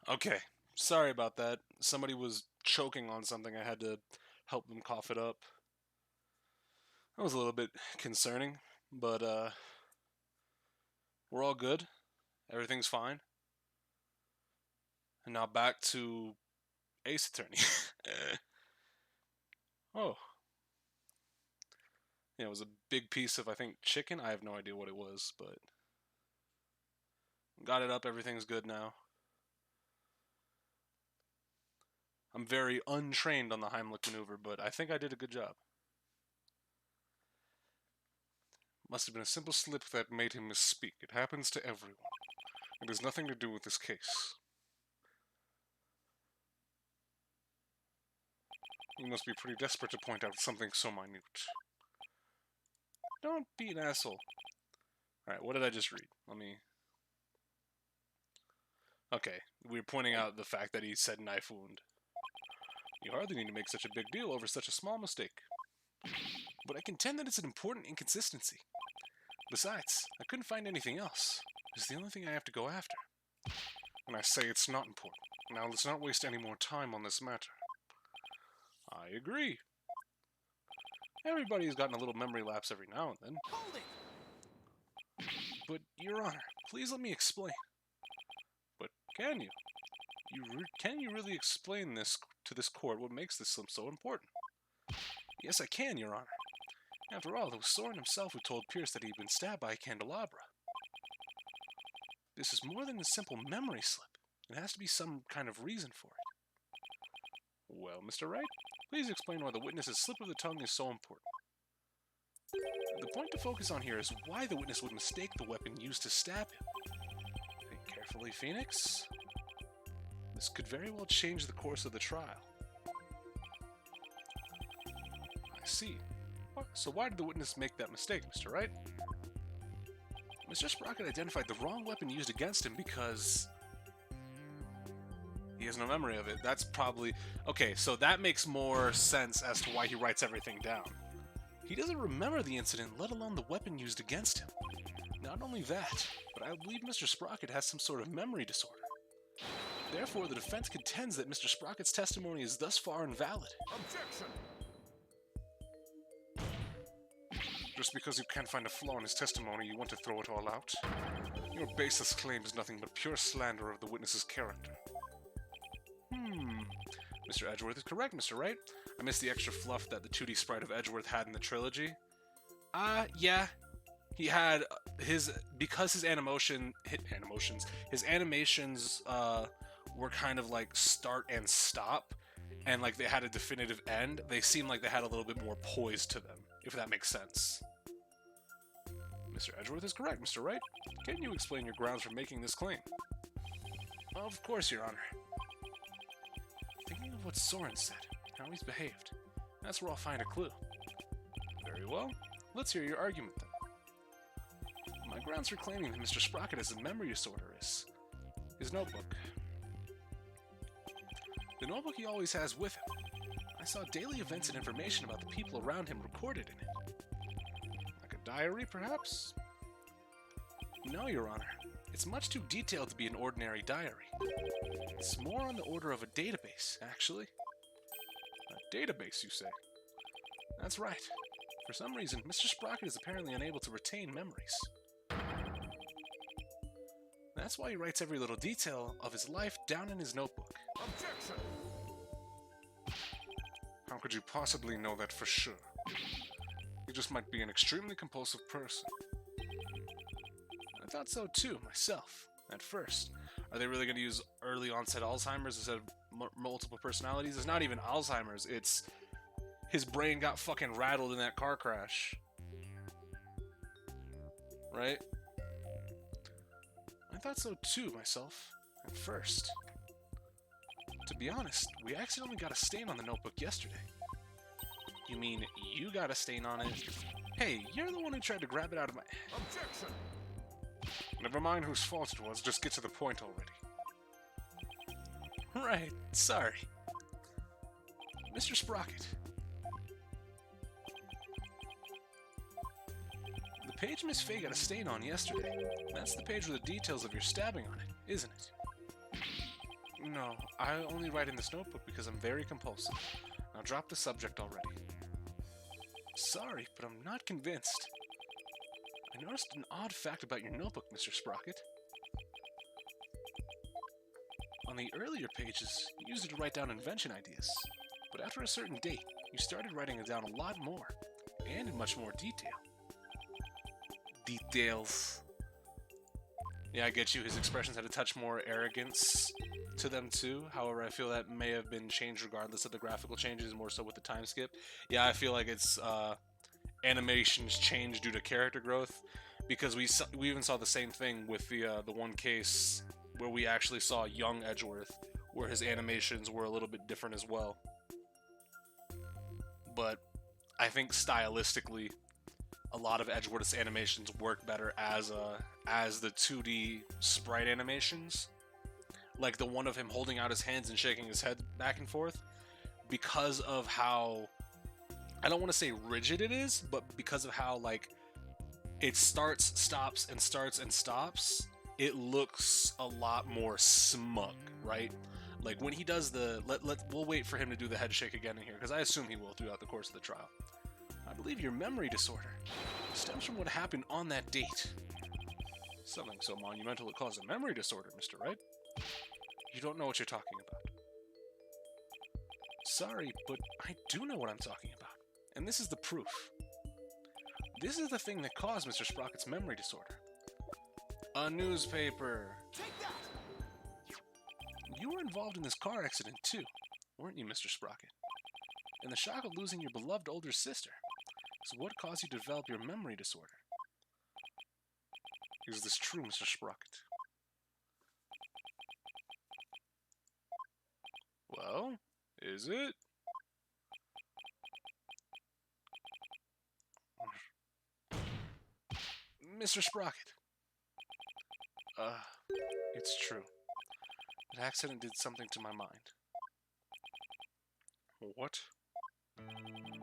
Okay, sorry about that. Somebody was choking on something. I had to help them cough it up. That was a little bit concerning, but we're all good. Everything's fine. And now back to Ace Attorney. Oh, yeah, it was a big piece of, I think, chicken. I have no idea what it was, but got it up. Everything's good now. I'm very untrained on the Heimlich maneuver, but I think I did a good job. Must have been a simple slip that made him misspeak. It happens to everyone. It has nothing to do with this case. You must be pretty desperate to point out something so minute. Don't be an asshole. Alright, what did I just read? Let me... Okay, we were pointing out the fact that he said knife wound. You hardly need to make such a big deal over such a small mistake. But I contend that it's an important inconsistency. Besides, I couldn't find anything else. It's the only thing I have to go after. And I say it's not important. Now let's not waste any more time on this matter. I agree. Everybody's gotten a little memory lapse every now and then. Hold it! But, Your Honor, please let me explain. But can you? Can you really explain this to this court what makes this slip so important? Yes, I can, Your Honor. After all, it was Soren himself who told Pierce that he had been stabbed by a candelabra. This is more than a simple memory slip. It has to be some kind of reason for it. Well, Mr. Wright, please explain why the witness's slip of the tongue is so important. The point to focus on here is why the witness would mistake the weapon used to stab him. Think carefully, Phoenix. This could very well change the course of the trial. I see. So why did the witness make that mistake, Mr. Wright? Mr. Sprocket identified the wrong weapon used against him because... he has no memory of it. That's probably... Okay, so that makes more sense as to why he writes everything down. He doesn't remember the incident, let alone the weapon used against him. Not only that, but I believe Mr. Sprocket has some sort of memory disorder. Therefore, the defense contends that Mr. Sprocket's testimony is thus far invalid. Objection! Just because you can't find a flaw in his testimony, you want to throw it all out? Your baseless claim is nothing but pure slander of the witness's character. Mr. Edgeworth is correct, Mr. Wright. I missed the extra fluff that the 2D sprite of Edgeworth had in the trilogy. Yeah. He had because his animations were kind of like start and stop, and like they had a definitive end, they seemed like they had a little bit more poise to them, if that makes sense. Mr. Edgeworth is correct, Mr. Wright. Can you explain your grounds for making this claim? Of course, Your Honor. Thinking of what Soren said, how he's behaved, that's where I'll find a clue. Very well. Let's hear your argument, then. My grounds for claiming that Mr. Sprocket has a memory disorder is his notebook. The notebook he always has with him. I saw daily events and information about the people around him recorded in it. Like a diary, perhaps? No, Your Honor. It's much too detailed to be an ordinary diary. It's more on the order of a database, actually. A database, you say? That's right. For some reason, Mr. Sprocket is apparently unable to retain memories. That's why he writes every little detail of his life down in his notebook. Objection! How could you possibly know that for sure? He just might be an extremely compulsive person. I thought so too, myself, at first. Are they really going to use early onset Alzheimer's instead of multiple personalities? It's not even Alzheimer's, it's his brain got fucking rattled in that car crash. Right? I thought so too, myself, at first. To be honest, we accidentally got a stain on the notebook yesterday. You mean you got a stain on it? Hey, you're the one who tried to grab it out of my... Objection! Never mind whose fault it was, just get to the point already. Right, sorry. Mr. Sprocket. The page Miss Fay got a stain on yesterday. That's the page with the details of your stabbing on it, isn't it? No, I only write in this notebook because I'm very compulsive. Now drop the subject already. Sorry, but I'm not convinced. I noticed an odd fact about your notebook, Mr. Sprocket. On the earlier pages, you used it to write down invention ideas. But after a certain date, you started writing it down a lot more, and in much more detail. Details. Yeah, I get you. His expressions had a touch more arrogance to them too. However, I feel that may have been changed regardless of the graphical changes, more so with the time skip. Yeah, I feel like it's animations changed due to character growth, because we even saw the same thing with the one case where we actually saw young Edgeworth, where his animations were a little bit different as well. But I think stylistically, a lot of Edgeworth's animations work better as the 2D sprite animations, like the one of him holding out his hands and shaking his head back and forth, because of how, I don't want to say rigid it is, but because of how like it starts, stops, and starts and stops, it looks a lot more smug, right? Like when he does the we'll wait for him to do the head shake again in here, because I assume he will throughout the course of the trial. I believe your memory disorder stems from what happened on that date. Something so monumental it caused a memory disorder, Mr. Wright. You don't know what you're talking about. Sorry, but I do know what I'm talking about. And this is the proof. This is the thing that caused Mr. Sprocket's memory disorder. A newspaper. Take that! You were involved in this car accident too, weren't you, Mr. Sprocket? And the shock of losing your beloved older sister is what caused you to develop your memory disorder. Is this true, Mr. Sprocket? Well, is it? Mr. Sprocket. It's true. That accident did something to my mind. What?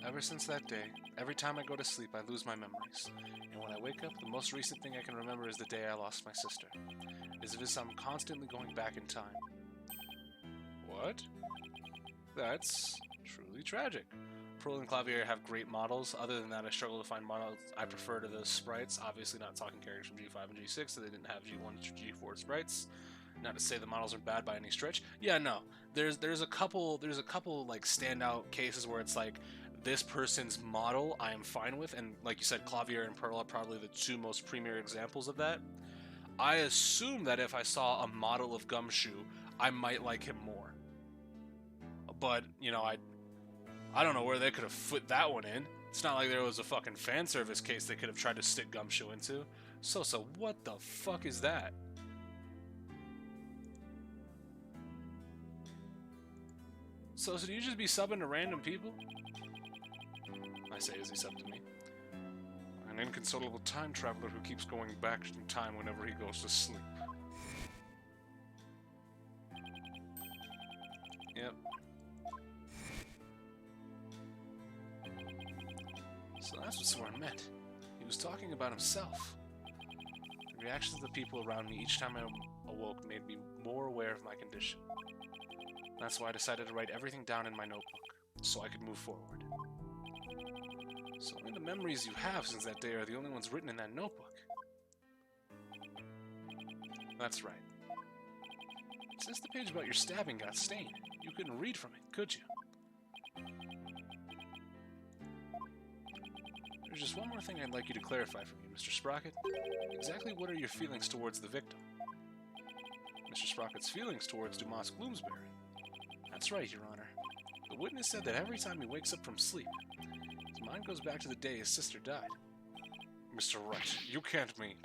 Ever since that day, every time I go to sleep, I lose my memories. And when I wake up, the most recent thing I can remember is the day I lost my sister. As if I'm constantly going back in time. What? That's truly tragic. Pearl and Clavier have great models. Other than that, I struggle to find models I prefer to the sprites. Obviously not talking characters from G5 and G6, so they didn't have G1 and G4 sprites. Not to say the models are bad by any stretch. Yeah, no. There's a couple like standout cases where it's like this person's model I am fine with, and like you said, Clavier and Pearl are probably the two most premier examples of that. I assume that if I saw a model of Gumshoe, I might like him more. But, you know, I don't know where they could have fit that one in. It's not like there was a fucking fan service case they could have tried to stick Gumshoe into. So what the fuck is that? So should you just be subbing to random people? I say as he subbed to me. An inconsolable time traveler who keeps going back in time whenever he goes to sleep. Yep. So that's what Soren meant. He was talking about himself. The reactions of the people around me each time I awoke made me more aware of my condition. That's why I decided to write everything down in my notebook, so I could move forward. So only the memories you have since that day are the only ones written in that notebook. That's right. Since the page about your stabbing got stained, you couldn't read from it, could you? There's just one more thing I'd like you to clarify for me, Mr. Sprocket. Exactly what are your feelings towards the victim? Mr. Sprocket's feelings towards Dumas Gloomsbury. That's right, Your Honor. The witness said that every time he wakes up from sleep, his mind goes back to the day his sister died. Mr. Wright, you can't mean...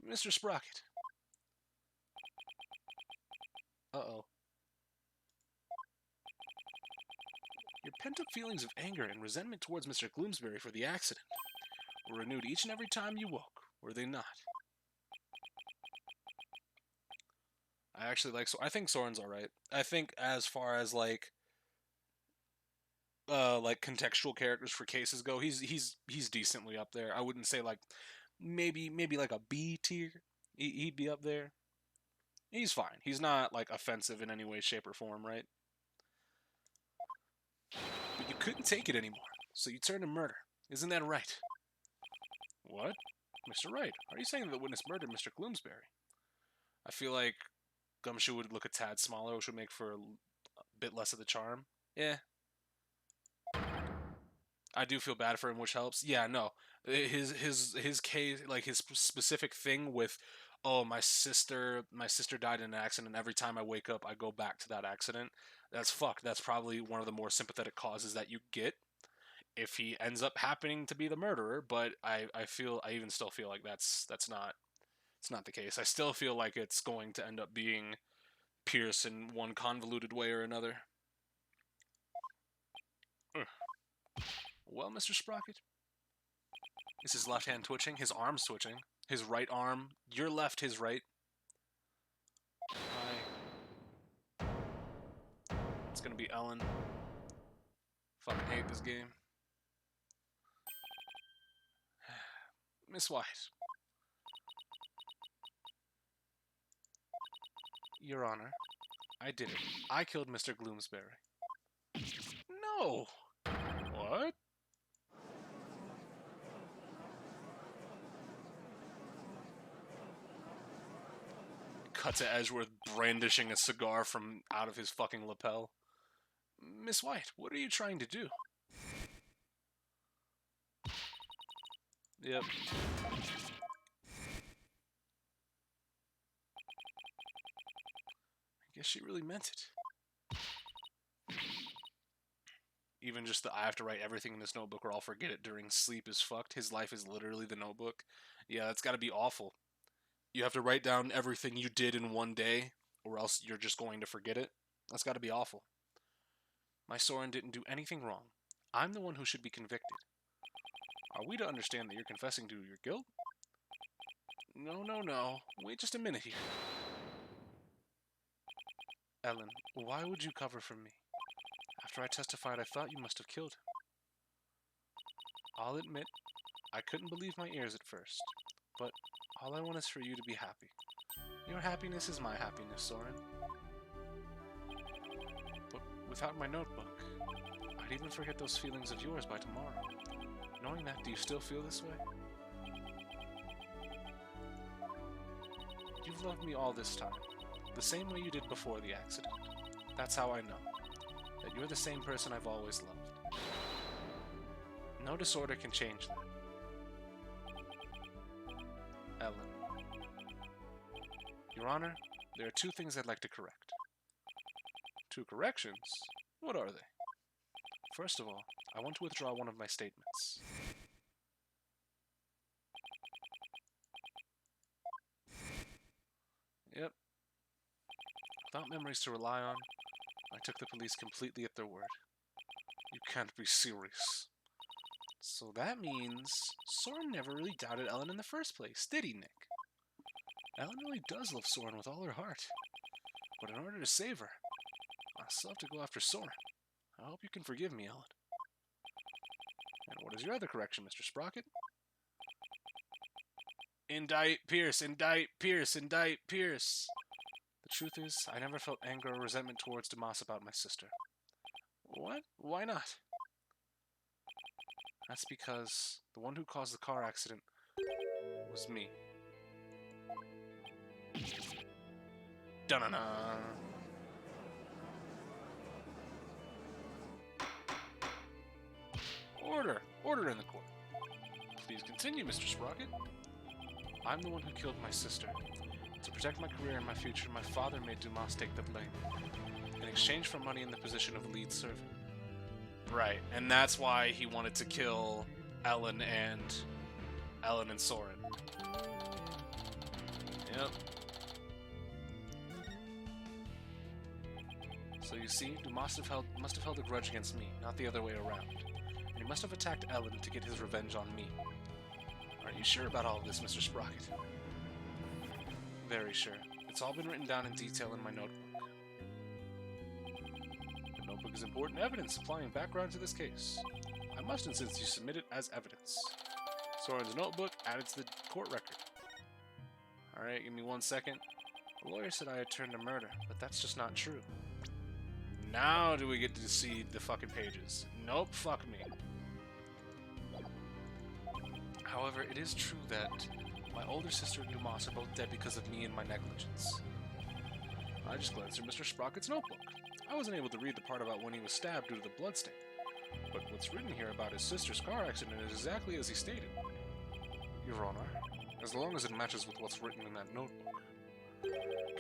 Mr. Sprocket. Uh-oh. Your pent-up feelings of anger and resentment towards Mr. Gloomsbury for the accident were renewed each and every time you woke, were they not? I actually like I think Soren's alright. I think as far as like contextual characters for cases go, he's decently up there. I wouldn't say like maybe like a B tier. He'd be up there. He's fine. He's not like offensive in any way, shape, or form, right? But you couldn't take it anymore, so you turned to murder. Isn't that right? What? Mr. Wright, are you saying that the witness murdered Mr. Gloomsbury? I feel like Gumshoe would look a tad smaller, which would make for a bit less of the charm. Yeah. I do feel bad for him, which helps. Yeah, no. His case, like his specific thing with, oh, my sister died in an accident. Every time I wake up, I go back to that accident. That's fucked. That's probably one of the more sympathetic causes that you get if he ends up happening to be the murderer. But I even still feel like that's not it's not the case. I still feel like it's going to end up being Pierce in one convoluted way or another. Ugh. Well, Mr. Sprocket, is his left hand twitching? His arm's twitching. His right arm. Your left, his right. It's gonna be Ellen. Fucking hate this game. Miss White. Your Honor, I did it. I killed Mr. Gloomsbury. No! What? Cut to Edgeworth brandishing a cigar from out of his fucking lapel. Miss White, what are you trying to do? Yep. I guess she really meant it. Even just I have to write everything in this notebook or I'll forget it during sleep is fucked. His life is literally the notebook. Yeah, that's gotta be awful. You have to write down everything you did in one day or else you're just going to forget it. That's gotta be awful. My Soren didn't do anything wrong. I'm the one who should be convicted. Are we to understand that you're confessing to your guilt? No. Wait just a minute here. Ellen, why would you cover from me? After I testified, I thought you must have killed him. I'll admit, I couldn't believe my ears at first, but all I want is for you to be happy. Your happiness is my happiness, Soren. But without my notebook, I'd even forget those feelings of yours by tomorrow. Knowing that, do you still feel this way? You've loved me all this time, the same way you did before the accident. That's how I know that you're the same person I've always loved. No disorder can change that. Ellen. Your Honor, there are two things I'd like to correct. Two corrections? What are they? First of all, I want to withdraw one of my statements. Yep. Without memories to rely on, I took the police completely at their word. You can't be serious. So that means Soren never really doubted Ellen in the first place, did he, Nick? Ellen really does love Soren with all her heart. But in order to save her, I still have to go after Soren. I hope you can forgive me, Ellen. And what is your other correction, Mr. Sprocket? Indict Pierce, indict Pierce, indict Pierce. The truth is, I never felt anger or resentment towards Dumas about my sister. What? Why not? That's because the one who caused the car accident was me. Dun-dun-dun. Order! Order in the court. Please continue, Mr. Sprocket. I'm the one who killed my sister. To protect my career and my future, my father made Dumas take the blame, in exchange for money in the position of lead servant. Right, and that's why he wanted to kill Ellen and Soren. Yep. So you see, Dumas must have held a grudge against me, not the other way around. And he must have attacked Ellen to get his revenge on me. Are you sure about all of this, Mr. Sprocket? Very sure. It's all been written down in detail in my notebook. The notebook is important evidence supplying background to this case. I must insist you submit it as evidence. Soren's notebook added to the court record. Alright, give me 1 second. The lawyer said I had turned to murder, but that's just not true. Now do we get to see the fucking pages? Nope, fuck me. However, it is true that my older sister and Dumas are both dead because of me and my negligence. I just glanced through Mr. Sprocket's notebook. I wasn't able to read the part about when he was stabbed due to the bloodstain. But what's written here about his sister's car accident is exactly as he stated. Your Honor, as long as it matches with what's written in that notebook,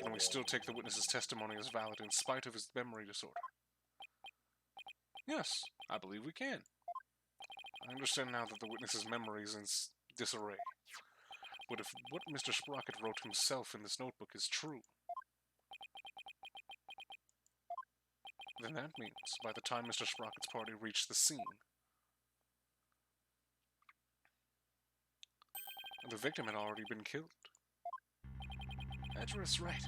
can we still take the witness's testimony as valid in spite of his memory disorder? Yes, I believe we can. I understand now that the witness's memory is in disarray. But if what Mr. Sprocket wrote himself in this notebook is true, then that means by the time Mr. Sprocket's party reached the scene, the victim had already been killed. Edgeworth's right.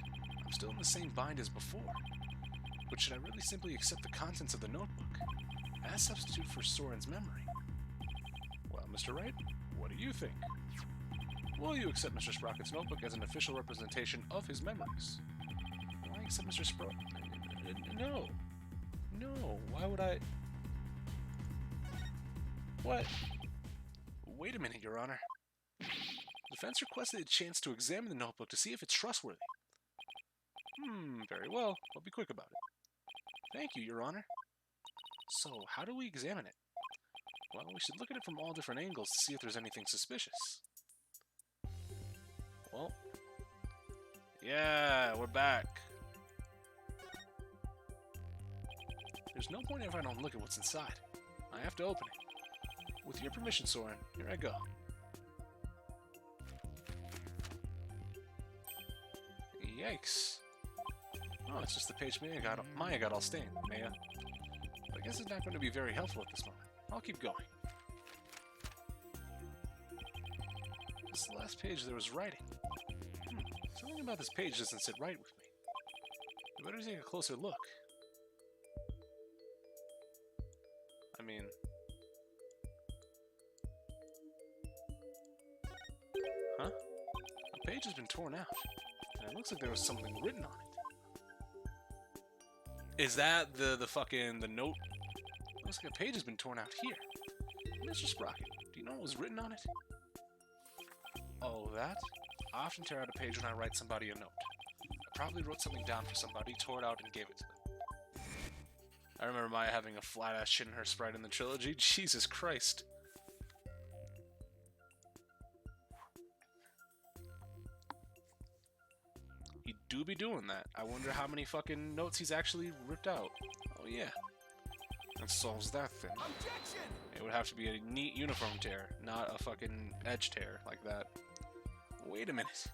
I'm still in the same bind as before. But should I really simply accept the contents of the notebook as substitute for Soren's memory? Well, Mr. Wright, what do you think? Will you accept Mr. Sprocket's notebook as an official representation of his memories? Will I accept Mr. Sprocket? No. No, why would I... What? Wait a minute, Your Honor. The defense requested a chance to examine the notebook to see if it's trustworthy. Very well. I'll be quick about it. Thank you, Your Honor. So, how do we examine it? Well, we should look at it from all different angles to see if there's anything suspicious. Well, yeah, we're back. There's no point if I don't look at what's inside. I have to open it. With your permission, Soren, here I go. Yikes. Oh, it's just the page Maya got all stained. Maya. But I guess it's not going to be very helpful at this moment. I'll keep going. This is the last page there was writing. Something about this page doesn't sit right with me. I better take a closer look. I mean... Huh? The page has been torn out, and it looks like there was something written on it. Is that the note? It looks like a page has been torn out here. Mr. Sprocket, do you know what was written on it? Oh, that? I often tear out a page when I write somebody a note. I probably wrote something down for somebody, tore it out, and gave it to them. I remember Maya having a flat-ass chin in her sprite in the trilogy. Jesus Christ. He do be doing that. I wonder how many fucking notes he's actually ripped out. Oh yeah. That solves that thing. Objection! It would have to be a neat uniform tear, not a fucking edge tear like that. Wait a minute.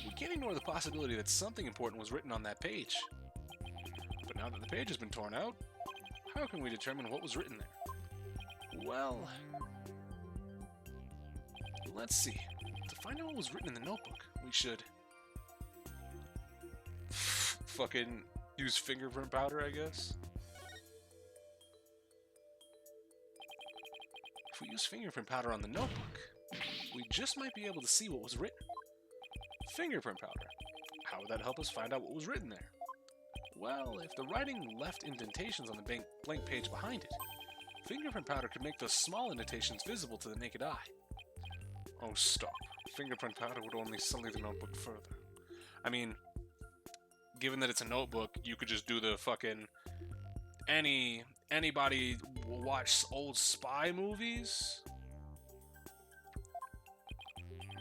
We can't ignore the possibility that something important was written on that page. But now that the page has been torn out, how can we determine what was written there? Well, let's see. To find out what was written in the notebook, we should fucking use fingerprint powder, I guess. If we use fingerprint powder on the notebook, we just might be able to see what was written. Fingerprint powder. How would that help us find out what was written there? Well, if the writing left indentations on the blank page behind it, fingerprint powder could make those small indentations visible to the naked eye. Oh, stop. Fingerprint powder would only sully the notebook further. I mean, given that it's a notebook, you could just do the fucking... Anybody watch old spy movies?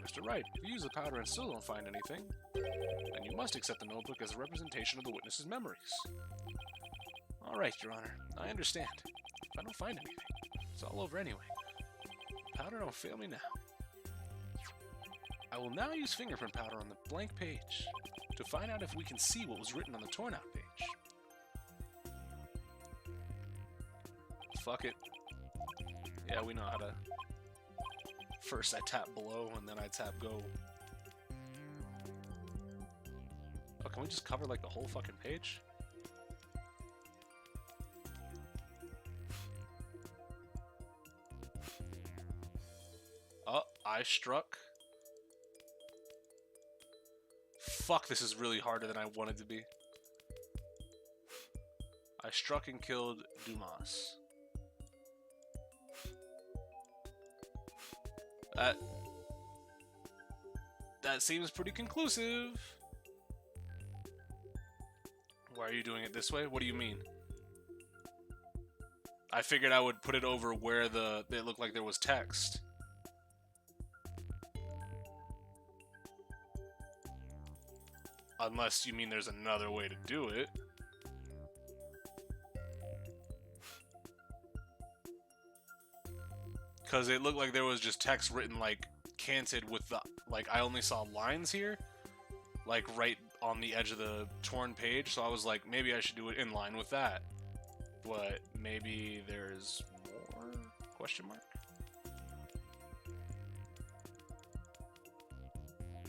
Mr. Wright, if you use the powder and still don't find anything, then you must accept the notebook as a representation of the witness's memories. Alright, Your Honor, I understand. If I don't find anything, it's all over anyway. Powder don't fail me now. I will now use fingerprint powder on the blank page to find out if we can see what was written on the torn out page. Fuck it. Yeah, we know how to... First I tap below, and then I tap go. Oh, can we just cover, like, the whole fucking page? Oh, I struck. Fuck, this is really harder than I wanted to be. I struck and killed Dumas. That seems pretty conclusive. Why are you doing it this way? What do you mean? I figured I would put it over where it looked like there was text. Unless you mean there's another way to do it. Because it looked like there was just text written, like, canted with the... Like, I only saw lines here. Like, right on the edge of the torn page. So I was like, maybe I should do it in line with that. But maybe there's more? Question mark?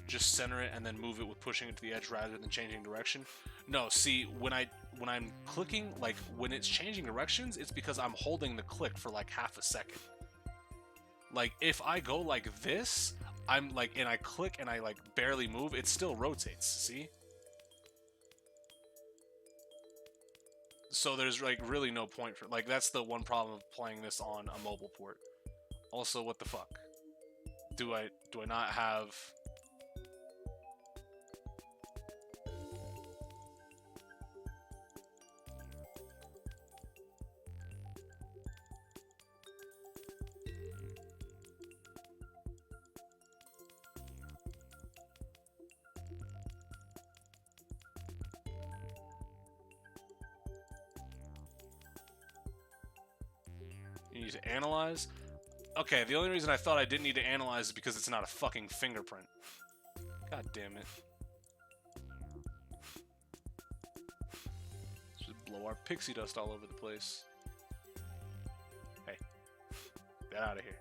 Just center it and then move it with pushing it to the edge rather than changing direction. No, see, when I'm clicking, like, when it's changing directions, it's because I'm holding the click for, like, half a second. Like, if I go like this, I'm like, and I click and I like barely move, it still rotates, see? So there's like really no point for, like, that's the one problem of playing this on a mobile port. Also, what the fuck? Do I not have... You need to analyze? Okay, the only reason I thought I didn't need to analyze is because it's not a fucking fingerprint. God damn it. Let's just blow our pixie dust all over the place. Hey, get out of here.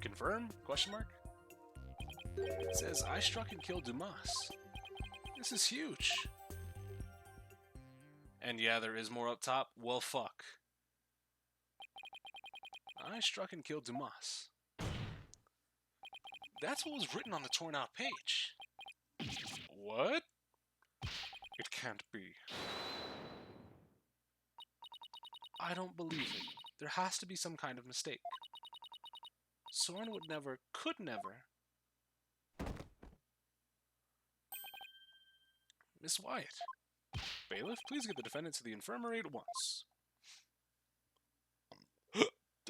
Confirm? Question mark? It says, I struck and killed Dumas. This is huge. And yeah, there is more up top. Well, fuck. I struck and killed Dumas. That's what was written on the torn out page. What? It can't be. I don't believe it. There has to be some kind of mistake. Soren would never, could never. Miss Wyatt. Bailiff, please get the defendant to the infirmary at once.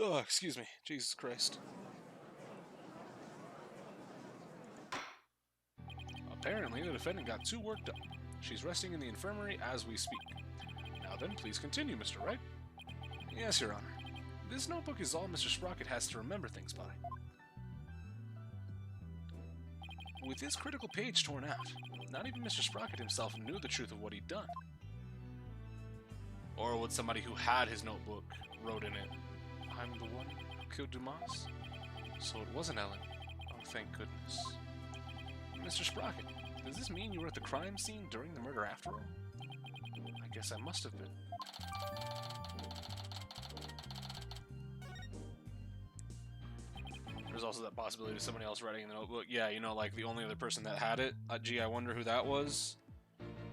Oh, excuse me. Jesus Christ. Apparently, the defendant got too worked up. She's resting in the infirmary as we speak. Now then, please continue, Mr. Wright. Yes, Your Honor. This notebook is all Mr. Sprocket has to remember things by. With this critical page torn out, not even Mr. Sprocket himself knew the truth of what he'd done. Or what somebody who had his notebook wrote in it. I'm the one who killed Dumas? So it wasn't Ellen. Oh, thank goodness. Mr. Sprocket, does this mean you were at the crime scene during the murder after all? I guess I must have been. There's also that possibility of somebody else writing in the notebook. Yeah, you know, like the only other person that had it. Gee, I wonder who that was.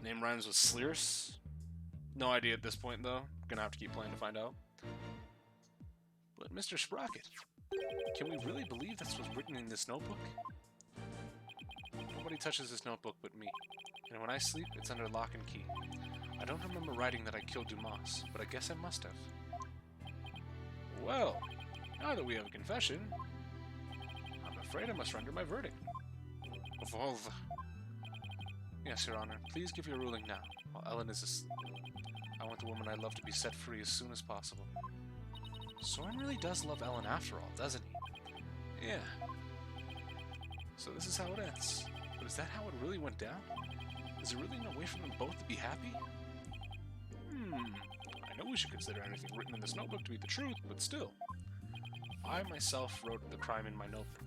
Name rhymes with Slears. No idea at this point, though. Gonna have to keep playing to find out. But Mr. Sprocket, can we really believe that's what's written in this notebook? Nobody touches this notebook but me. And when I sleep, it's under lock and key. I don't remember writing that I killed Dumas, but I guess I must have. Well, now that we have a confession, I'm afraid I must render my verdict. Evolve. Yes, Your Honor. Please give your ruling now, while Ellen is asleep. I want the woman I love to be set free as soon as possible. Soren really does love Ellen after all, doesn't he? Yeah. So this is how it ends. But is that how it really went down? Is there really no way for them both to be happy? I know we should consider anything written in this notebook to be the truth, but still. I myself wrote the crime in my notebook.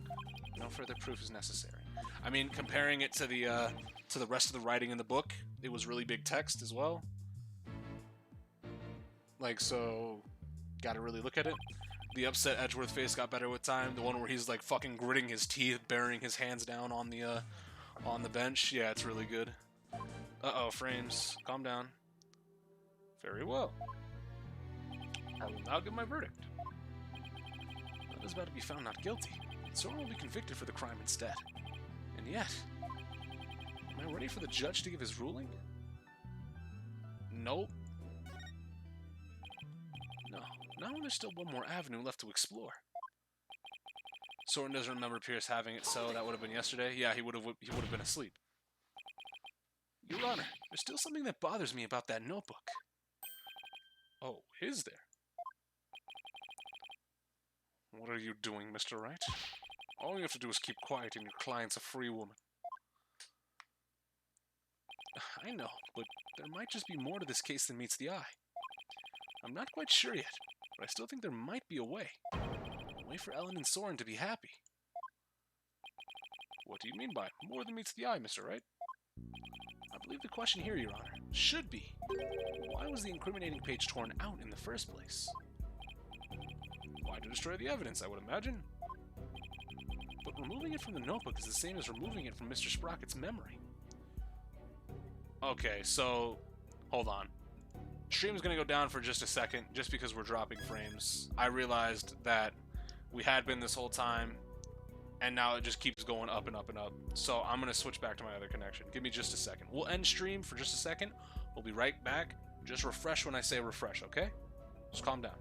No further proof is necessary. I mean, comparing it to the rest of the writing in the book, it was really big text as well. Like, so, gotta really look at it. The upset Edgeworth face got better with time. The one where he's like fucking gritting his teeth, burying his hands down on On the bench, yeah, it's really good. Uh-oh, frames. Calm down. Very well. I will now give my verdict. Ellen is about to be found not guilty. Soren will be convicted for the crime instead. And yet, am I ready for the judge to give his ruling? Nope. No. Now there's still one more avenue left to explore. Soren doesn't remember Pierce having it, so that would have been yesterday. Yeah, he would have been asleep. Your Honor, there's still something that bothers me about that notebook. Oh, is there? What are you doing, Mr. Wright? All you have to do is keep quiet and your client's a free woman. I know, but there might just be more to this case than meets the eye. I'm not quite sure yet, but I still think there might be a way. A way for Ellen and Soren to be happy. What do you mean by more than meets the eye, Mr. Wright? I believe the question here, Your Honor, should be, why was the incriminating page torn out in the first place? Why to destroy the evidence, I would imagine. But removing it from the notebook is the same as removing it from Mr. Sprocket's memory. Okay, so, hold on. Stream's gonna go down for just a second, just because we're dropping frames. I realized that we had been this whole time, and now it just keeps going up and up and up. So I'm gonna switch back to my other connection. Give me just a second. We'll end stream for just a second. We'll be right back. Just refresh when I say refresh, okay? Just calm down.